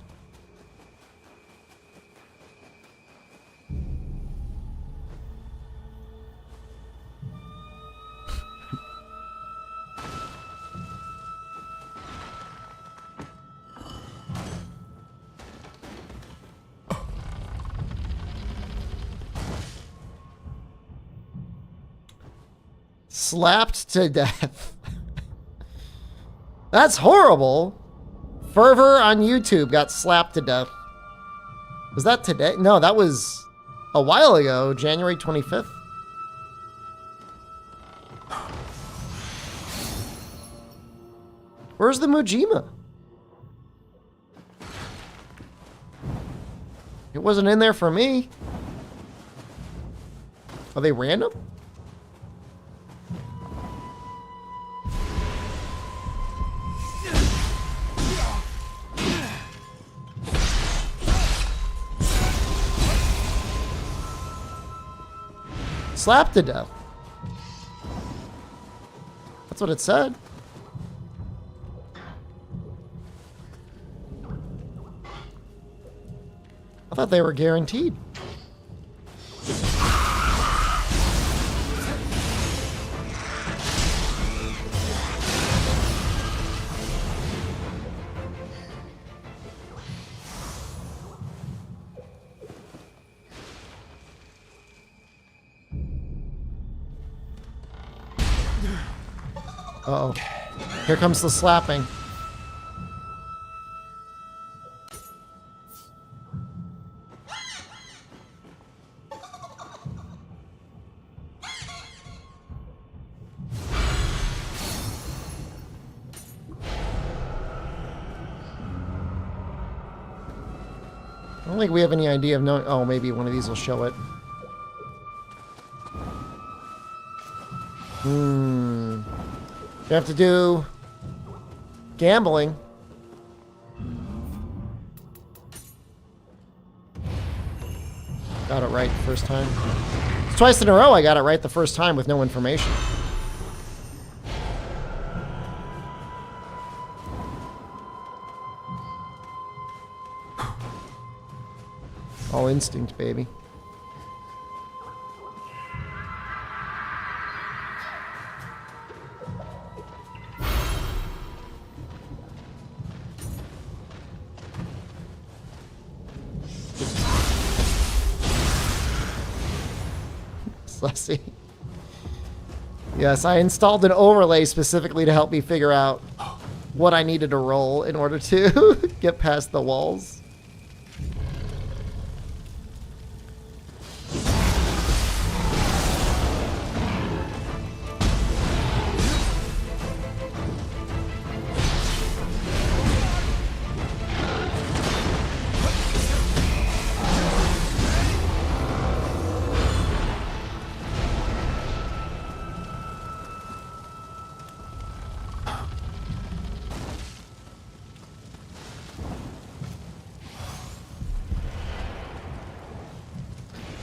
Slapped to death. That's horrible. Fervor on YouTube got slapped to death. Was that today? No, that was a while ago, January 25th. Where's the Mujima? It wasn't in there for me. Are they random? Slapped to death. That's what it said. I thought they were guaranteed. Uh-oh. Here comes the slapping. I don't think we have any idea of knowing. Oh, maybe one of these will show it. You have to do gambling. Got it right the first time. It's twice in a row I got it right the first time with no information. All instinct, baby. Yes, I installed an overlay specifically to help me figure out what I needed to roll in order to get past the walls.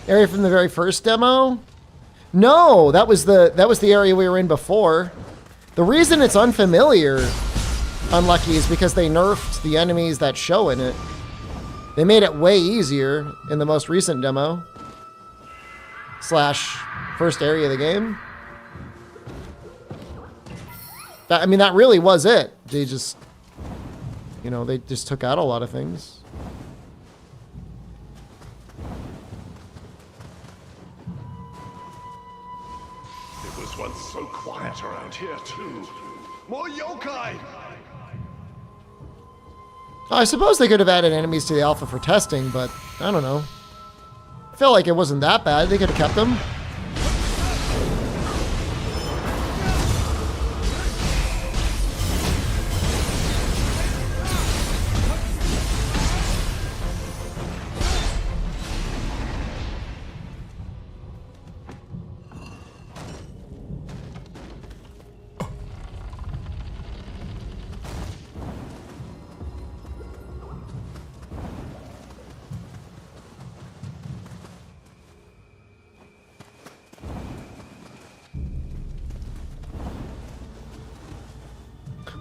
Area from the very first demo? No, that was the area we were in before. The reason it's unfamiliar, Unlucky, is because they nerfed the enemies that show in it. They made it way easier in the most recent demo. / first area of the game. I mean, that really was it. They just, you know, they just took out a lot of things. Once so quiet around here too. More yokai! I suppose they could have added enemies to the alpha for testing, but I don't know. I feel like it wasn't that bad. They could have kept them.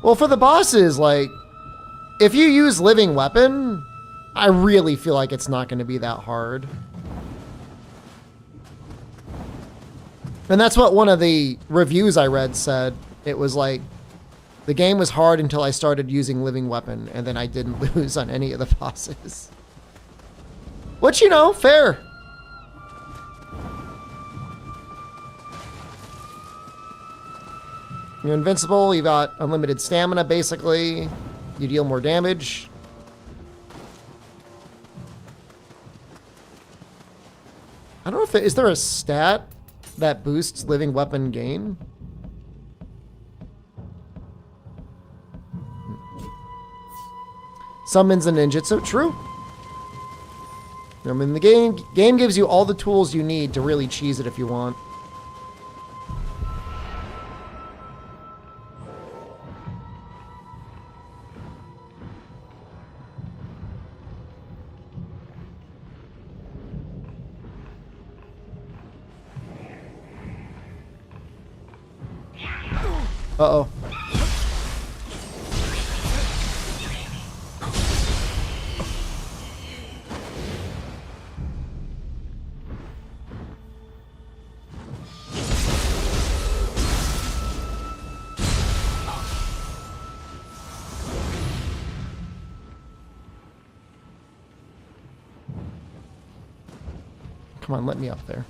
Well, for the bosses, like, if you use living weapon, I really feel like it's not going to be that hard. And that's what one of the reviews I read said. It was like, the game was hard until I started using living weapon, and then I didn't lose on any of the bosses. Which, you know, fair. You're invincible, you got unlimited stamina, basically. You deal more damage. I don't know if is there a stat that boosts living weapon gain? Summons and ninjutsu, true. I mean, the game gives you all the tools you need to really cheese it if you want. Uh-oh. Come on, let me up there.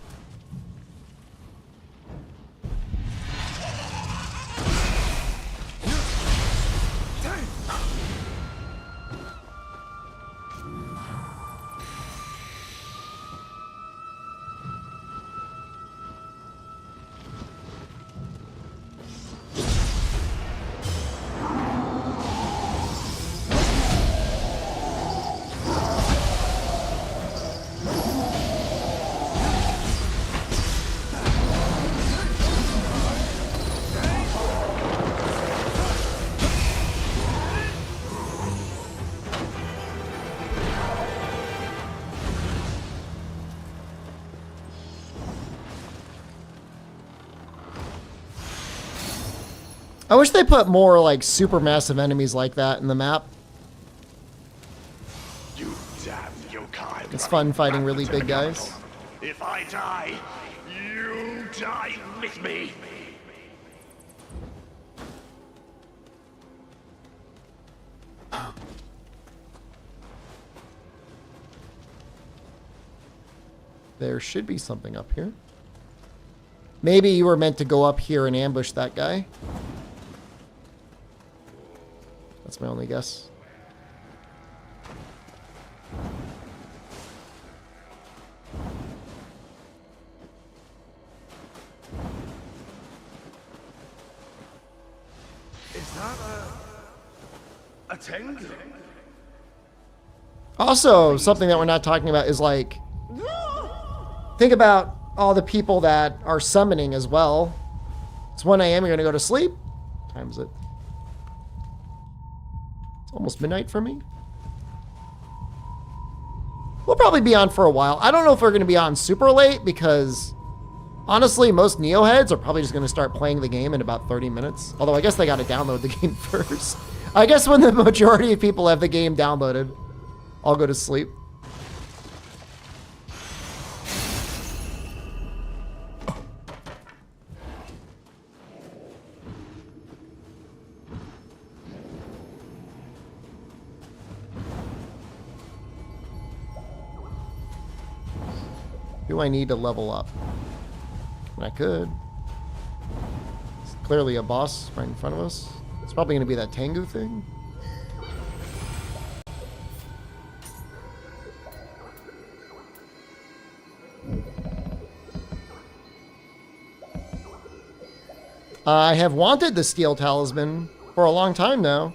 I wish they put more, like, super massive enemies like that in the map. You damn yokai. It's fun fighting really big guys. If I die, you die with me. There should be something up here. Maybe you were meant to go up here and ambush that guy. That's my only guess. Is that a Tengu? Also, something that we're not talking about is like, think about all the people that are summoning as well. It's 1 a.m. You're gonna go to sleep. What time is it? It's almost midnight for me. We'll probably be on for a while. I don't know if we're gonna be on super late because honestly, most Nioh heads are probably just gonna start playing the game in about 30 minutes. Although I guess they gotta download the game first. I guess when the majority of people have the game downloaded, I'll go to sleep. Do I need to level up? I could. It's clearly a boss right in front of us. It's probably going to be that Tengu thing. I have wanted the Steel Talisman for a long time now.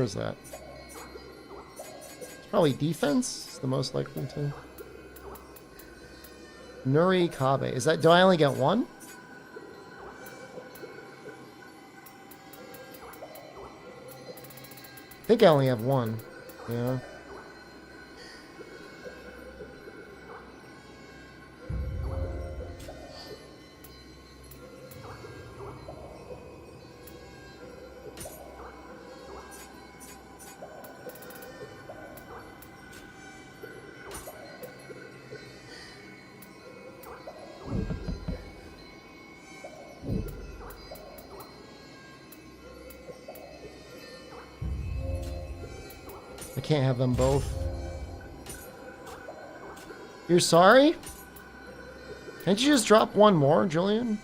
Where is that? It's probably defense. It's the most likely to. Nuri Kabe. Is that? Do I only get one? I think I only have one. Yeah. I can't have them both. You're sorry? Can't you just drop one more, Julian?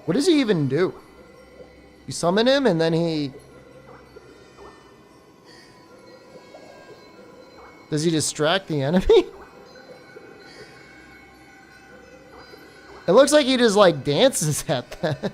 What does he even do? You summon him and then he... Does he distract the enemy? It looks like he just like dances at them.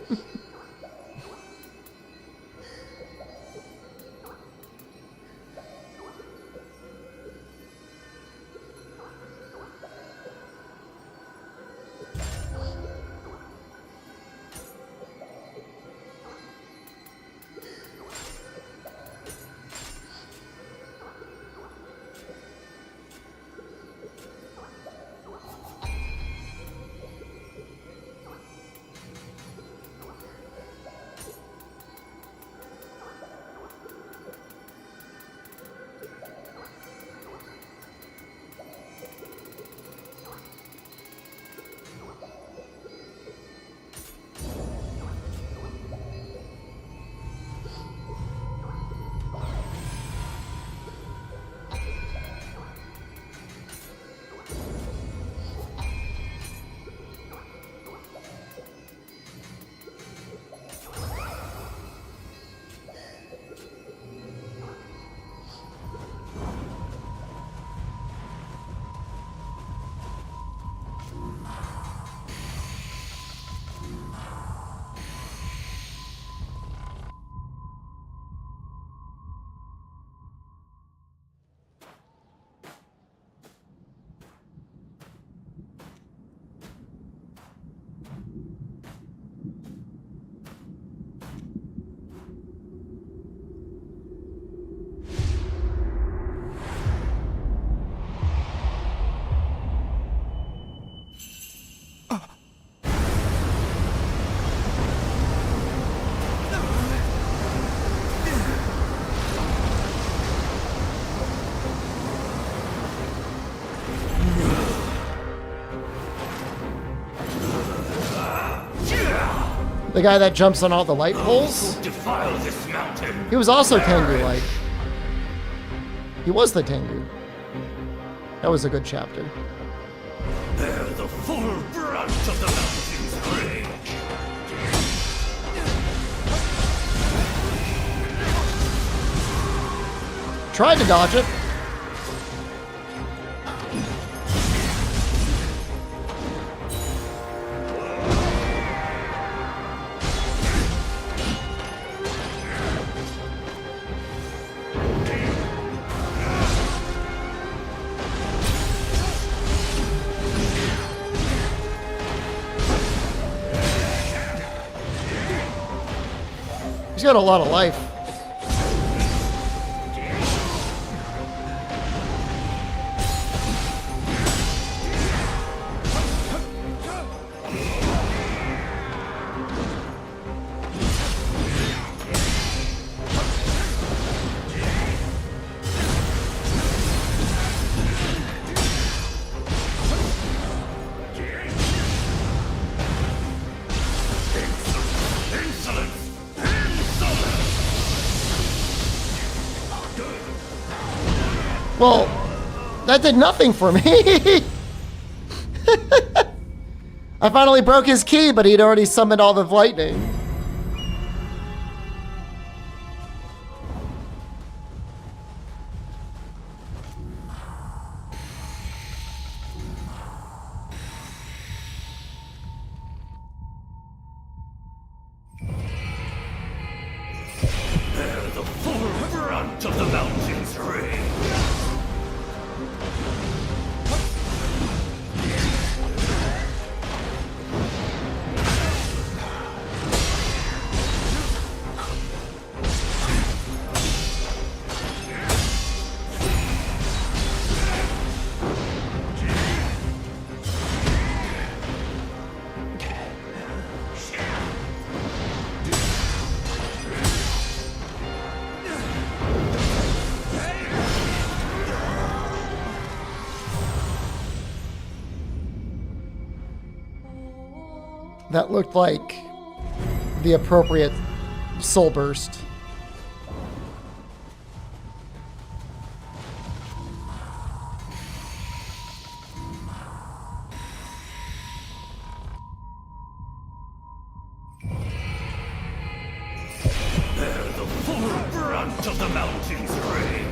The guy that jumps on all the light poles? Defile this mountain. He was also Tengu-like. He was the Tengu. That was a good chapter. Bear the full brunt of the mountain's rage. Tried to dodge it. He's got a lot of life. Well, that did nothing for me. I finally broke his key, but he'd already summoned all the lightning. brunt of the mountain's rage. That looked like the appropriate soul burst. Bear the full brunt of the mountain's rage.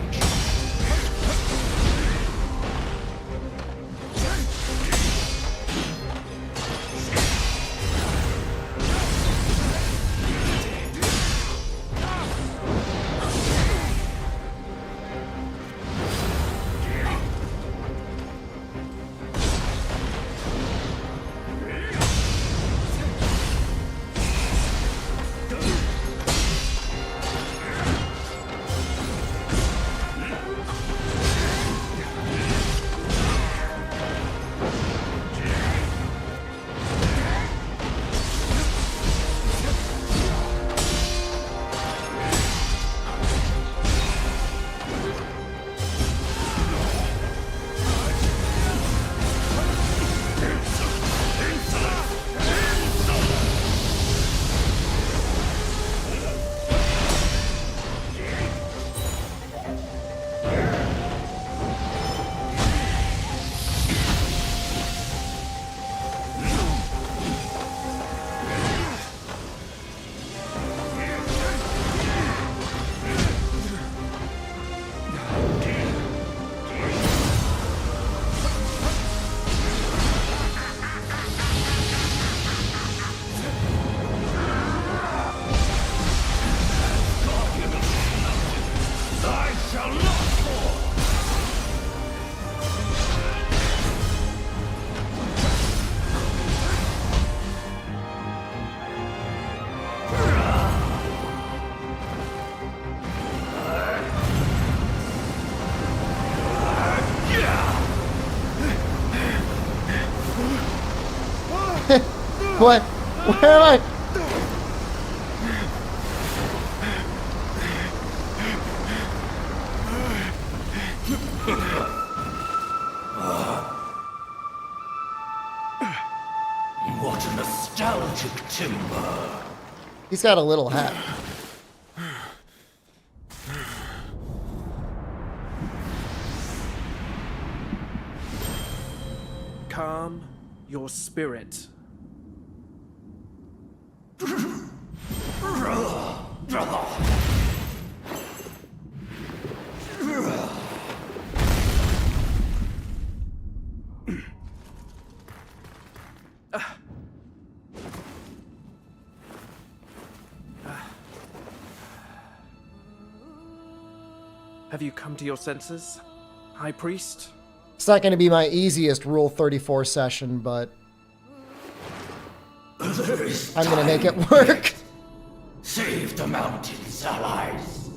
What? Where am I? What a nostalgic timber. He's got a little hat. Calm your spirit. Have you come to your senses, High Priest? It's not going to be my easiest Rule 34 session, but I'm going to make it work. Save the mountains, allies.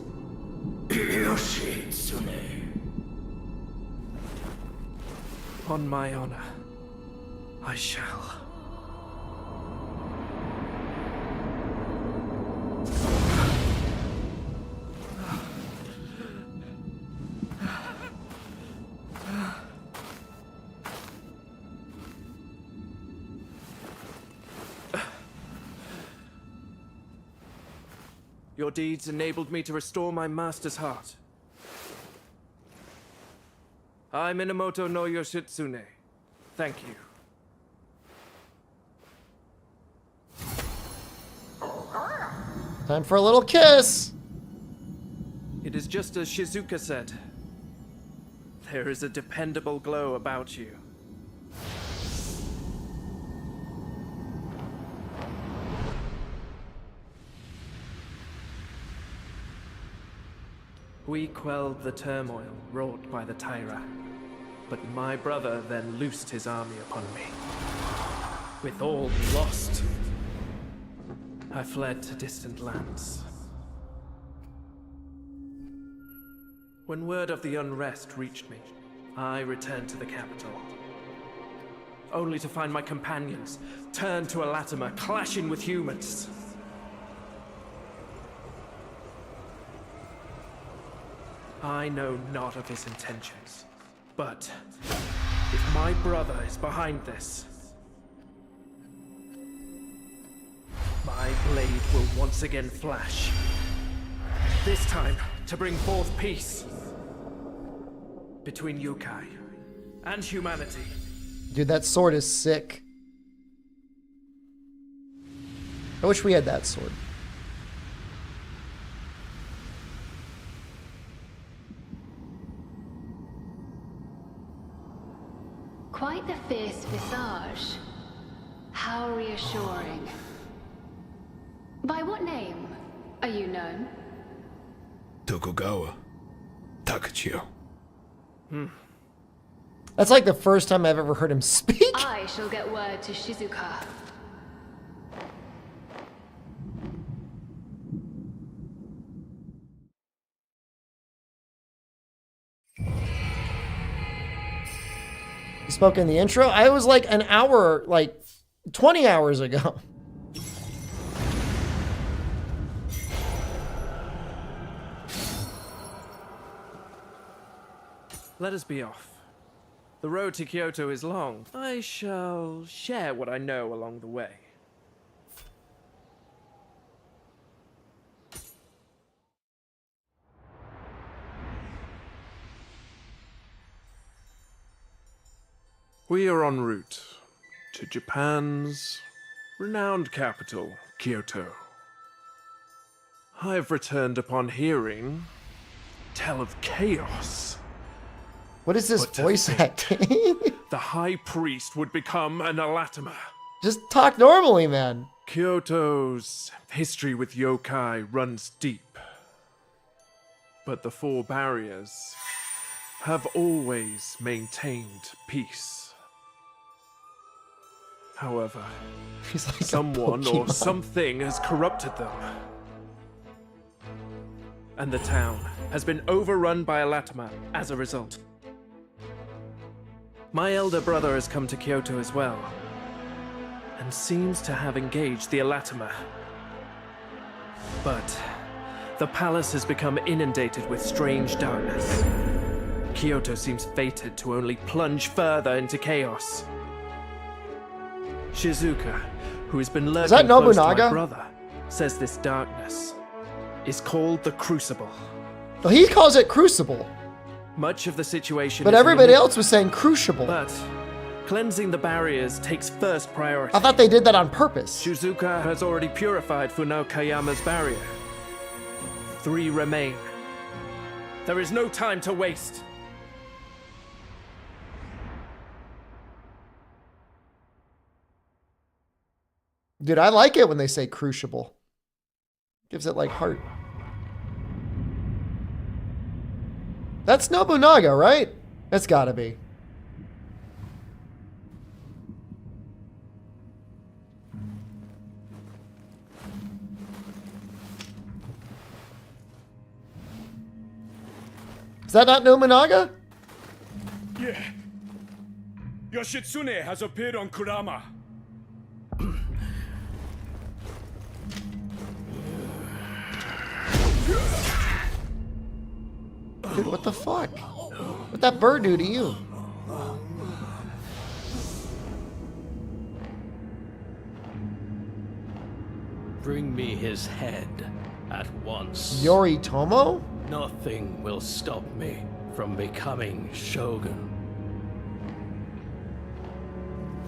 Yoshi Tsune. On my honor, I shall. Your deeds enabled me to restore my master's heart. I, Minamoto no Yoshitsune, thank you. Time for a little kiss. It is just as Shizuka said. There is a dependable glow about you. We quelled the turmoil wrought by the Taira, but my brother then loosed his army upon me. With all lost, I fled to distant lands. When word of the unrest reached me, I returned to the capital, only to find my companions turned to a Latimer, clashing with humans. I know not of his intentions, but if my brother is behind this, my blade will once again flash. This time, to bring forth peace between yokai and humanity. Dude, that sword is sick. I wish we had that sword. Quite the fierce visage. How reassuring. By what name are you known? Tokugawa. Takachio. That's like the first time I've ever heard him speak. I shall get word to Shizuka. He spoke in the intro. I was like an hour, like 20 hours ago. Let us be off. The road to Kyoto is long. I shall share what I know along the way. We are en route to Japan's renowned capital, Kyoto. I've returned upon hearing tell of chaos. What is this voice acting? The High Priest would become an anathema. Just talk normally, man. Kyoto's history with yokai runs deep. But the four barriers have always maintained peace. However, He's like someone or something has corrupted them. And the town has been overrun by anathema as a result. My elder brother has come to Kyoto as well, and seems to have engaged the anathema. But the palace has become inundated with strange darkness. Kyoto seems fated to only plunge further into chaos. Shizuka, who has been lurking that close to my Nobunaga? brother, says this darkness is called the Crucible. Well, he calls it Crucible. Much of the situation But is everybody enigma, else was saying Crucible. But cleansing the barriers takes first priority. I thought they did that on purpose. Shizuka has already purified Funao Kayama's barrier. 3 remain. There is no time to waste. Dude, I like it when they say Crucible. Gives it like heart. That's Nobunaga, right? That's gotta be. Is that not Nobunaga? Yeah. Yoshitsune has appeared on Kurama. Dude, what the fuck? What'd that bird do to you? Bring me his head at once. Yoritomo? Nothing will stop me from becoming Shogun.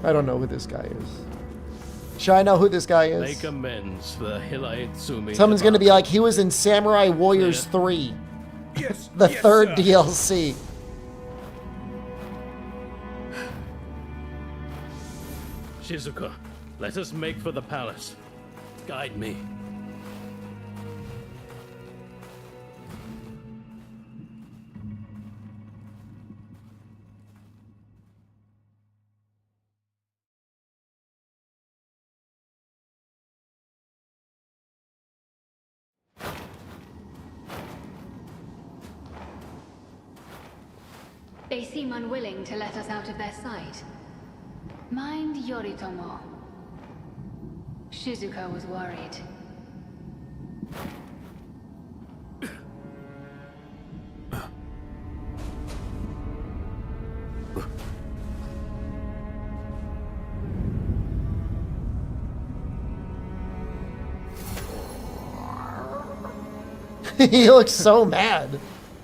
I don't know who this guy is. Should I know who this guy is? Make amends for the Hilaitsumi. Someone's gonna be like, he was in Samurai Warriors 3. Yes, The yes, third sir. DLC. Shizuka, let us make for the palace. Guide me. They seem unwilling to let us out of their sight. Mind Yoritomo. Shizuka was worried. He looks so mad.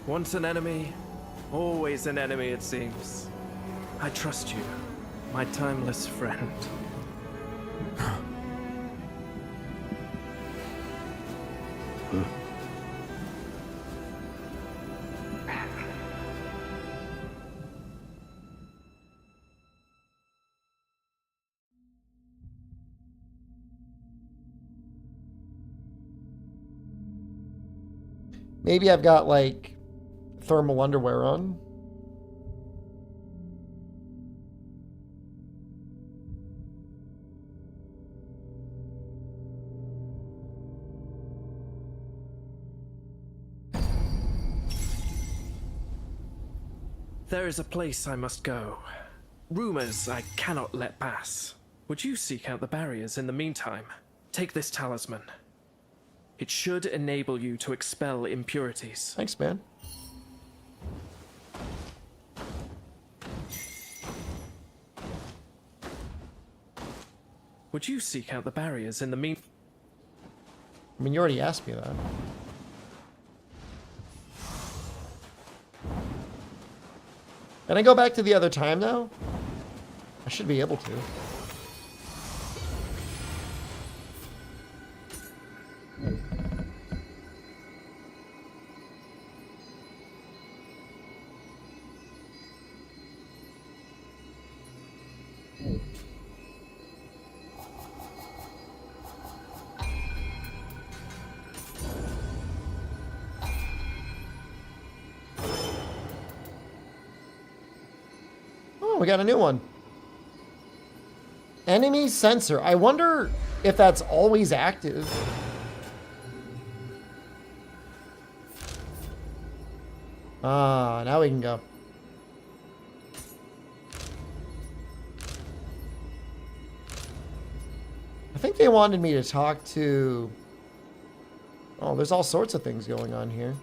Once an enemy, always an enemy, it seems. I trust you, my timeless friend. Maybe I've got like thermal underwear on. There is a place I must go. Rumors I cannot let pass. Would you seek out the barriers in the meantime? Take this talisman. It should enable you to expel impurities. Thanks, man. Would you seek out the barriers in the meantime? I mean, you already asked me that. Can I go back to the other time now? I should be able to. Oh, we got a new one. Enemy sensor. I wonder if that's always active. Ah, now we can go. I think they wanted me to talk to... Oh, there's all sorts of things going on here.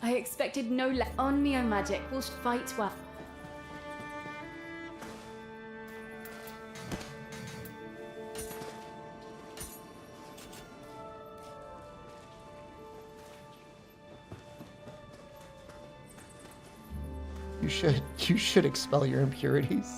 I expected no less. On Nioh magic will fight well. You should expel your impurities.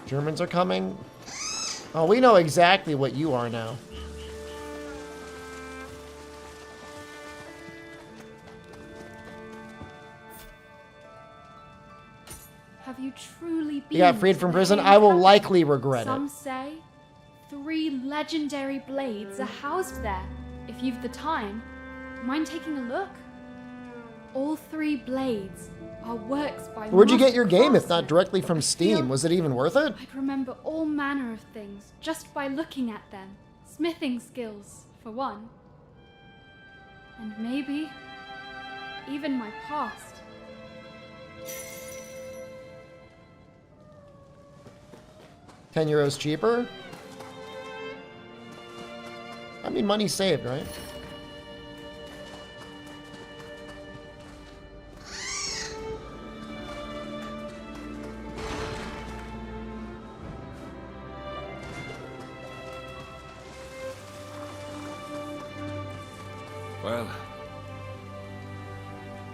Germans are coming. Oh, we know exactly what you are now. Have you truly been? You got freed from prison? I will likely regret it. Some say 3 legendary blades are housed there. If you've the time, mind taking a look? All 3 blades are works by... Where'd you get your game if not craftsmen. directly from Steam? Was it even worth it? I'd remember all manner of things just by looking at them. Smithing skills, for one. And maybe even my past. €10 cheaper? I mean, money saved, right? Well,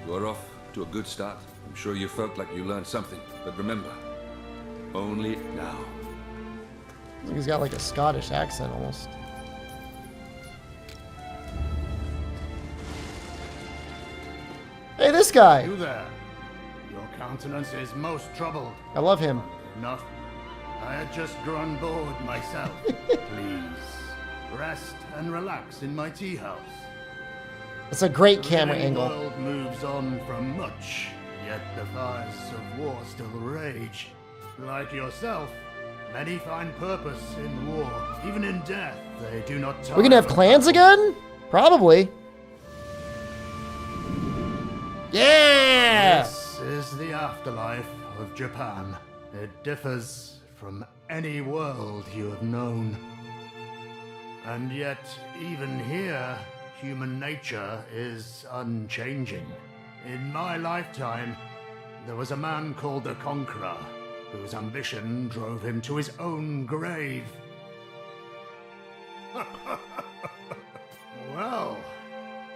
You're off to a good start. I'm sure you felt like you learned something. But remember, only now. I think he's got like a Scottish accent almost. Hey, this guy! You there. Your countenance is most troubled. I love him. Enough. I had just grown bored myself. Please, rest and relax in my tea house. It's a great The camera living angle. world moves on from much, yet the fires of war still rage. Like yourself, many find purpose in war. Even in death, they do not tire. We gonna have clans again? Probably. Yeah! This is the afterlife of Japan. It differs from any world you have known. And yet, even here, human nature is unchanging. In my lifetime, there was a man called the Conqueror, whose ambition drove him to his own grave. Well,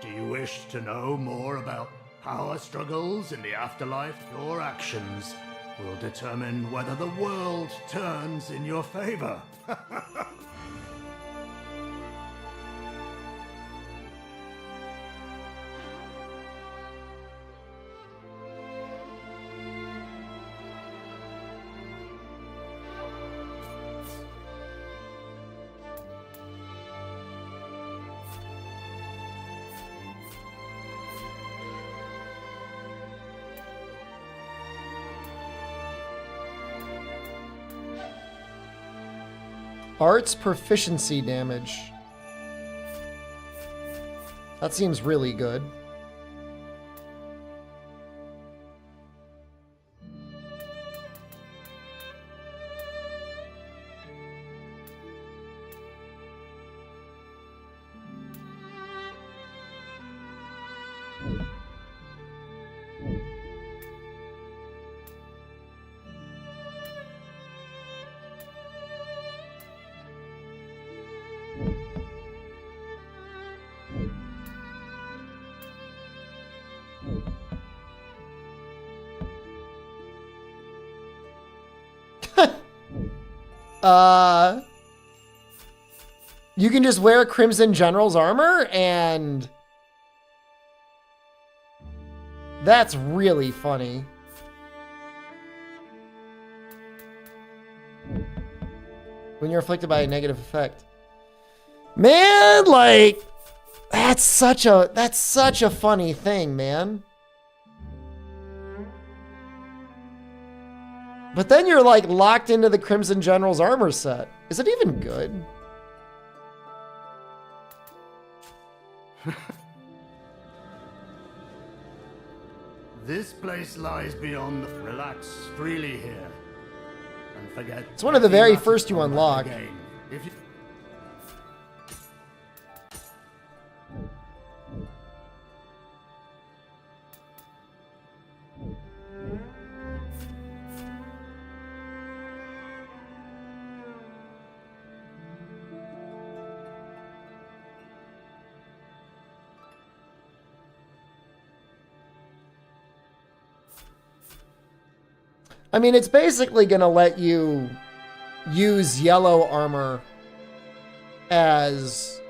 do you wish to know more about power struggles in the afterlife? Your actions will determine whether the world turns in your favor. Arts proficiency damage. That seems really good. You can just wear Crimson General's armor, and that's really funny. When you're afflicted by a negative effect. Man, like, that's such a funny thing, man. But then you're like locked into the Crimson General's armor set. Is it even good? This place lies beyond the... Relax freely here. And forget... It's one of the very nothing first you about unlock. the game. If you... I mean, it's basically going to let you use yellow armor as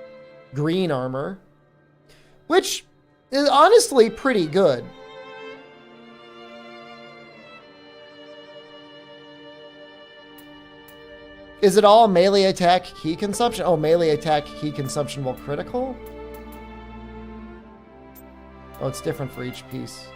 green armor, which is honestly pretty good. Is it all melee attack key consumption? Oh, melee attack key consumption while critical? Oh, it's different for each piece.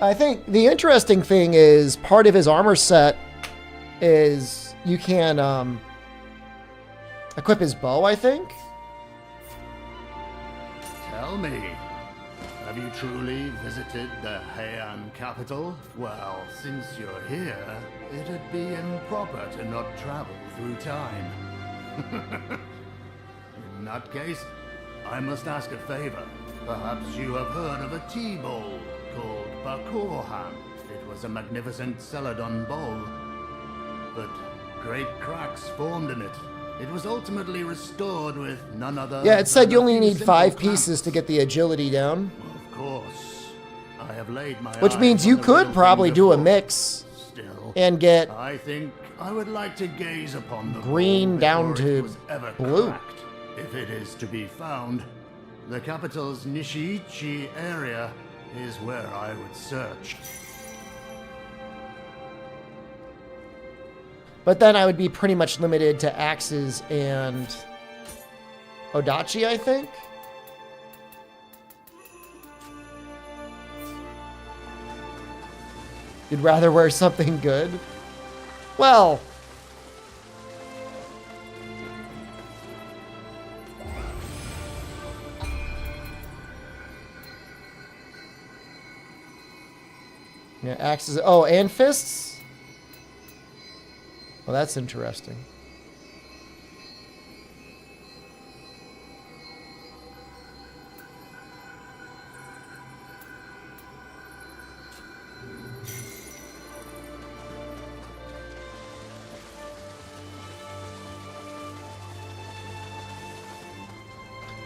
I think the interesting thing is part of his armor set is you can equip his bow, I think. Tell me, have you truly visited the Heian capital? Well, since you're here, it'd be improper to not travel through time. In that case, I must ask a favor. Perhaps you have heard of a tea bowl called Bakurhan. It was a magnificent Celadon bowl, but great cracks formed in it. It was ultimately restored with none other. Yeah, it said than you a only few need simple 5 clamps. pieces to get the agility down. Of course, I have laid my Which eyes means on you the could real probably thing do a before. mix Still, and get I think I would like to gaze upon the green bowl down before it to was ever blue. cracked. If it is to be found, the capital's Nishiichi area is where I would search. But then I would be pretty much limited to axes and Odachi, I think. You'd rather wear something good? Well, yeah, axes. Oh, and fists? Well, that's interesting.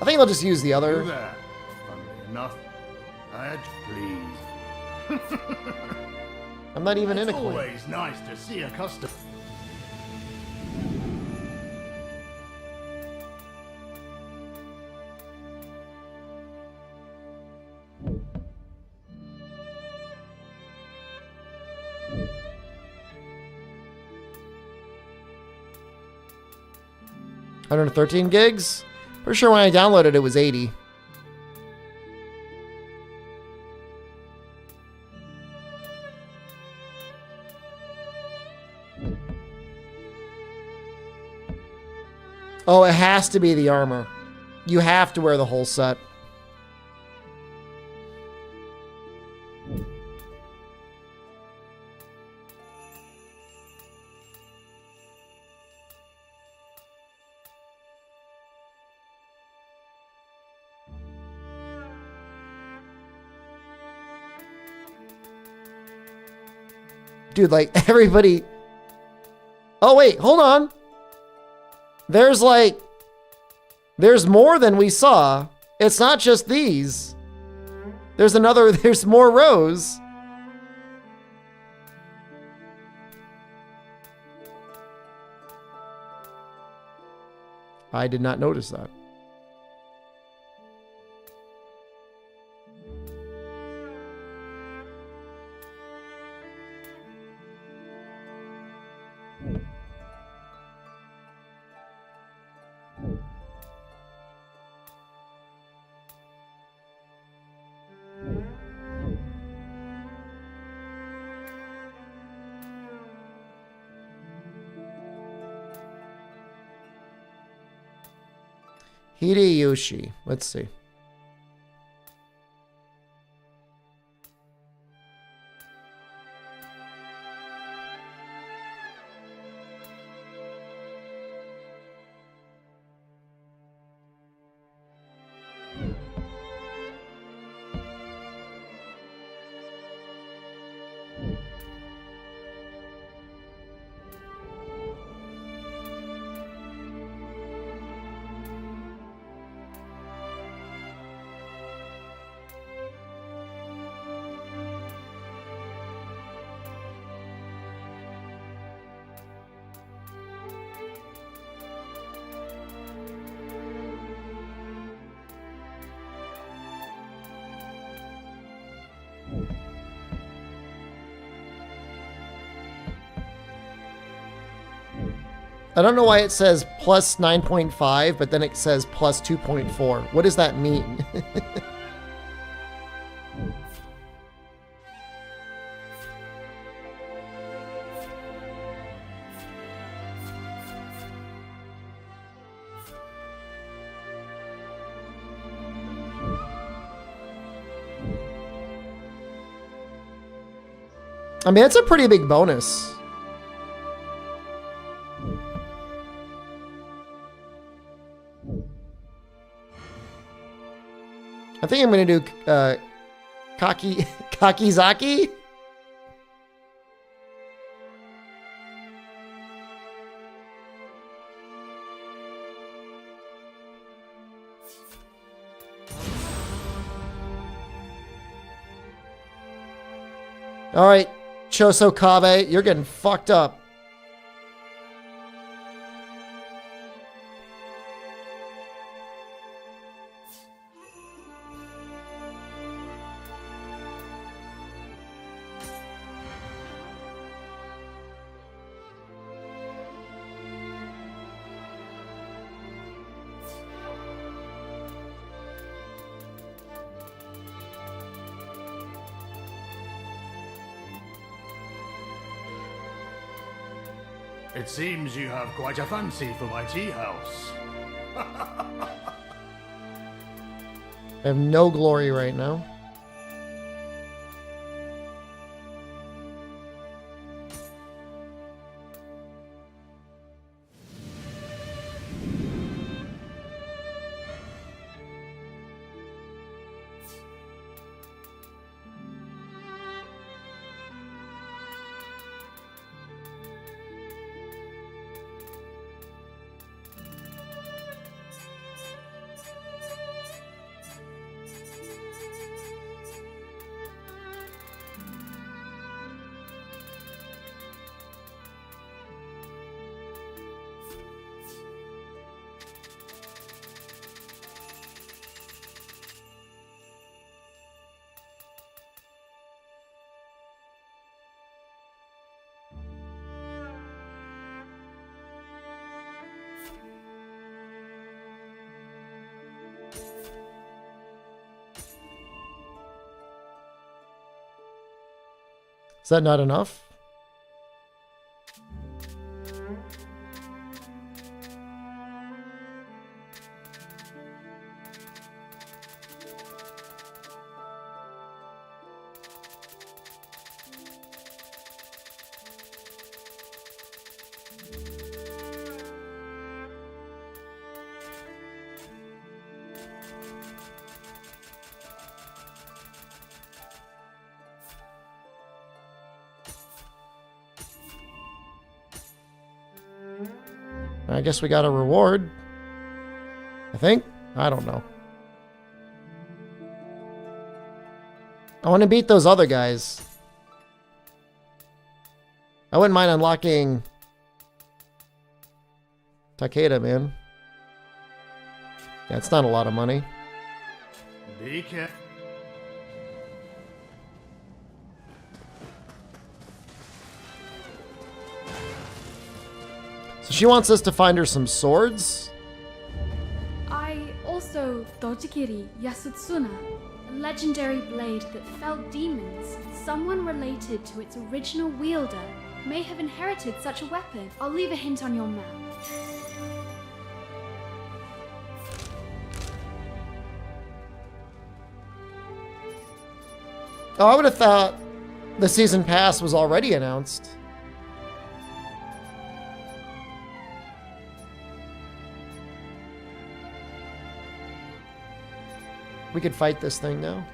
I think I'll just use the Do other. that. Funnily enough, please. I'm not even in a It's clan. always nice to see a customer. $113 gigs? Pretty sure when I downloaded it was 80. Oh, it has to be the armor. You have to wear the whole set. Dude, like, everybody... Oh, wait, hold on. There's, like... There's more than we saw. It's not just these. There's another... There's more rows. I did not notice that. Hideyoshi. Let's see. I don't know why it says plus 9.5, but then it says plus 2.4. What does that mean? I mean, it's a pretty big bonus. I think I'm gonna do Kakizaki. All right, Choso Kabe, you're getting fucked up. It seems you have quite a fancy for my tea house. I have no glory right now. Is that not enough? I guess we got a reward. I think. I don't know. I want to beat those other guys. I wouldn't mind unlocking Takeda, man. Yeah, it's not a lot of money. Be careful. So she wants us to find her some swords? I also Dojikiri Yasutsuna, a legendary blade that felled demons. Someone related to its original wielder may have inherited such a weapon. I'll leave a hint on your map. Oh, I would have thought the season pass was already announced. We could fight this thing now.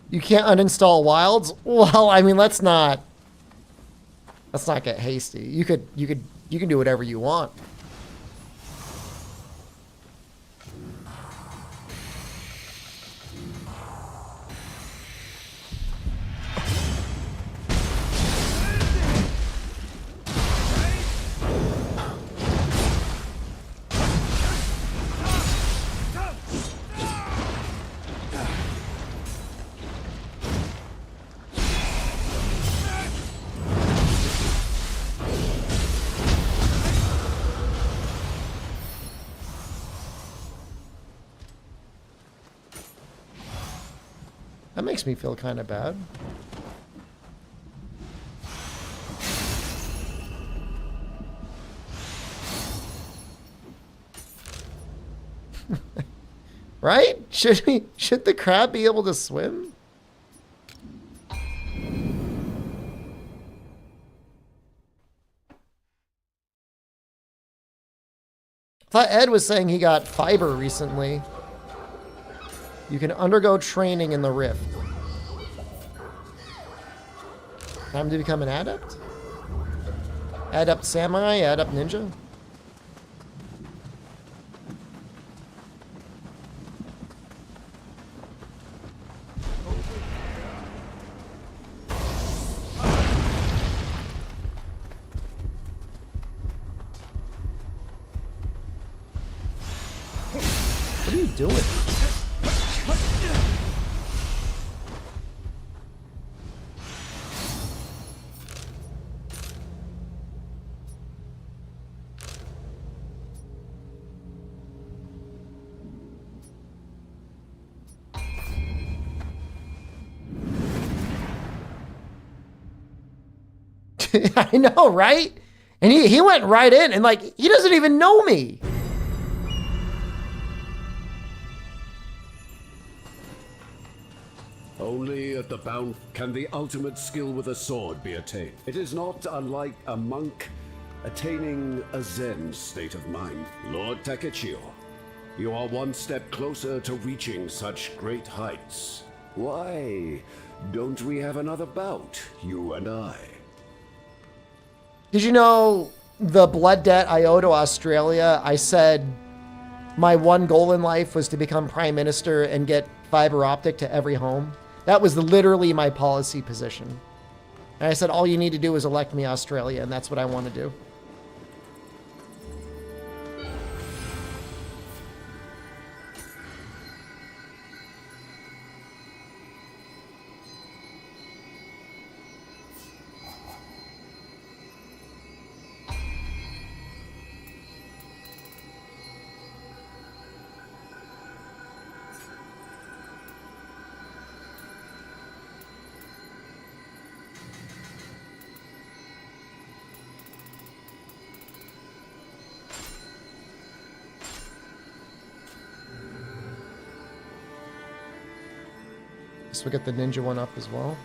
You can't uninstall wilds? Well, I mean, let's not get hasty. You can do whatever you want. That makes me feel kind of bad. Right? Should the crab be able to swim? I thought Ed was saying he got fiber recently. You can undergo training in the Rift. Time to become an adept? Adept samurai, adept ninja? What are you doing? I know, right? And he went right in and like, he doesn't even know me. Only at the bound can the ultimate skill with a sword be attained. It is not unlike a monk attaining a Zen state of mind. Lord Takechio, you are one step closer to reaching such great heights. Why don't we have another bout, you and I? Did you know the blood debt I owe to Australia? I said my one goal in life was to become prime minister and get fiber optic to every home. That was literally my policy position. And I said, all you need to do is elect me Australia, and that's what I want to do. We get the ninja one up as well.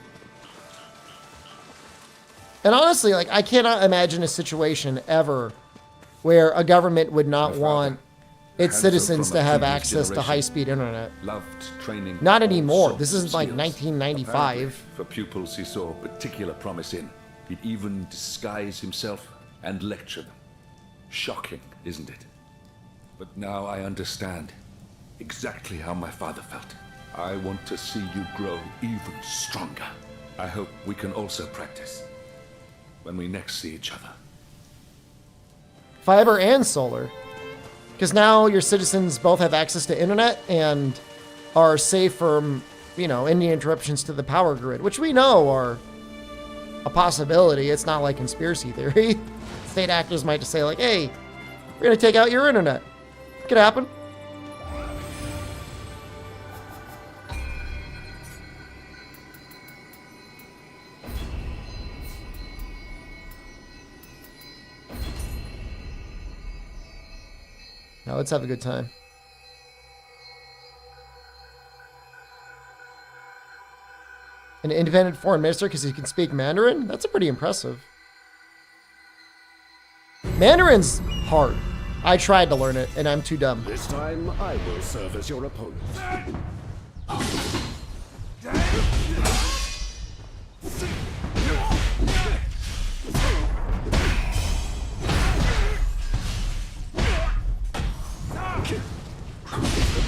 And honestly, like, I cannot imagine a situation ever where a government would not want its citizens to have access to high-speed internet. Loved training. Not anymore. This isn't like 1995. For pupils he saw particular promise in. He'd even disguise himself and lecture them. Shocking, isn't it? But now I understand exactly how my father felt. I want to see you grow even stronger. I hope we can also practice when we next see each other. Fiber and solar. Because now your citizens both have access to internet and are safe from, you know, any interruptions to the power grid, which we know are a possibility. It's not like conspiracy theory. State actors might just say like, hey, we're going to take out your internet. It could happen. Now let's have a good time. An independent foreign minister because he can speak Mandarin? That's pretty impressive. Mandarin's hard. I tried to learn it and I'm too dumb. This time I will serve as your opponent.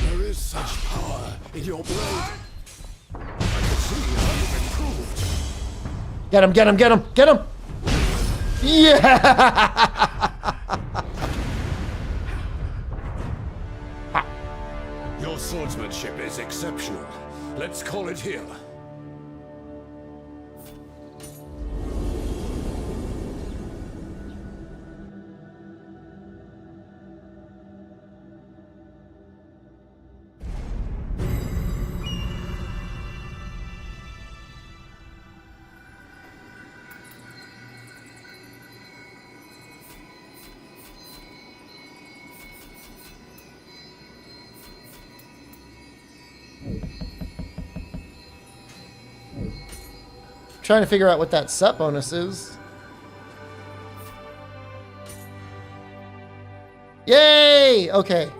There is such power in your blade. I can see how you've improved. Get him, get him, get him, get him! Yeah! Your swordsmanship is exceptional. Let's call it here. trying to figure out what that set bonus is. Yay! Okay.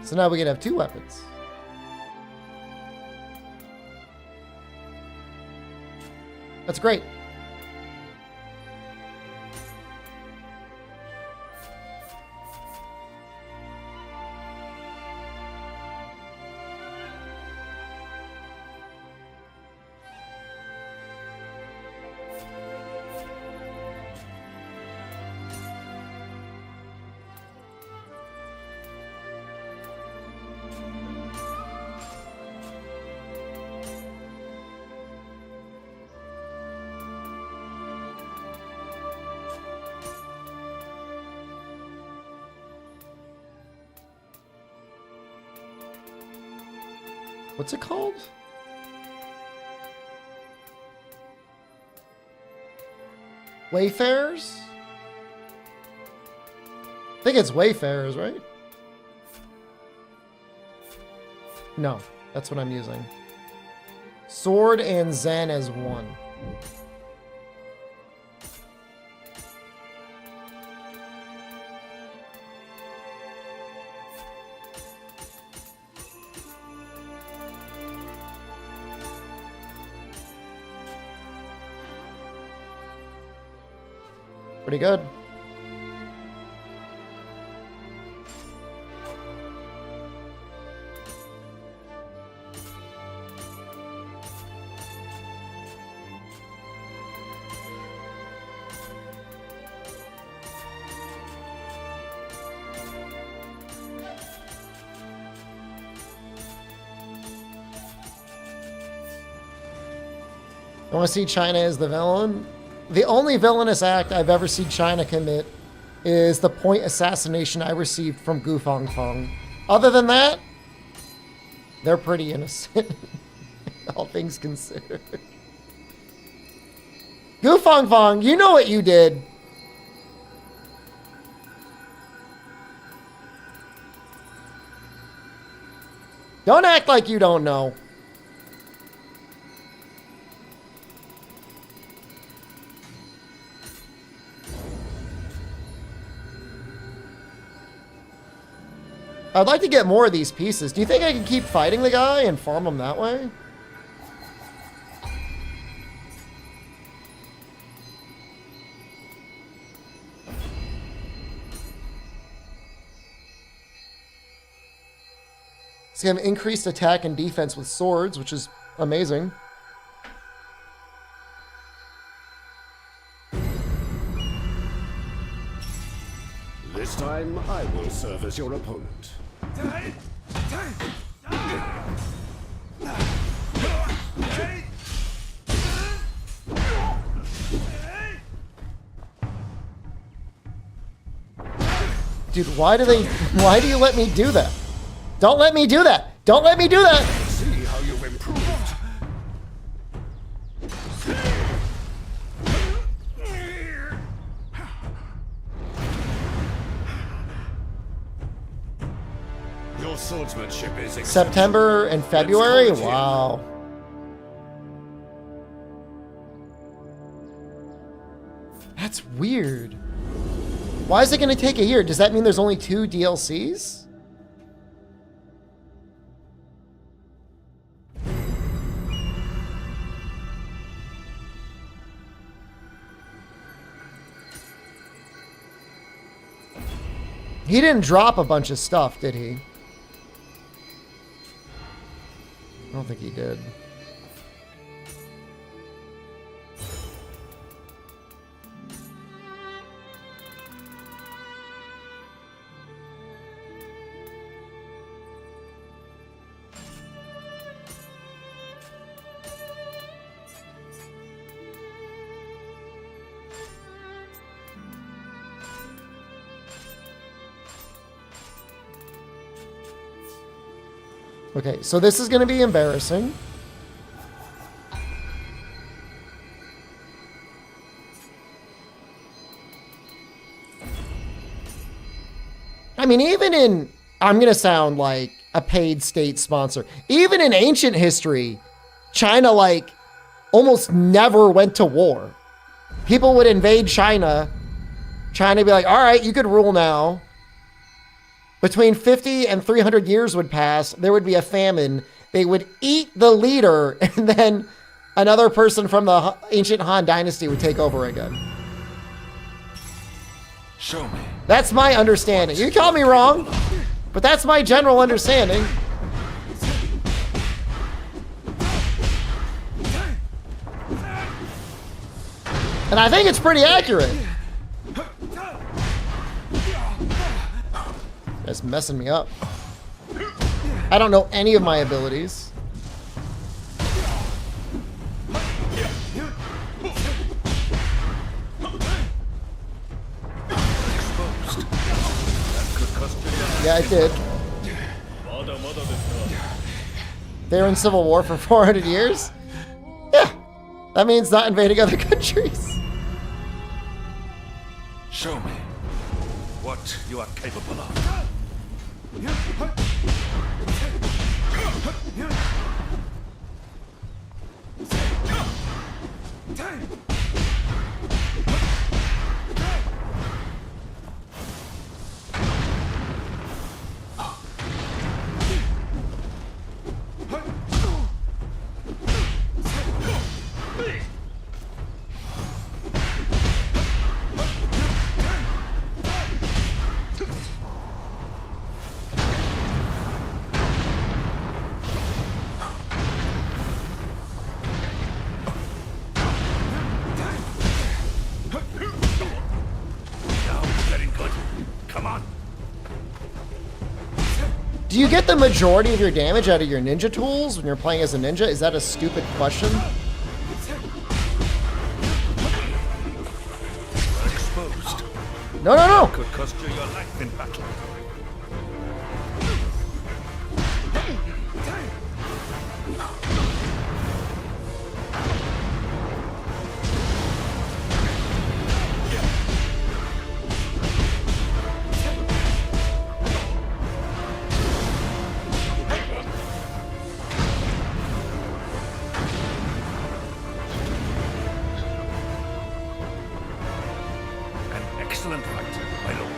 So now we can have 2 weapons. That's great. What's it called? Wayfarers? I think it's Wayfarers, right? No, that's what I'm using. Sword and Zen as one. Pretty good. I want to see China as the villain. The only villainous act I've ever seen China commit is the point assassination I received from Gu Fangfang. Other than that, they're pretty innocent, all things considered. Gu Fangfang, you know what you did. Don't act like you don't know. I'd like to get more of these pieces. Do you think I can keep fighting the guy and farm him that way? So you have increased attack and defense with swords, which is amazing. This time, I will serve as your opponent. Dude, why do you let me do that? Don't let me do that! Don't let me do that! See how you've improved. Your swordsmanship is September and February? Wow. That's weird. Why is it going to take a year? Does that mean there's only 2 DLCs? He didn't drop a bunch of stuff, did he? I don't think he did. Okay, so this is going to be embarrassing. I mean, even in... I'm going to sound like a paid state sponsor. Even in ancient history, China like almost never went to war. People would invade China. China would be like, all right, you could rule now. Between 50 and 300 years would pass. There would be a famine. They would eat the leader, and then another person from the ancient Han dynasty would take over again. Show me. That's my understanding. You call me wrong, but that's my general understanding. And I think it's pretty accurate. That's messing me up. I don't know any of my abilities. Yeah, I did. They were in civil war for 400 years? Yeah. That means not invading other countries. Show me what you are capable of. Do you get the majority of your damage out of your ninja tools when you're playing as a ninja? Is that a stupid question? Exposed. No, no, no! Could cost you your life in battle. Excellent fight, my lord.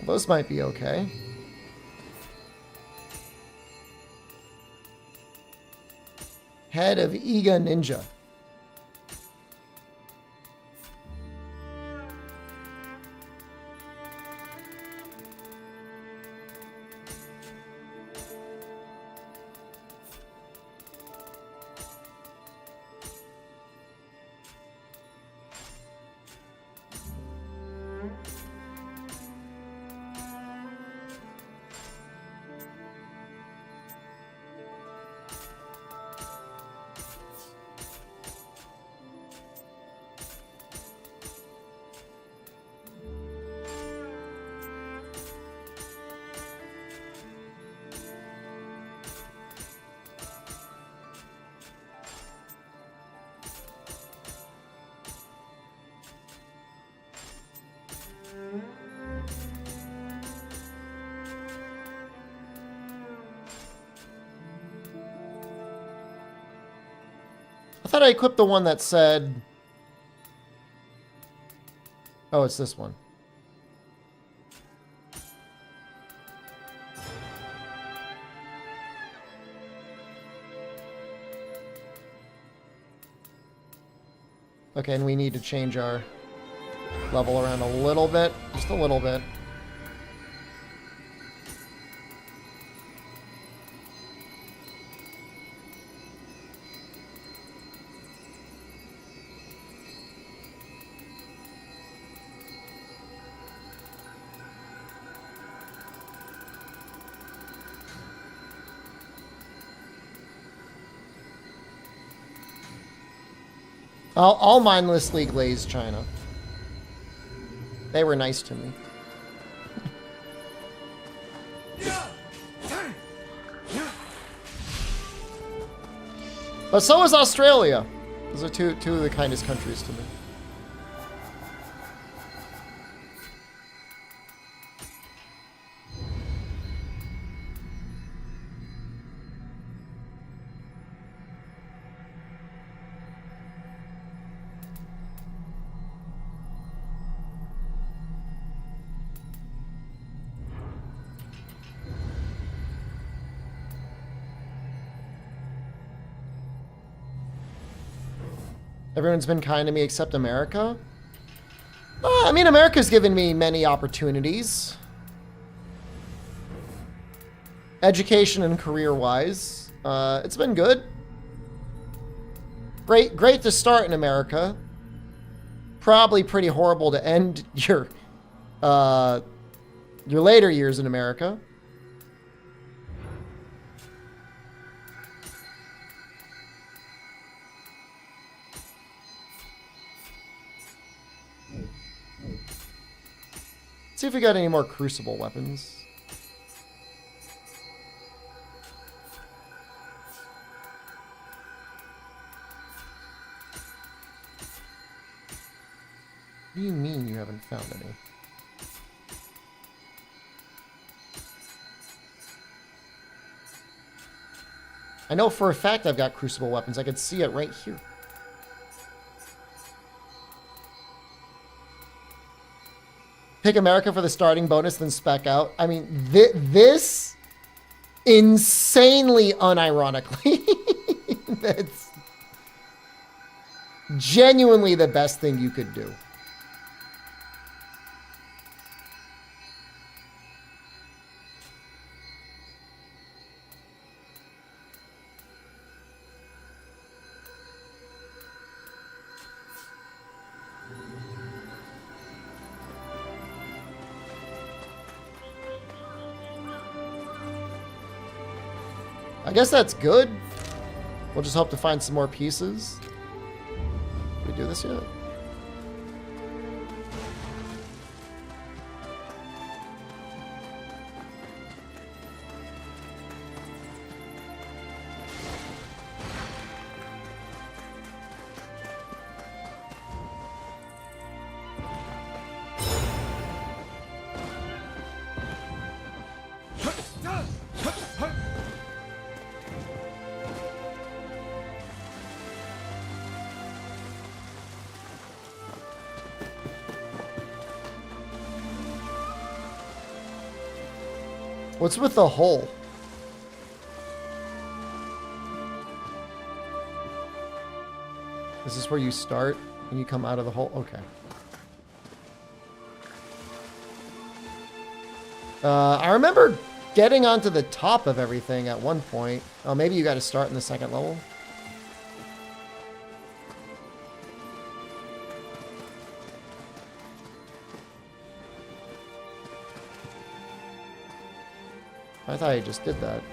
Those might be okay. Head of Iga Ninja. I thought I equipped the one that said... Oh, it's this one. Okay, and we need to change our level around a little bit. Just a little bit. I'll mindlessly glaze China. They were nice to me. But so is Australia. Those are two of the kindest countries to me. Everyone's been kind to me except America. I mean, America's given me many opportunities. Education and career-wise. It's been good. Great to start in America. Probably pretty horrible to end your later years in America. See if we got any more Crucible weapons. What do you mean you haven't found any? I know for a fact I've got Crucible weapons. I could see it right here. Pick America for the starting bonus, then spec out. I mean, this insanely unironically, that's genuinely the best thing you could do. I guess that's good. We'll just hope to find some more pieces. Did we do this yet? What's with the hole? Is this where you start and you come out of the hole? Okay. I remember getting onto the top of everything at one point. Oh, maybe you got to start in the second level. I thought I just did that.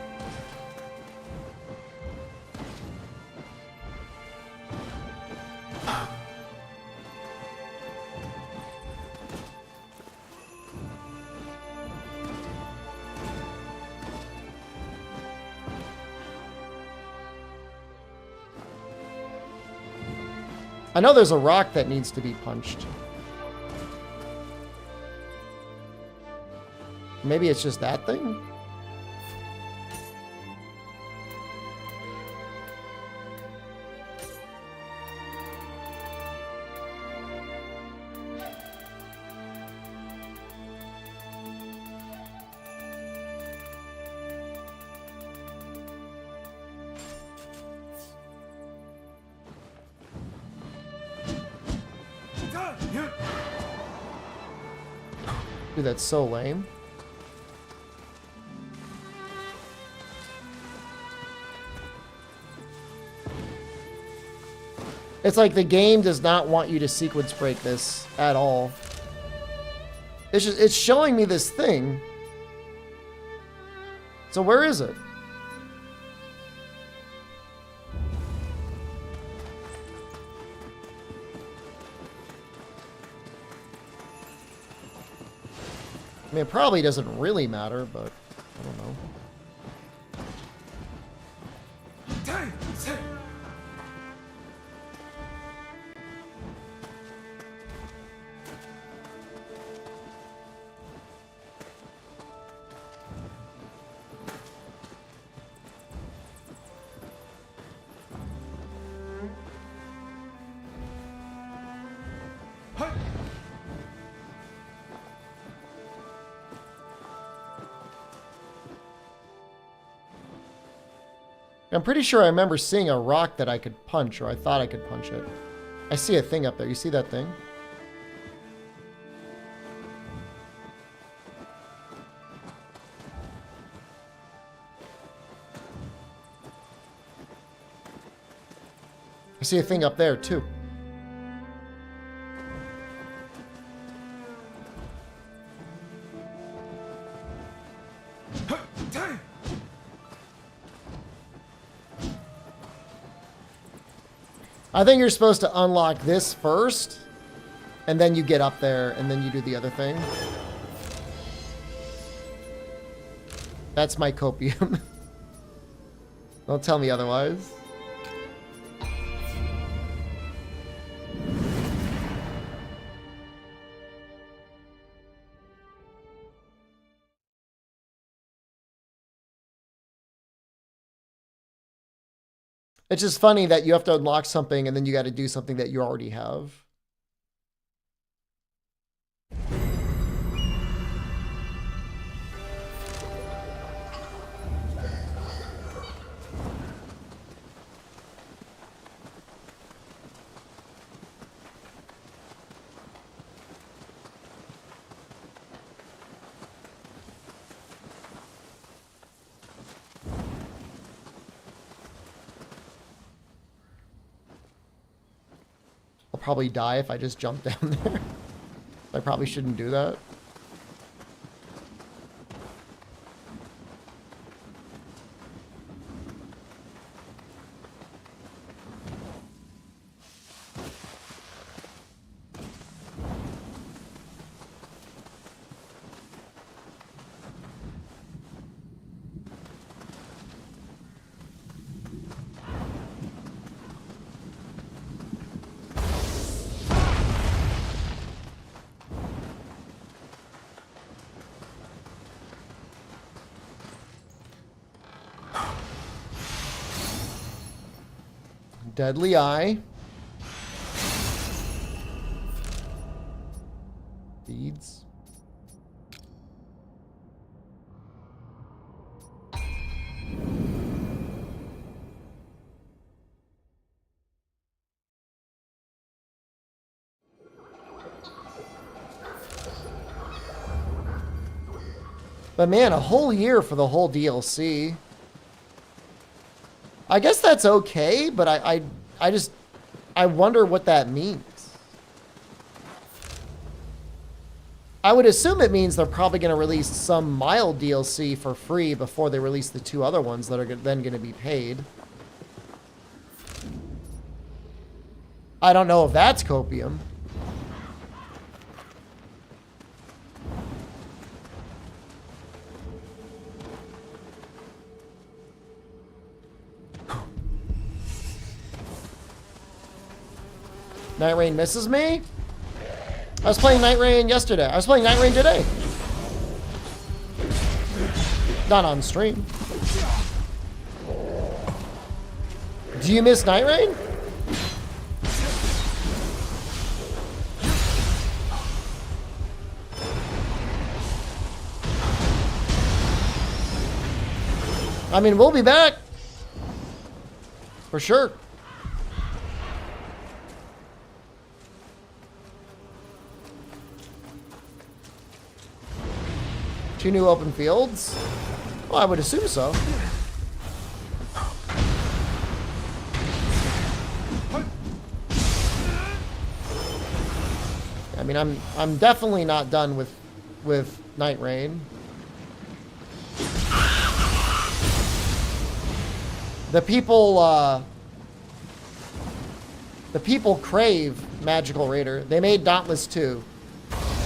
I know there's a rock that needs to be punched. Maybe it's just that thing? Dude, that's so lame. It's like the game does not want you to sequence break this at all. It's showing me this thing. So where is it? I mean, it probably doesn't really matter, but I don't know. I'm pretty sure I remember seeing a rock that I could punch, or I thought I could punch it. I see a thing up there. You see that thing? I see a thing up there, too. I think you're supposed to unlock this first, and then you get up there, and then you do the other thing. That's my copium. Don't tell me otherwise. It's just funny that you have to unlock something and then you got to do something that you already have. I'll probably die if I just jump down there. I probably shouldn't do that. Deadly Eye. Beads. But man, a whole year for the whole DLC. I guess that's okay, but I wonder what that means. I would assume it means they're probably going to release some mild DLC for free before they release the two other ones that are then going to be paid. I don't know if that's copium. Night Rain misses me? I was playing Night Rain yesterday. I was playing Night Rain today. Not on stream. Do you miss Night Rain? I mean, we'll be back. For sure. Two new open fields? Well, I would assume so. I mean, I'm definitely not done with Night Rain. The people crave Magical Raider. They made Dauntless 2.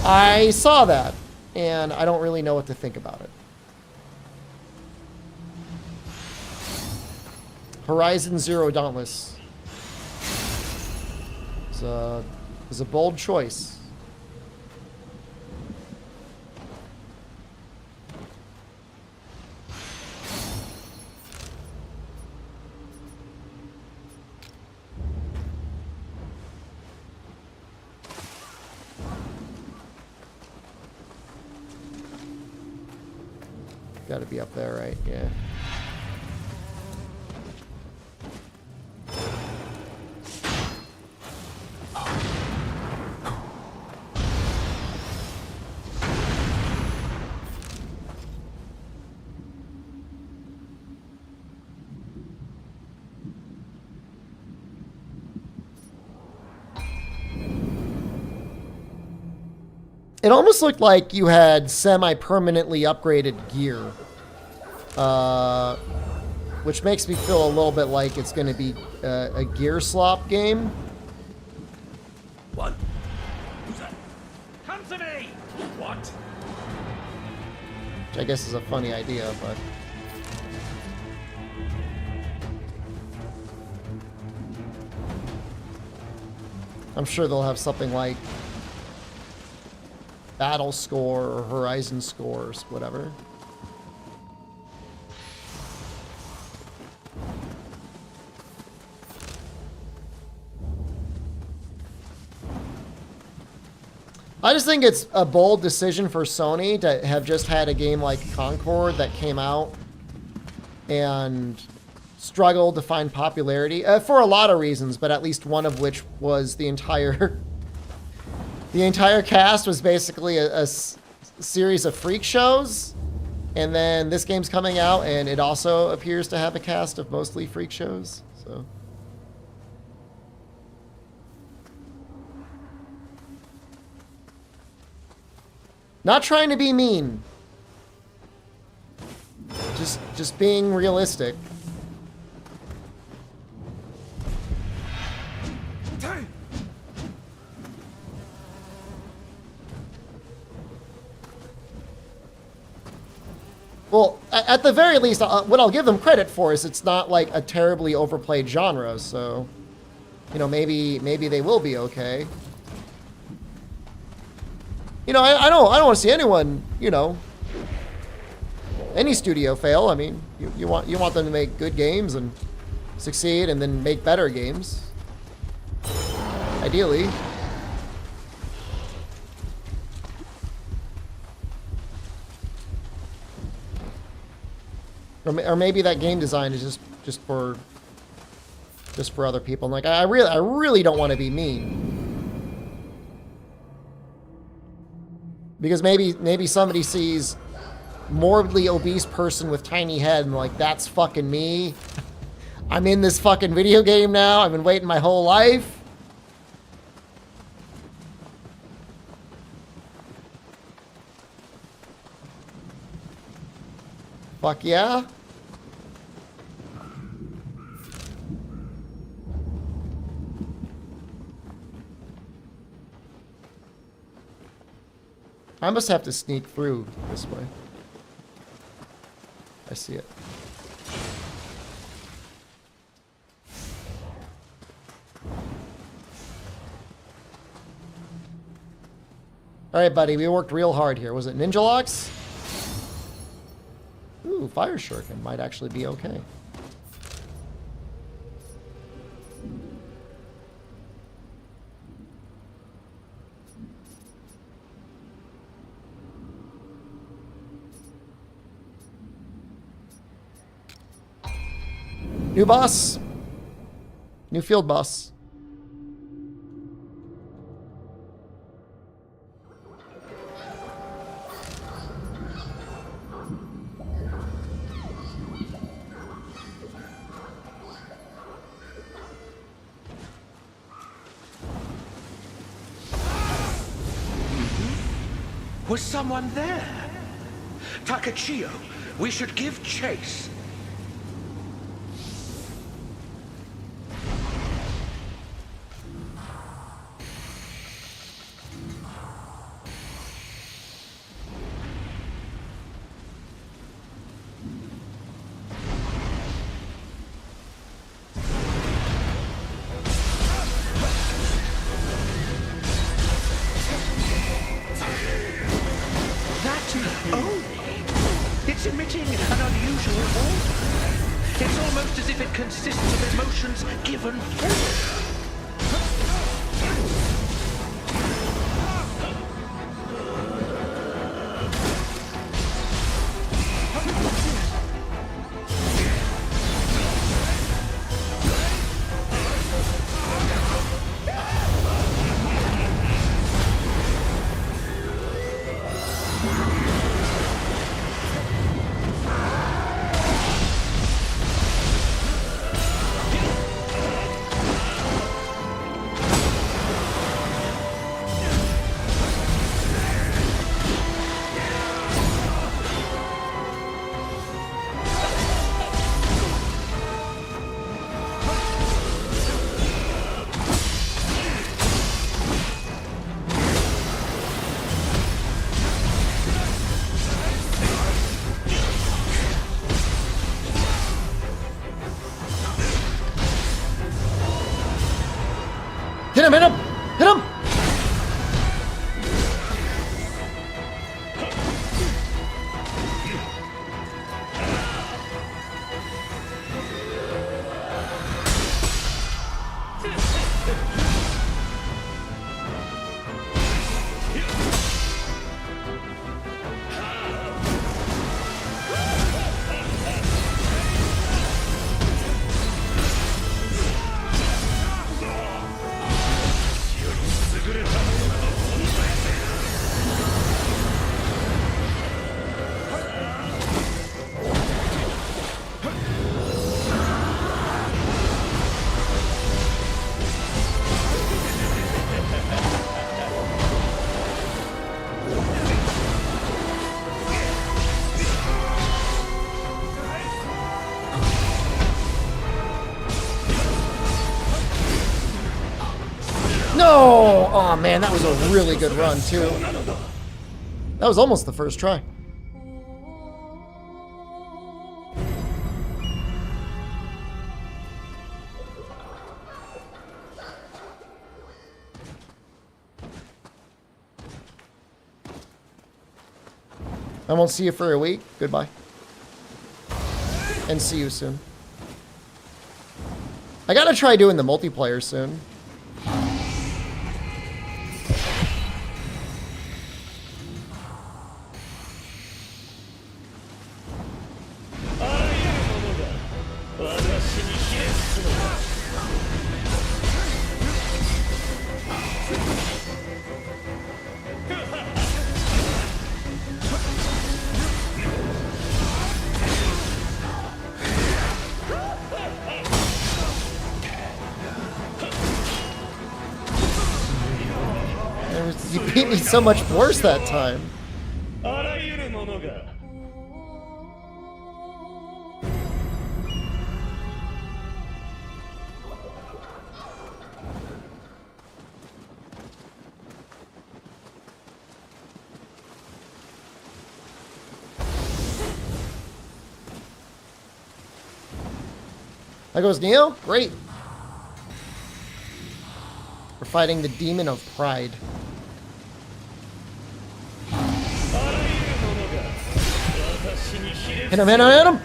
I saw that. and I don't really know what to think about it. Horizon Zero Dauntless is a bold choice. Got to be up there, right? Yeah. It almost looked like you had semi-permanently upgraded gear. Which makes me feel a little bit like it's going to be a gear slop game. What? Who's that? Come to me! What? Which I guess is a funny idea, but... I'm sure they'll have something like Battle Score or Horizon Scores, whatever. I just think it's a bold decision for Sony to have just had a game like Concord that came out and struggled to find popularity for a lot of reasons, but at least one of which was the entire cast was basically a series of freak shows, and then this game's coming out and it also appears to have a cast of mostly freak shows. So. Not trying to be mean. Just being realistic. Well, at the very least, what I'll give them credit for is it's not like a terribly overplayed genre, so, you know, maybe they will be okay. You know, I don't want to see anyone, you know, any studio fail. I mean, you want them to make good games and succeed and then make better games. Ideally. Or maybe that game design is just for other people. And like I really don't want to be mean. Because maybe somebody sees morbidly obese person with tiny head and like, that's fucking me. I'm in this fucking video game now. I've been waiting my whole life. Fuck yeah. I must have to sneak through this way. I see it. Alright, buddy, we worked real hard here. Was it Ninja Locks? Ooh, Fire Shuriken might actually be okay. New boss. New field boss. Was someone there? Takachio, we should give chase. consists of emotions given forth. Hit him, hit him! Hit him! No! Oh man, that was a really good run too. That was almost the first try. I won't see you for a week. Goodbye. And see you soon. I gotta try doing the multiplayer soon. You beat me so much worse that time. There goes Nioh. Great. We're fighting the demon of pride. Hit him, hit him, hit him!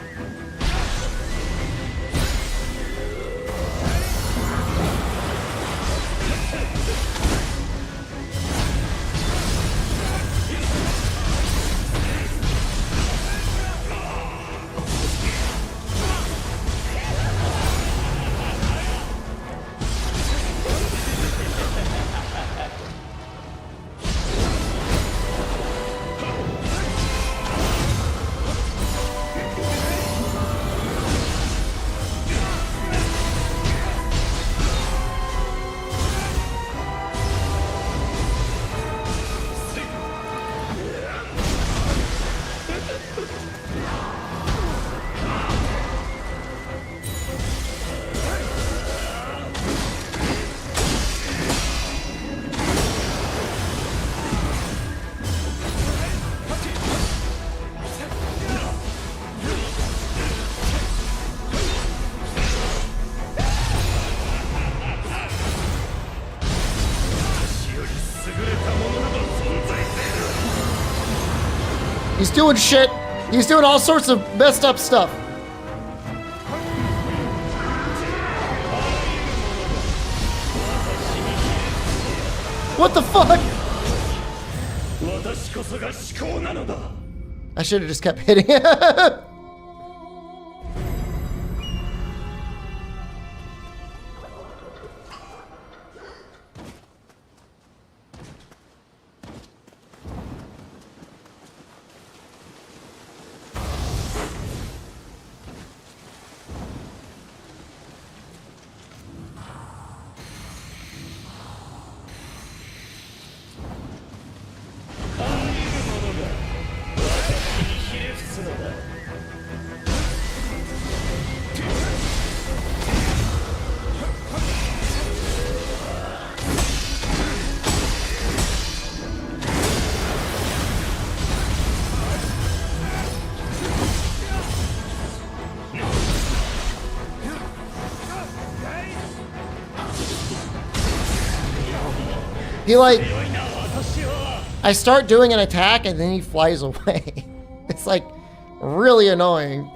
He's doing shit. He's doing all sorts of messed up stuff. What the fuck? I should have just kept hitting it. He like, I start doing an attack and then he flies away. It's like really annoying.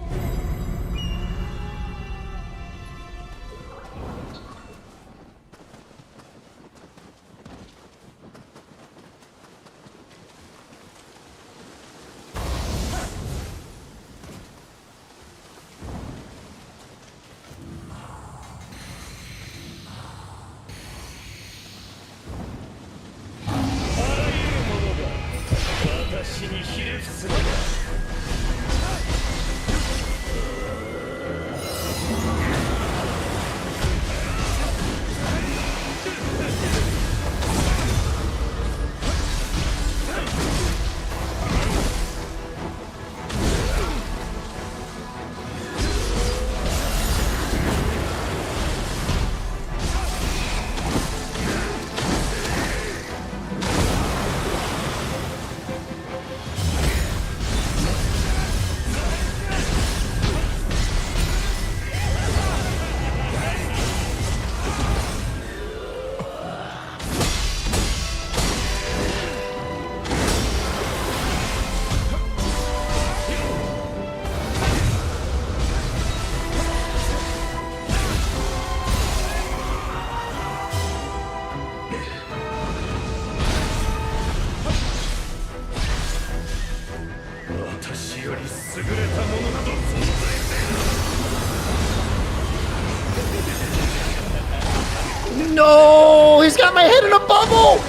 No, he's got my head in a bubble.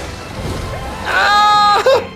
Ah!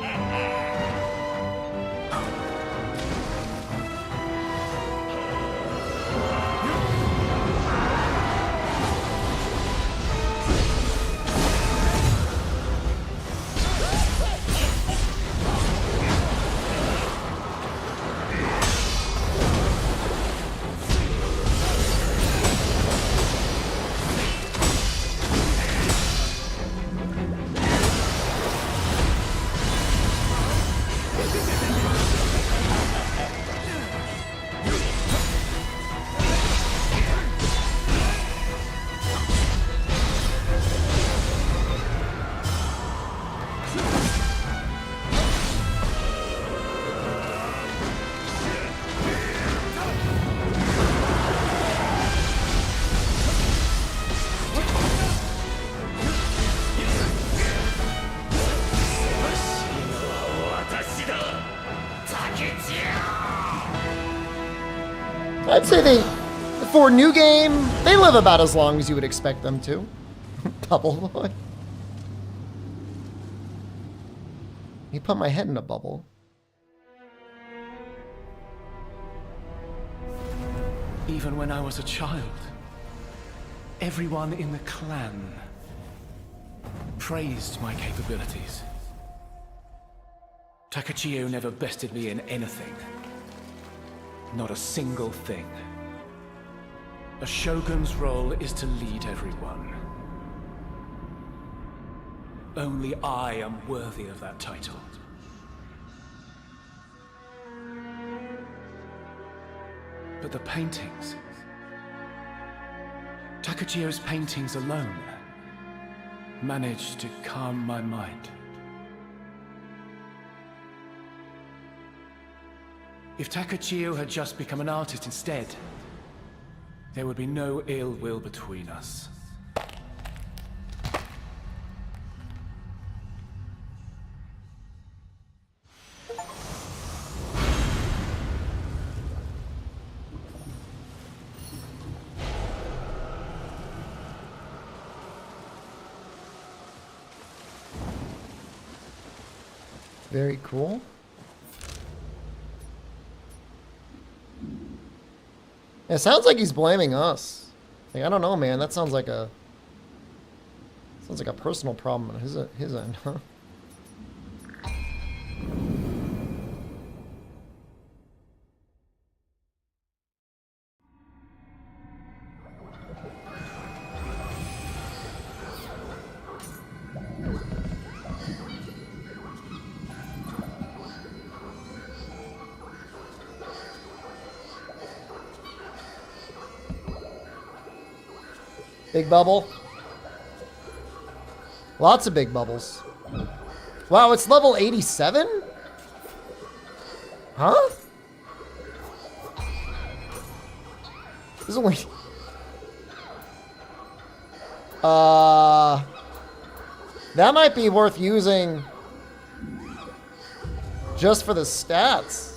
I'd say they, for a new game, they live about as long as you would expect them to. Bubble boy. He put my head in a bubble. Even when I was a child, everyone in the clan praised my capabilities. Takachio never bested me in anything. Not a single thing. A shogun's role is to lead everyone. Only I am worthy of that title. But the paintings... Takachio's paintings alone managed to calm my mind. If Takachio had just become an artist instead, there would be no ill will between us. Very cool. It sounds like he's blaming us. Like, I don't know, man. That sounds like a personal problem on his end, huh? Big bubble. Lots of big bubbles. Wow, it's level 87? Huh? There's only... That might be worth using just for the stats.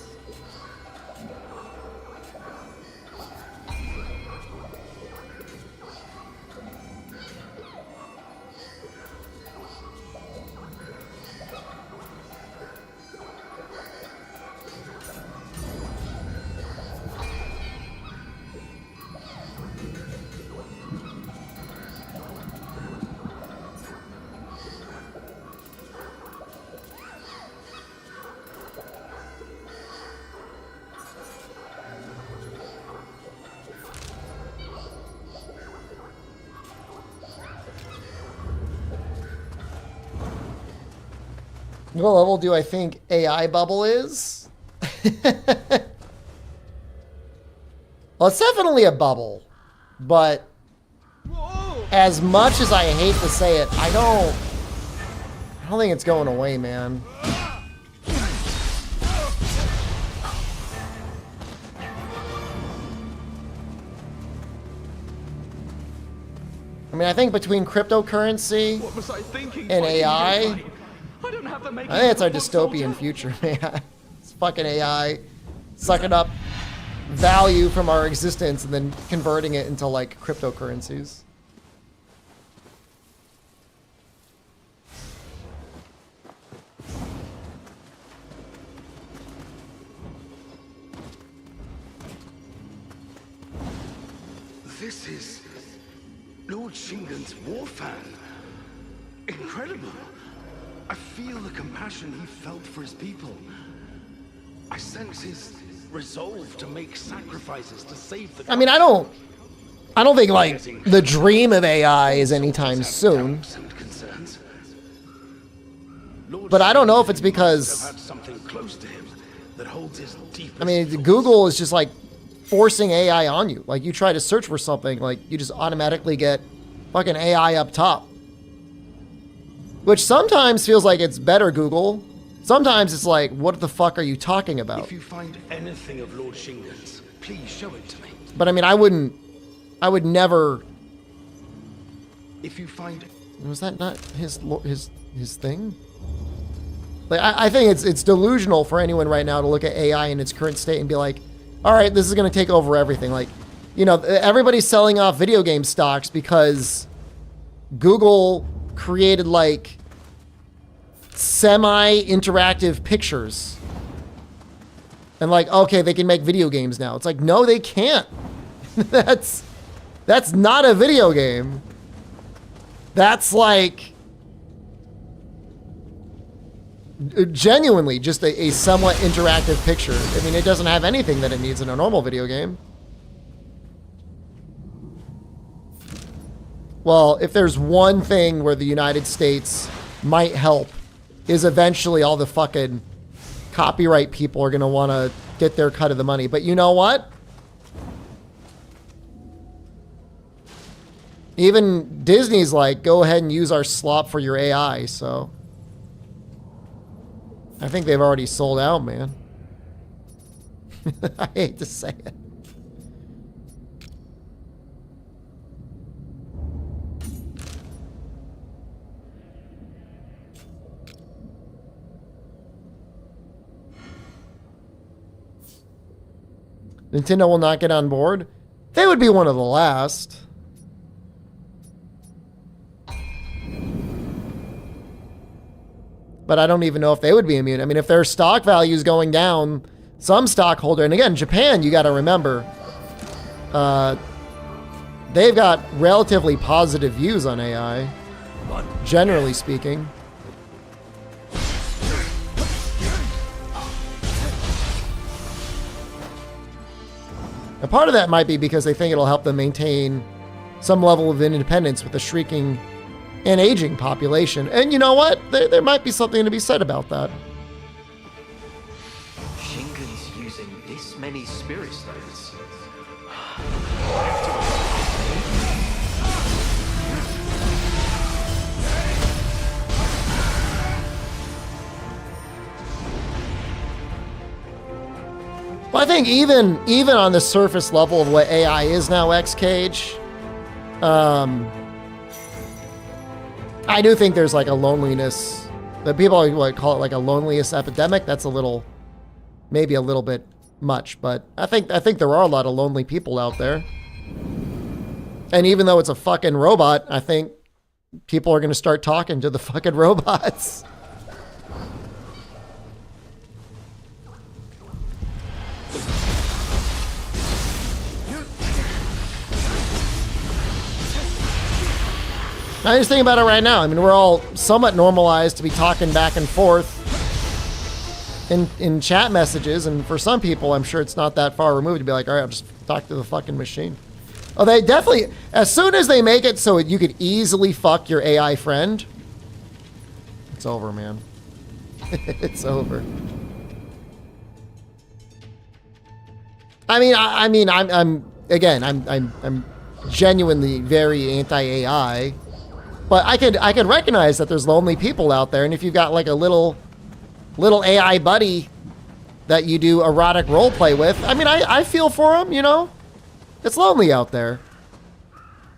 What level do I think AI bubble is? Well, it's definitely a bubble, but as much as I hate to say it, I don't think it's going away, man. I mean, I think between cryptocurrency and AI, I think it's our dystopian future, man. It's fucking AI sucking up value from our existence and then converting it into, like, cryptocurrencies. This is Lord Shingen's war fan. Incredible. I feel the compassion he felt for his people. I sense his resolve to make sacrifices to save the... I mean, I don't think, like, the dream of AI is anytime soon. But I don't know if it's because... I mean, Google is just, like, forcing AI on you. Like, you try to search for something, like, you just automatically get fucking AI up top. Which sometimes feels like it's better, Google. Sometimes it's like, what the fuck are you talking about? If you find anything of Lord Shingen's, please show it to me. But I mean, I would never... If you find... Was that not his thing? Like, I think it's delusional for anyone right now to look at AI in its current state and be like, all right, this is going to take over everything. Like, you know, everybody's selling off video game stocks because Google created, like, semi-interactive pictures. And, like, okay, they can make video games now. It's like, no, they can't. That's not a video game. That's, like, genuinely just a somewhat interactive picture. I mean, it doesn't have anything that it needs in a normal video game. Well, if there's one thing where the United States might help, is eventually all the fucking copyright people are going to want to get their cut of the money. But you know what? Even Disney's like, go ahead and use our slop for your AI, so... I think they've already sold out, man. I hate to say it. Nintendo will not get on board? They would be one of the last. but I don't even know if they would be immune. I mean, if their stock value is going down, some stockholder, and again, Japan, you got to remember, they've got relatively positive views on AI, generally speaking. And part of that might be because they think it'll help them maintain some level of independence with a shrinking and aging population. And you know what? There might be something to be said about that. Shingen's using this many spirit stones. Well, I think even on the surface level of what AI is now, X-Cage, I do think there's like a loneliness that people would call it like a loneliness epidemic. That's a little, maybe a little bit much, but I think there are a lot of lonely people out there. And even though it's a fucking robot, I think people are going to start talking to the fucking robots. I just think about it right now. I mean, we're all somewhat normalized to be talking back and forth in chat messages, and for some people, I'm sure it's not that far removed to be like, all right, I'll just talk to the fucking machine. Oh, they definitely, as soon as they make it so you could easily fuck your AI friend, it's over, man. It's over. I'm genuinely very anti-AI. But I could recognize that there's lonely people out there, and if you've got like a little AI buddy that you do erotic role play with, I mean, I feel for them, you know? It's lonely out there.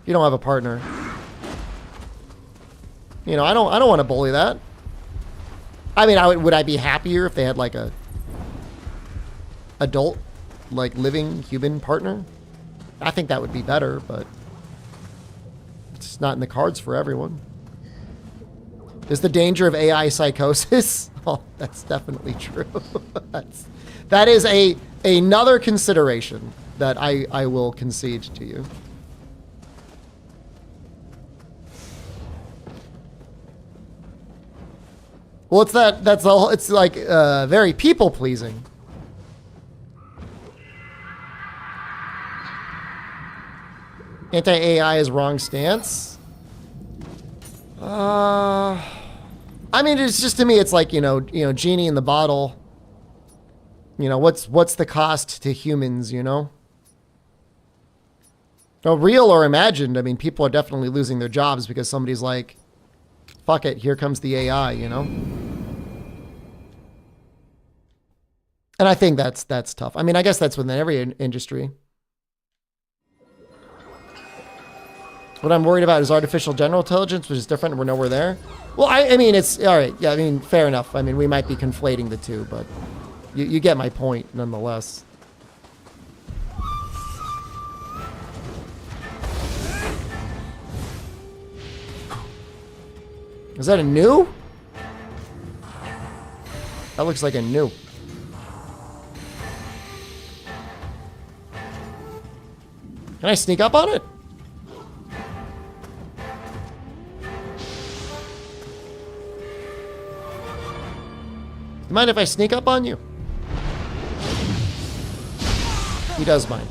You don't have a partner. You know, I don't want to bully that. I mean, would I be happier if they had like a adult, like living human partner? I think that would be better, but it's not in the cards for everyone. Is the danger of AI psychosis? Oh, that's definitely true. That is another consideration that I will concede to you. Well, it's like very people pleasing. Anti-AI is wrong stance. I mean, it's just, to me, it's like, you know, genie in the bottle. You know, what's the cost to humans, you know? Well, real or imagined, I mean, people are definitely losing their jobs because somebody's like, fuck it, here comes the AI, you know? And I think that's tough. I mean, I guess that's within every industry. What I'm worried about is artificial general intelligence, which is different. We're nowhere there. Well, I mean, it's all right. Yeah, I mean, fair enough. I mean, we might be conflating the two, but you get my point nonetheless. Is that a new? That looks like a new. Can I sneak up on it? You mind if I sneak up on you? He does mind.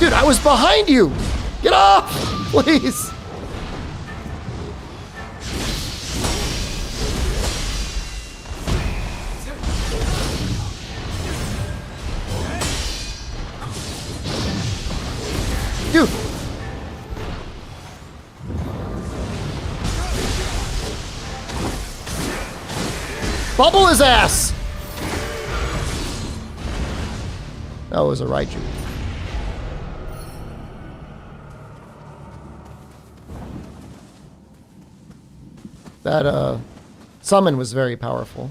Dude, I was behind you! Get off! Please! Dude! Bubble his ass! That was a Raichu. That summon was very powerful.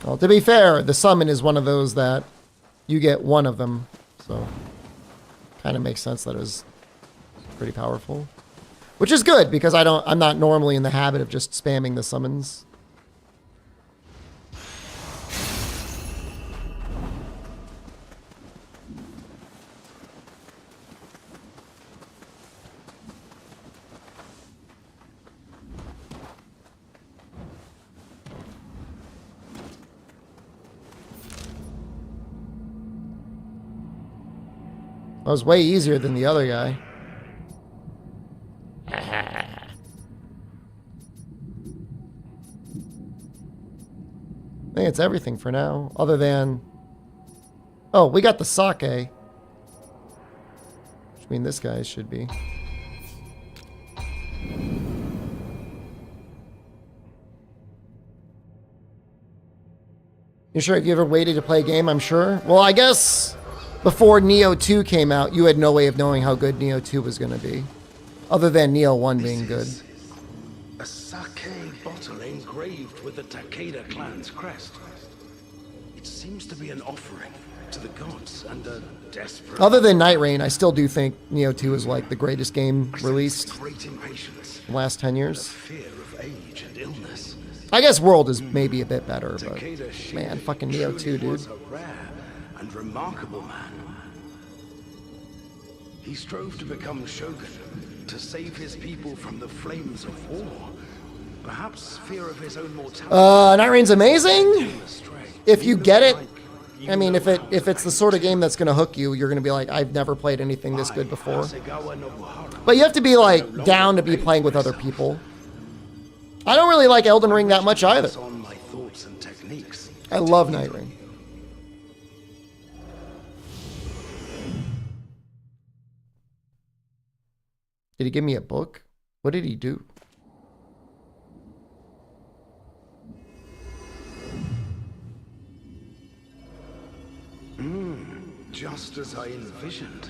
Well, to be fair, the summon is one of those that you get one of them, so kind of makes sense that it was pretty powerful. Which is good, because I'm not normally in the habit of just spamming the summons. That was way easier than the other guy. I think it's everything for now, other than... Oh, we got the sake. Which means this guy should be. You sure if you ever waited to play a game, I'm sure? Well, I guess before Nioh 2 came out, you had no way of knowing how good Nioh 2 was going to be. Other than Nioh 1 being good. A sake bottle engraved with the Takeda clan's crest. It seems to be an offering to the gods and a desperate... Other than Night Rain, I still do think Nioh 2 is like the greatest game released in the last 10 years. Fear of age and illness. I guess World is maybe a bit better, but man, fucking Nioh 2, dude. Was a rare and remarkable man. He strove to become shogun, to save his people from the flames of war. Perhaps fear of his own mortality. Night Rain's amazing. If you get it, I mean, if it's the sort of game that's gonna hook you, you're gonna be like, I've never played anything this good before. But you have to be like down to be playing with other people. I don't really like Elden Ring that much either. I love Night Rain. Did he give me a book? What did he do? Just as I envisioned.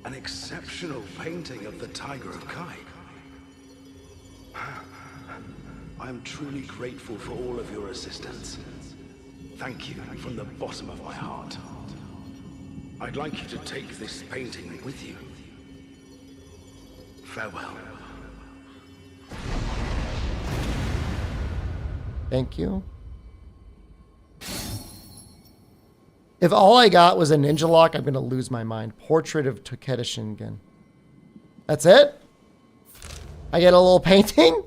An exceptional painting of the Tiger of Kai. I am truly grateful for all of your assistance. Thank you from the bottom of my heart. I'd like you to take this painting with you. Farewell. Thank you. If all I got was a ninja lock, I'm gonna lose my mind. Portrait of Takeda Shingen. That's it? I get a little painting?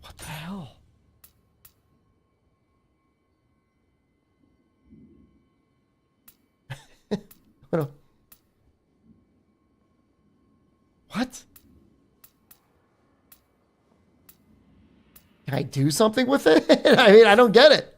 What the hell? What? Can I do something with it? I mean, I don't get it.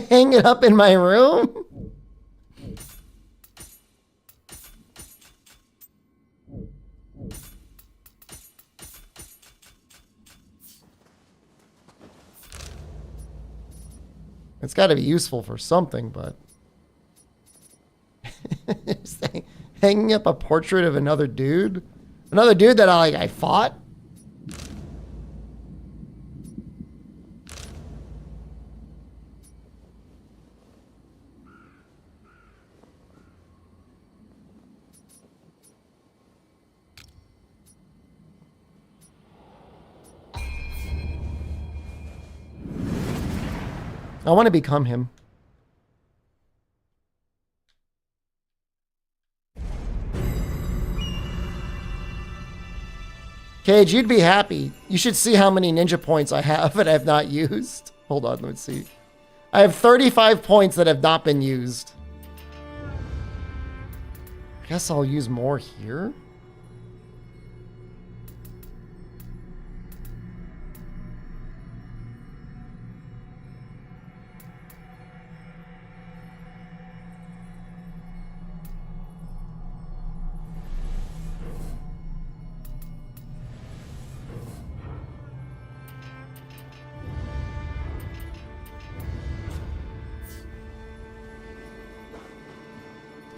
Hang it up in my room? It's got to be useful for something, but hanging up a portrait of another dude that I fought. I want to become him. Cage, you'd be happy. You should see how many ninja points I have and I have not used. Hold on, let's see. I have 35 points that have not been used. I guess I'll use more here.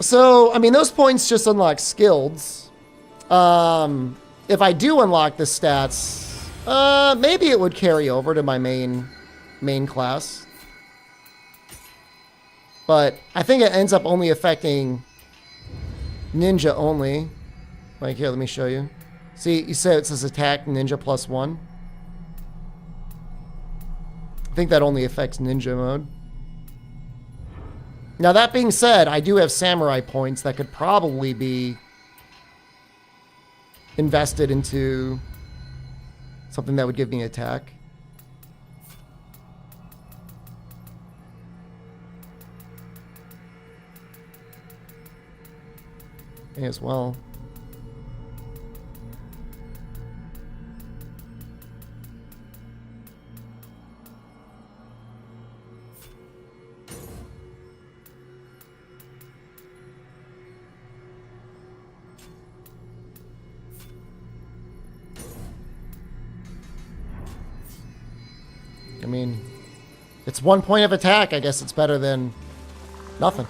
So, I mean, those points just unlock skills. If I do unlock the stats, maybe it would carry over to my main class. But I think it ends up only affecting ninja only. Like here, let me show you. See, you said it says attack ninja +1. I think that only affects ninja mode. Now, that being said, I do have samurai points that could probably be invested into something that would give me attack. May as well. I mean, it's 1 point of attack. I guess it's better than nothing.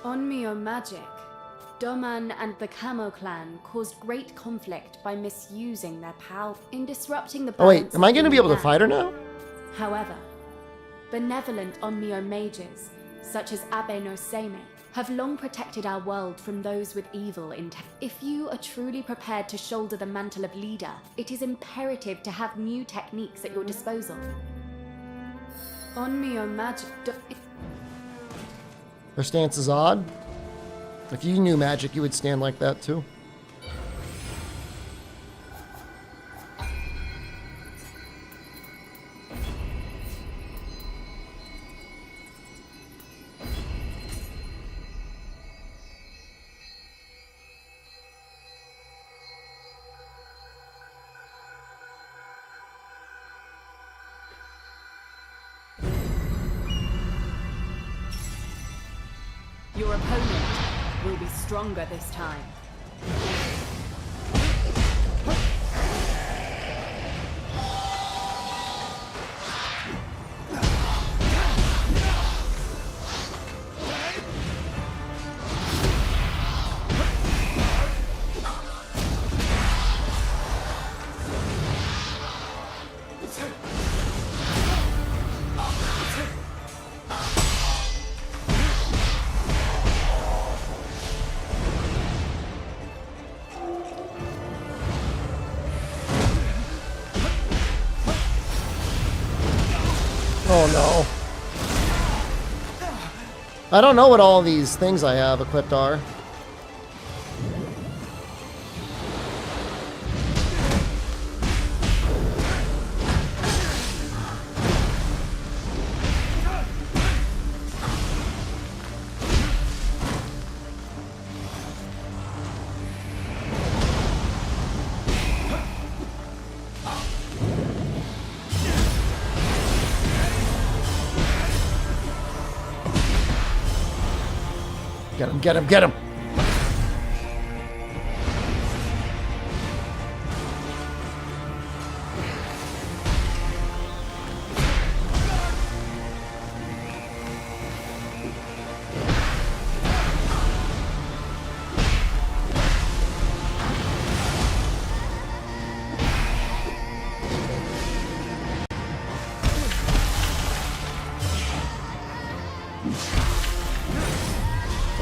On Nioh magic, Doman and the Camo clan caused great conflict by misusing their power in disrupting the Oh wait, balance am I of going to be the able to land. fight her now? However, benevolent Nioh mages, such as Abe no Seimei, have long protected our world from those with evil intent. If you are truly prepared to shoulder the mantle of leader, it is imperative to have new techniques at your disposal. On Nioh magic... Her stance is odd. If you knew magic, you would stand like that too. Your opponent will be stronger this time. Oh no. I don't know what all these things I have equipped are. Get him, get him, get him!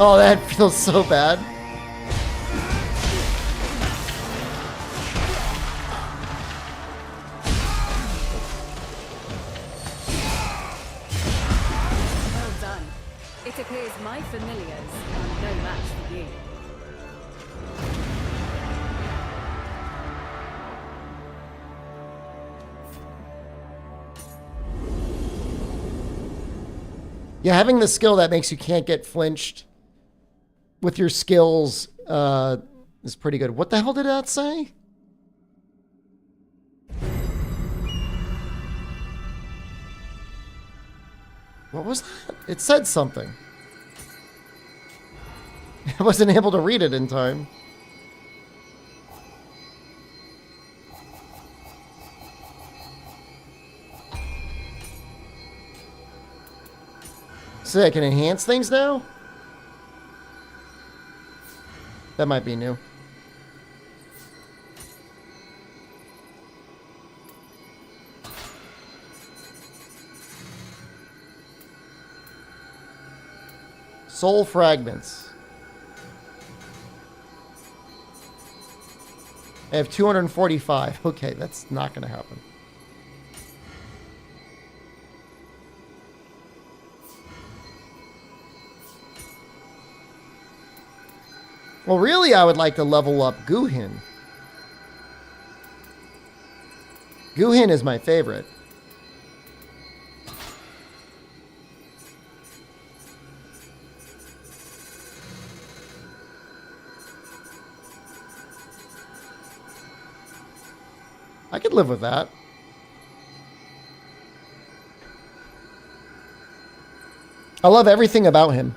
Oh, that feels so bad. Well done. It appears my familiars are no match for you. Yeah, having the skill that makes you can't get flinched with your skills is pretty good. What the hell did that say? What was that? It said something. I wasn't able to read it in time. So I can enhance things now? That might be new. Soul fragments. I have 245. Okay, that's not going to happen. Well, really, I would like to level up Guhin. Guhin is my favorite. I could live with that. I love everything about him.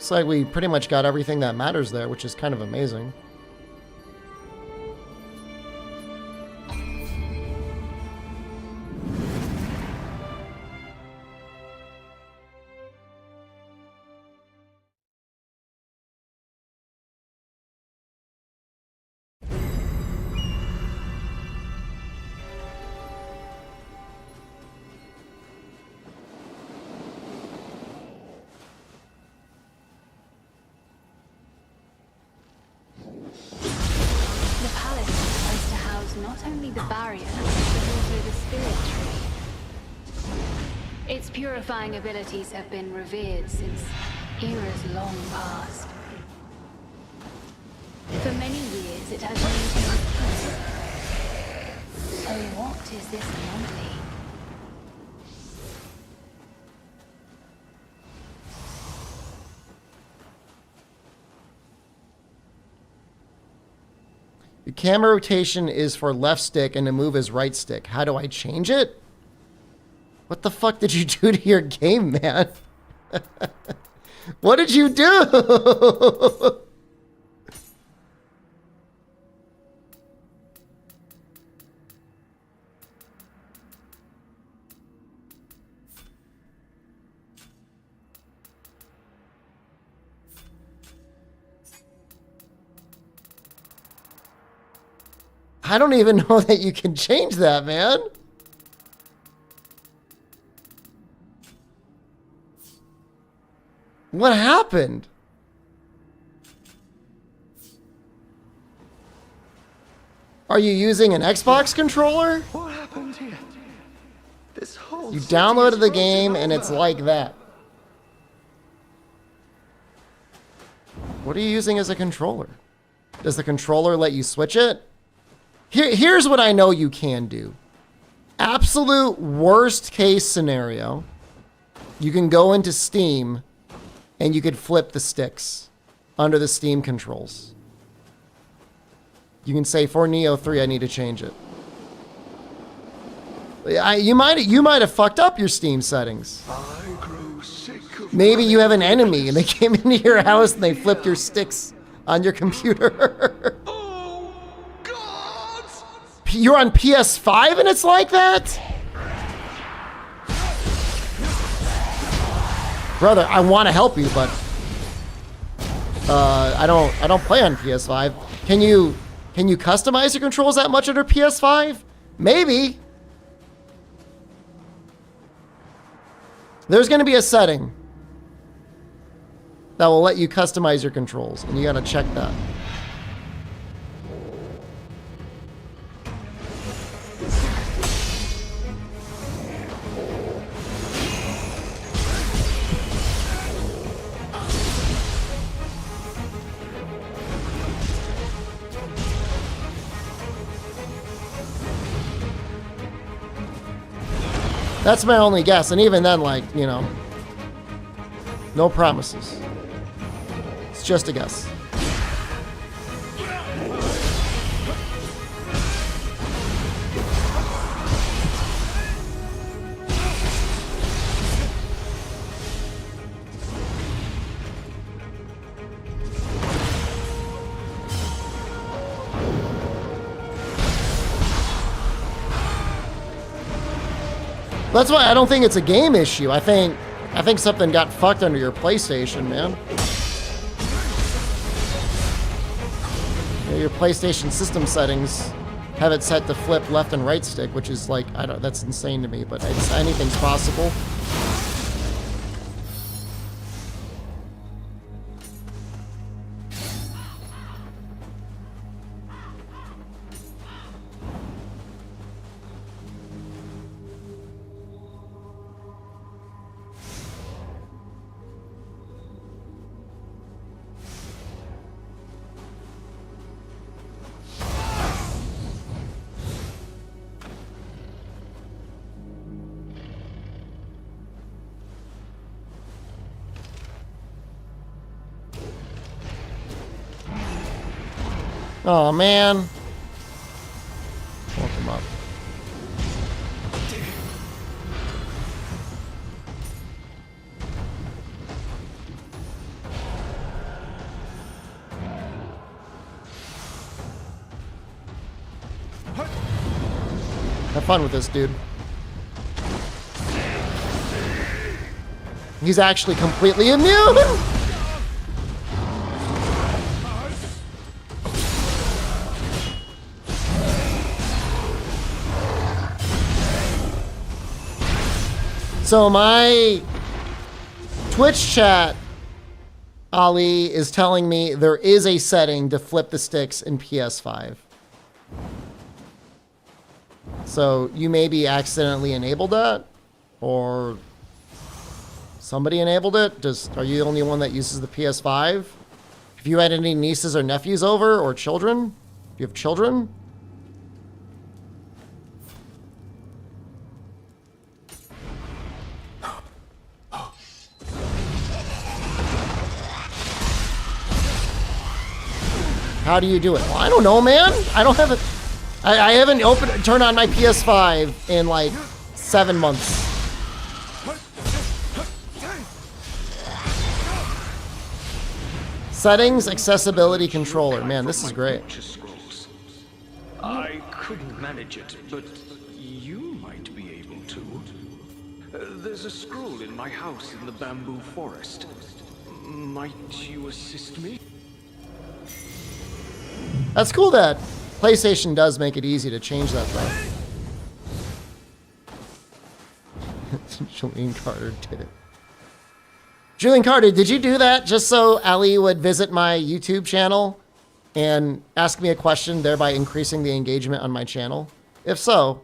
Looks like we pretty much got everything that matters there, which is kind of amazing. Its purifying abilities have been revered since eras long past. For many years it has maintained peace. So what is this anomaly? The camera rotation is for left stick and the move is right stick. How do I change it? What the fuck did you do to your game, man? What did you do? I don't even know that you can change that, man. What happened? Are you using an Xbox controller? What happened here? This whole You downloaded the game and it's like that. What are you using as a controller? Does the controller let you switch it? Here's what I know you can do. Absolute worst case scenario. You can go into Steam and you could flip the sticks under the Steam controls. You can say, for Nioh 3, I need to change it. You might have fucked up your Steam settings. Maybe you have an enemy and they came into your house and they flipped your sticks on your computer. You're on PS5 and it's like that? Brother, I want to help you, but I don't play on PS5. Can you Can you customize your controls that much under PS5? Maybe. There's going to be a setting that will let you customize your controls, and you got to check that. That's my only guess, and even then, like, you know, no promises. It's just a guess. That's why I don't think it's a game issue. I think something got fucked under your PlayStation, man. Your PlayStation system settings have it set to flip left and right stick, which is like, I don't, that's insane to me, but anything's possible. Oh man. Woke him up. Have fun with this dude. He's actually completely immune! So my Twitch chat, Ali, is telling me there is a setting to flip the sticks in PS5. So you maybe accidentally enabled that, or somebody enabled it. Are you the only one that uses the PS5? If you had any nieces or nephews over, or children, do you have children? How do you do it? Well, I don't know, man. I don't have it. I haven't turned on my PS5 in like 7 months. Settings, accessibility, controller. Man, this is great. I couldn't manage it, but you might be able to. There's a scroll in my house in the bamboo forest. Might you assist me? That's cool that PlayStation does make it easy to change that though. Julian Carter did it. Julian Carter, did you do that just so Ali would visit my YouTube channel and ask me a question, thereby increasing the engagement on my channel? If so,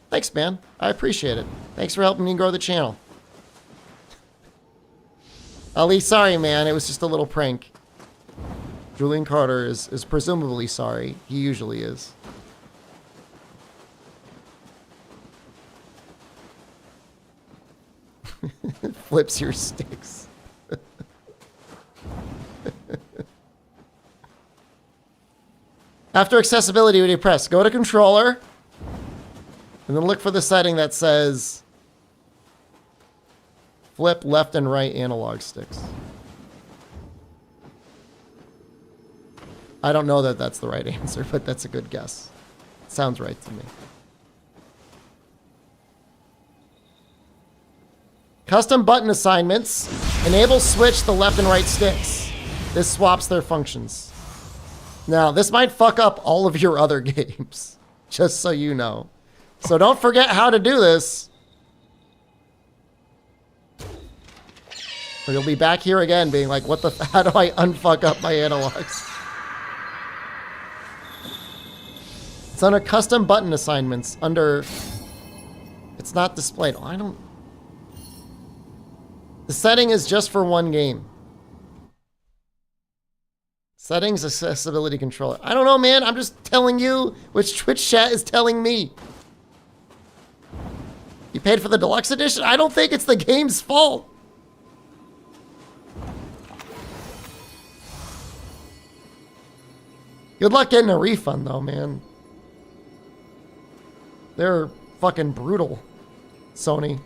thanks, man. I appreciate it. Thanks for helping me grow the channel. Ali, sorry, man. It was just a little prank. Julian Carter is presumably sorry. He usually is. Flips your sticks. After accessibility, what do you press? Go to controller, and then look for the setting that says flip left and right analog sticks. I don't know that that's the right answer, but that's a good guess. Sounds right to me. Custom button assignments. Enable switch the left and right sticks. This swaps their functions. Now, this might fuck up all of your other games, just so you know. So don't forget how to do this. Or you'll be back here again being like, what the, how do I unfuck up my analogs? It's under custom button assignments, under, it's not displayed. Oh, I don't, the setting is just for one game. Settings, accessibility controller. I don't know, man. I'm just telling you which Twitch chat is telling me. You paid for the deluxe edition? I don't think it's the game's fault. Good luck getting a refund, though, man. They're fucking brutal, Sony.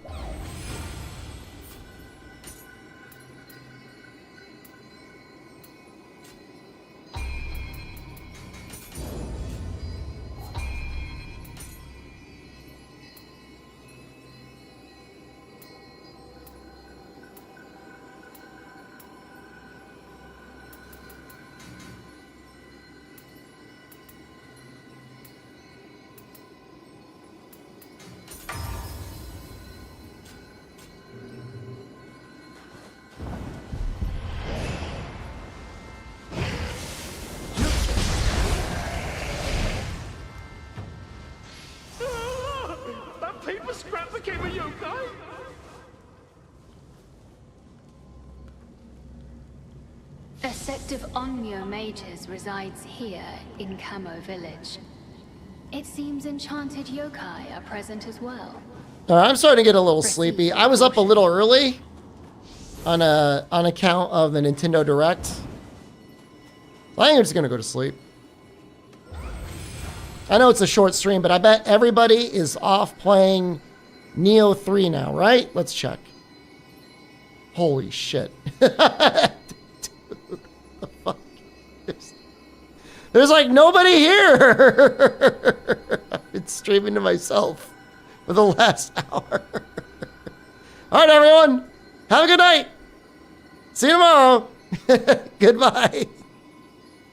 That paper scrap became a yokai? A sect of Onmyo mages resides here in Kamo Village. It seems enchanted yokai are present as well. I'm starting to get a little sleepy. I was up a little early on account of the Nintendo Direct. I think I'm just gonna go to sleep. I know it's a short stream, but I bet everybody is off playing Nioh 3 now, right? Let's check. Holy shit. The fuck? There's like nobody here. I've been streaming to myself for the last hour. All right, everyone. Have a good night. See you tomorrow. Goodbye.